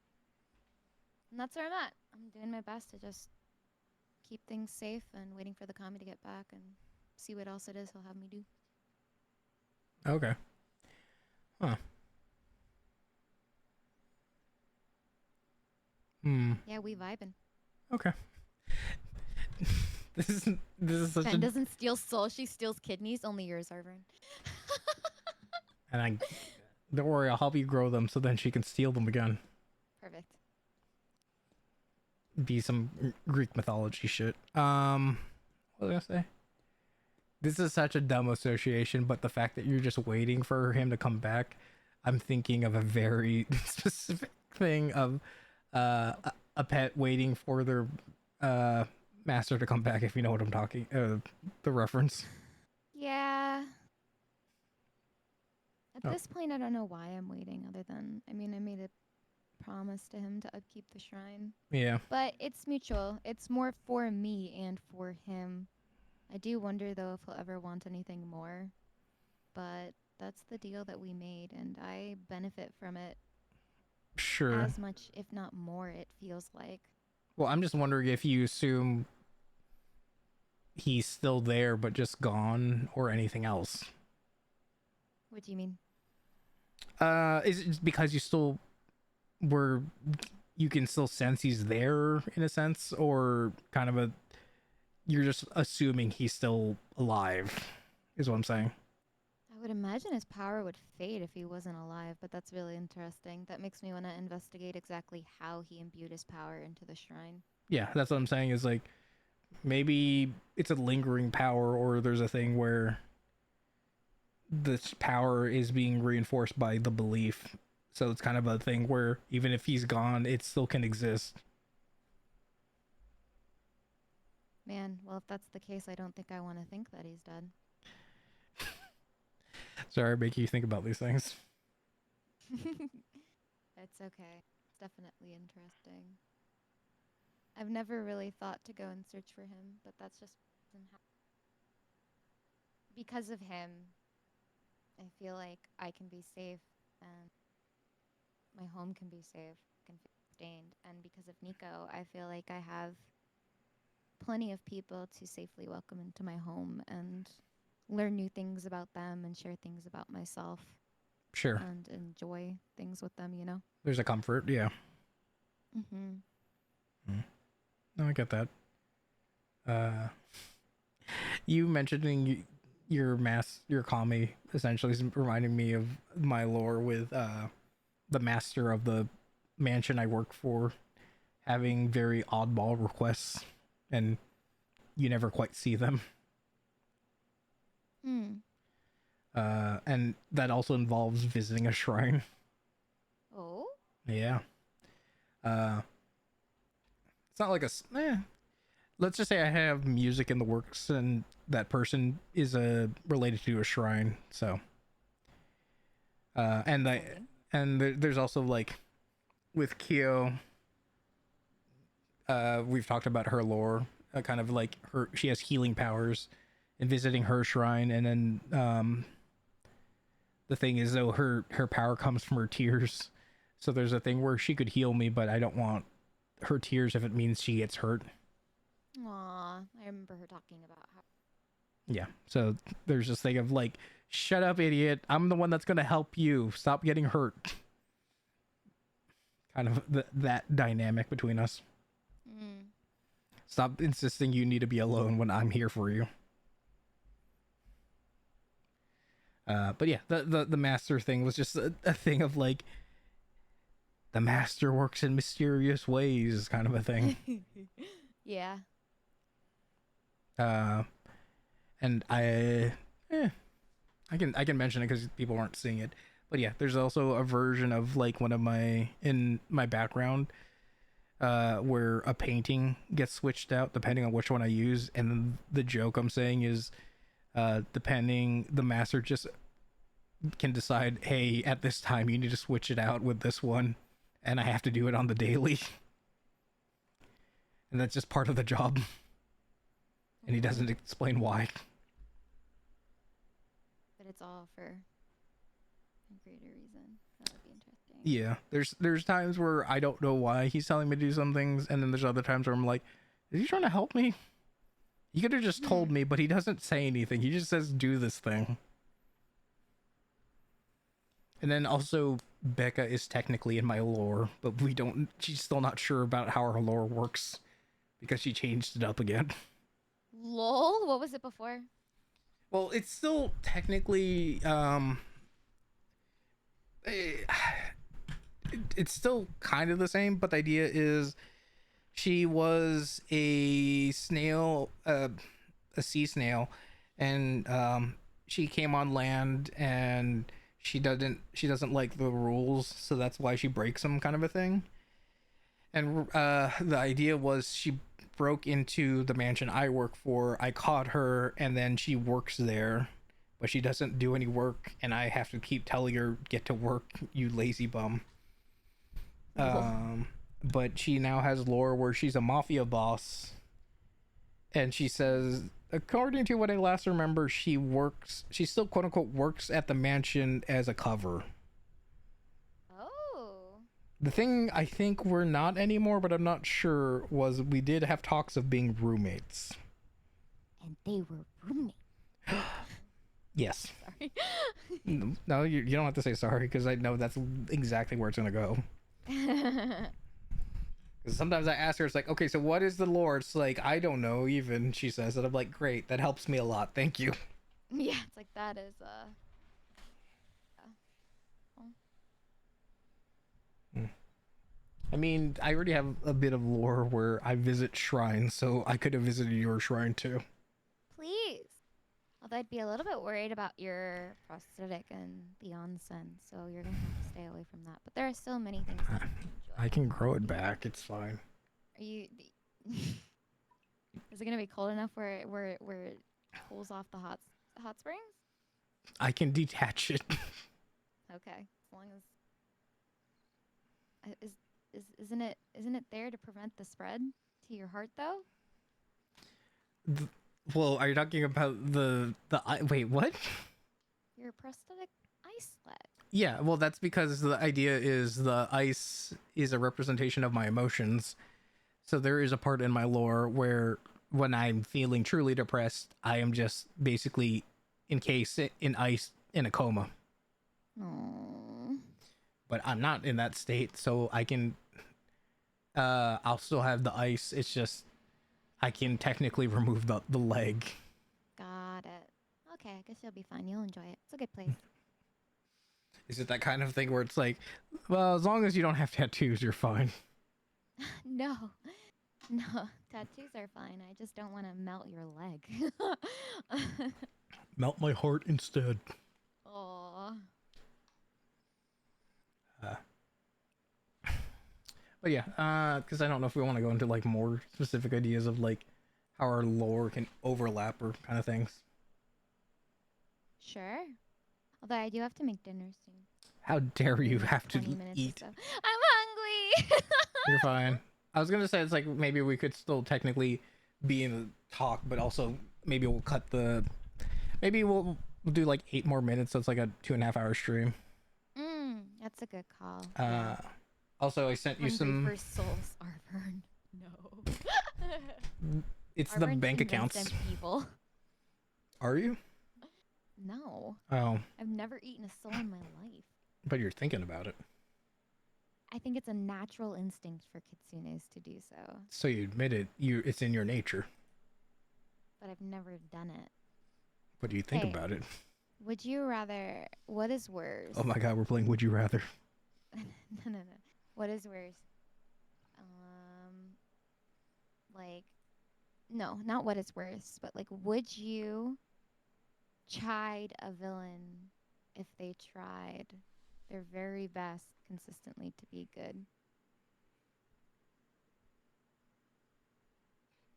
And that's where I'm at. I'm doing my best to just keep things safe and waiting for the kami to get back and see what else it is he'll have me do. Okay. Huh. Hmm. Yeah, we vibing. Okay. This is such Fen a doesn't steal soul, she steals kidneys. Only yours, Arvin. and I don't worry, I'll help you grow them so then she can steal them again. Perfect. Be some Greek mythology shit. What was I gonna say? This is such a dumb association, but the fact that you're just waiting for him to come back, I'm thinking of a very specific thing of a pet waiting for their uh master to come back, if you know what I'm talking the reference. Yeah. At Oh, this point, I don't know why I'm waiting, other than, I mean, I made a promise to him to upkeep the shrine. yeah. But it's mutual. It's more for me and for him. I do wonder, though, if he'll ever want anything more. But that's the deal that we made, and I benefit from it Sure. as much, if not more, it feels like. Well, I'm just wondering if you assume he's still there but just gone or anything else. What do you mean? Is it because you still were you can still sense he's there in a sense, or kind of a you're just assuming he's still alive is what I'm saying. I would imagine his power would fade if he wasn't alive, but that's really interesting. That makes me want to investigate exactly how he imbued his power into the shrine. Yeah, that's what I'm saying is like maybe it's a lingering power, or there's a thing where this power is being reinforced by the belief. So it's kind of a thing where even if he's gone, it still can exist. Man, well, if that's the case, I don't think I want to think that he's dead. Sorry, making you think about these things. It's okay. It's definitely interesting. I've never really thought to go and search for him, but that's just because of him. I feel like I can be safe and my home can be safe, can be sustained. And because of Nico, I feel like I have plenty of people to safely welcome into my home and learn new things about them and share things about myself Sure. and enjoy things with them, you know? There's a comfort, yeah. Mm-hmm. No, I get that. Uh, you mentioning your kami essentially is reminding me of my lore with the master of the mansion I work for having very oddball requests, and you never quite see them. Hmm. And that also involves visiting a shrine. Oh? Yeah. Uh, it's not like let's just say I have music in the works, and that person is related to a shrine. So, and Exciting. there's also like with Kyo, we've talked about her lore, kind of like she has healing powers, and visiting her shrine, and then the thing is though her power comes from her tears. So there's a thing where she could heal me, but I don't want her tears if it means she gets hurt. Aw, I remember her talking about how. Yeah. So there's this thing of like, shut up, idiot. I'm the one that's gonna help you. Stop getting hurt. Kind of that dynamic between us. Mm. Stop insisting you need to be alone when I'm here for you. But yeah, the master thing was just a thing of like, the master works in mysterious ways, kind of a thing. Yeah. Uh, and I can mention it because people aren't seeing it. But yeah, there's also a version of like one of my in my background where a painting gets switched out depending on which one I use, and the joke I'm saying is depending the master just can decide, hey, at this time you need to switch it out with this one, and I have to do it on the daily, and that's just part of the job, and he doesn't explain why. But it's all for a greater reason. That would be interesting. Yeah, there's times where I don't know why he's telling me to do some things, and then there's other times where I'm like, is he trying to help me? He could have just told me, but he doesn't say anything. He just says do this thing. And then also Becca is technically in my lore, but we don't she's still not sure about how her lore works because she changed it up again. Lol, what was it before? Well, it's still technically eh, it's still kind of the same, but the idea is she was a snail, a sea snail, and she came on land, and she doesn't like the rules, so that's why she breaks them, kind of a thing. And the idea was she broke into the mansion I work for. I caught her, and then she works there, but she doesn't do any work, and I have to keep telling her, get to work, you lazy bum. Lol. But she now has lore where she's a mafia boss, and she says, according to what I last remember, she still quote unquote works at the mansion as a cover. Oh. The thing I think we're not anymore, but I'm not sure, was we did have talks of being roommates. and they were roommates. Yes. Sorry. No, you don't have to say sorry because I know that's exactly where it's gonna go. Because sometimes I ask her, it's like, okay, so what is the lore? It's like, I don't know even, she says. And I'm like, great, that helps me a lot. Thank you. Yeah, it's like that is yeah. Well, I mean, I already have a bit of lore where I visit shrines, so I could have visited your shrine too. please. Although I'd be a little bit worried about your prosthetic and the onsen, so you're gonna have to stay away from that. But there are so many things that you can enjoy. I can grow it back. It's fine. Are you? Is it gonna be cold enough where it cools off the hot springs? I can detach it. Okay, as long as isn't it there to prevent the spread to your heart though? Well, are you talking about wait, what? Your prosthetic ice leg. Yeah, well, that's because the idea is the ice is a representation of my emotions. So there is a part in my lore where when I'm feeling truly depressed, I am just basically encased in ice in a coma. Oh. But I'm not in that state, so I can I'll still have the ice. It's just I can technically remove the leg. Got it. Okay, I guess you'll be fine. You'll enjoy it. It's a good place. Is it that kind of thing where it's like, well, as long as you don't have tattoos, you're fine. No. No, tattoos are fine. I just don't want to melt your leg. Melt my heart instead. Aw. Uh, but yeah, because I don't know if we want to go into like more specific ideas of like how our lore can overlap or kind of things. Sure. Although I do have to make dinner soon. How dare you In like have to 20 minutes eat? or so. I'm hungry. You're fine. I was gonna say it's like maybe we could still technically be in the talk, but also maybe we'll cut the. Maybe we'll do like 8 more minutes, so it's like a 2.5 hour stream. That's a good call. Uh, also I sent you Hungry some. for souls, Arvern. No. It's the Arvern's bank convinced accounts. I'm evil. Are you? No. Oh, I've never eaten a soul in my life. but you're thinking about it. I think it's a natural instinct for kitsunes to do so, So you admit it. It's in your nature. but I've never done it. What do you think Hey. about it? Would you rather? What is worse? Oh my god, we're playing Would You Rather. No. What is worse? Like, no, not what is worse, but like, would you chide a villain if they tried their very best consistently to be good?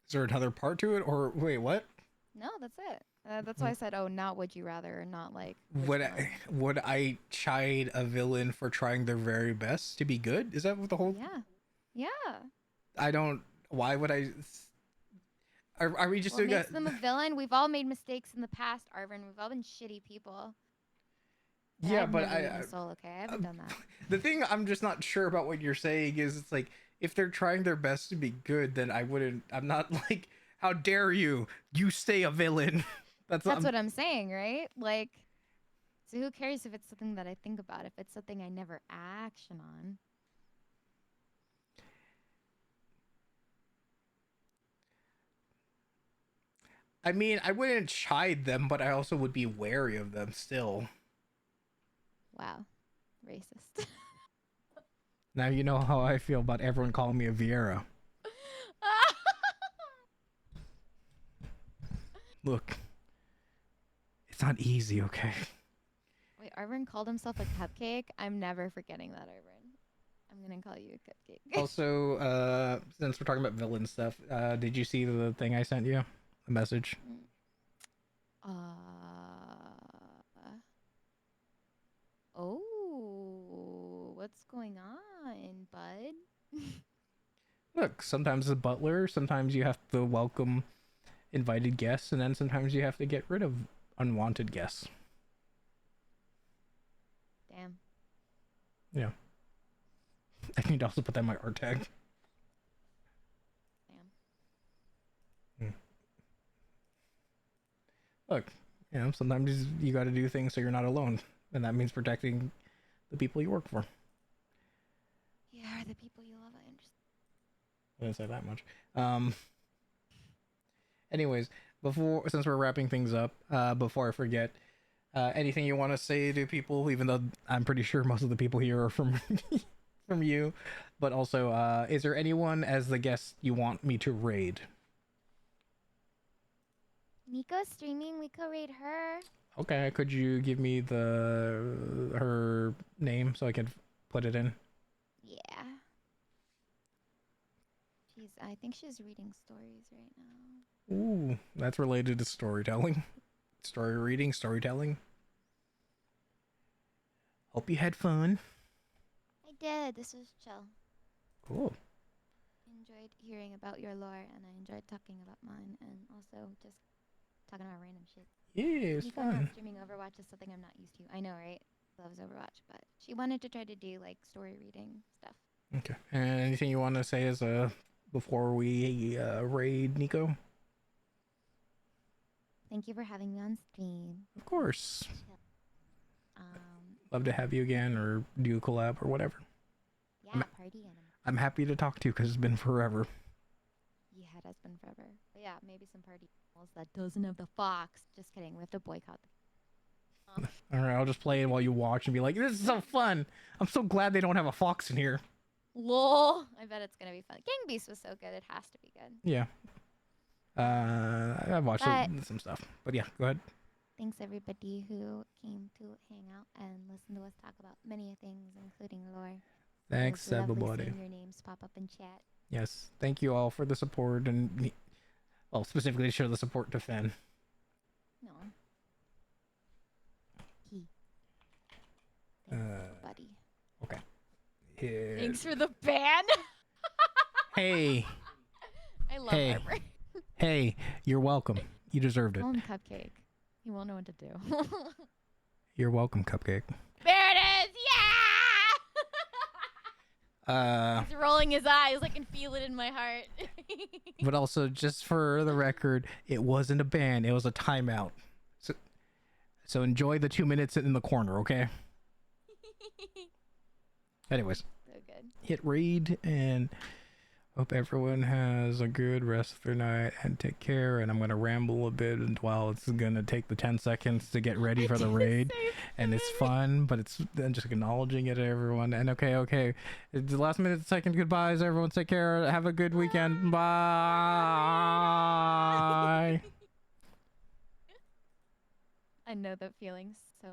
Is there another part to it, or wait, what? No, that's it. That's why I said, oh, not would you rather, or not like. Would I chide a villain for trying their very best to be good? Is that what the whole? Yeah. I don't. Why would I? Are we just What doing makes them a villain? We've all made mistakes in the past, Arvin. We've all been shitty people. Yeah, I've but never eaten a soul. Okay, I haven't done that. The thing I'm just not sure about what you're saying is it's like if they're trying their best to be good, then I wouldn't. I'm not like, how dare you? You stay a villain. That's what I'm saying, right? Like, so who cares if it's something that I think about? If it's something I never action on. I mean, I wouldn't chide them, but I also would be wary of them still. Wow, racist. Now you know how I feel about everyone calling me a Vieira. Look, it's not easy, okay? Wait, Arvin called himself a cupcake? I'm never forgetting that, Arvin. I'm gonna call you a cupcake. Also, since we're talking about villain stuff, did you see the thing I sent you? The message? Oh, what's going on, bud? Look, sometimes the butler, sometimes you have to welcome invited guests, and then sometimes you have to get rid of unwanted guests. Damn. Yeah. I need to also put that in my art tag. Damn. Look, sometimes you got to do things so you're not alone, and that means protecting the people you work for. Yeah, the people you love, I understand. I didn't say that much. Anyways, since we're wrapping things up, before I forget, anything you want to say to people? Even though I'm pretty sure most of the people here are from from you, but also, is there anyone as the guest you want me to raid? Nico's streaming. We could raid her. Okay, could you give me the her name so I can put it in? Yeah. I think she's reading stories right now. Ooh, that's related to storytelling, story reading, storytelling. Hope you had fun. I did. This was chill. Cool. I enjoyed hearing about your lore, and I enjoyed talking about mine, and also just talking about random shit. Yeah, it's Nico not fun. streaming Overwatch is something I'm not used to. I know, right? Loves Overwatch, but she wanted to try to do like story reading stuff. Okay. And anything you want to say as before we raid Nico? Thank you for having me on stream. Of course. Chill. Um, Love to have you again or do a collab or whatever. yeah, party animal. I'm happy to talk to you because it's been forever. Yeah, it has been forever. But yeah, maybe some party animals that doesn't have the fox. Just kidding. We have to boycott them. All right, I'll just play it while you watch and be like, "This is so fun! I'm so glad they don't have a fox in here." Lol. I bet it's gonna be fun. Gang Beast was so good. It has to be good. Yeah. I've watched some stuff, but yeah, go ahead. Thanks everybody who came to hang out and listen to us talk about many things, including lore. Thanks, It was lovely everybody. seeing your names pop up in chat. Yes, thank you all for the support and, well, specifically show the support to Finn. No. Thanks, buddy. Okay. Yeah. Thanks for the ban. Hey. I love Hey. Arbor. Hey, you're welcome. You deserved it. Call him Cupcake. He won't know what to do. You're welcome, Cupcake. There it is! Yeah! Uh, He's rolling his eyes. I can feel it in my heart. but also, just for the record, it wasn't a ban. It was a timeout. So enjoy the 2 minutes in the corner, okay? Anyways, So good. hit raid and hope everyone has a good rest of their night and take care. And I'm gonna ramble a bit while it's gonna take the 10 seconds to get ready for the raid, and it's fun, but I'm just acknowledging it to everyone. And okay, the last minute second goodbyes. Everyone take care. Have a good weekend. Bye. I know that feeling so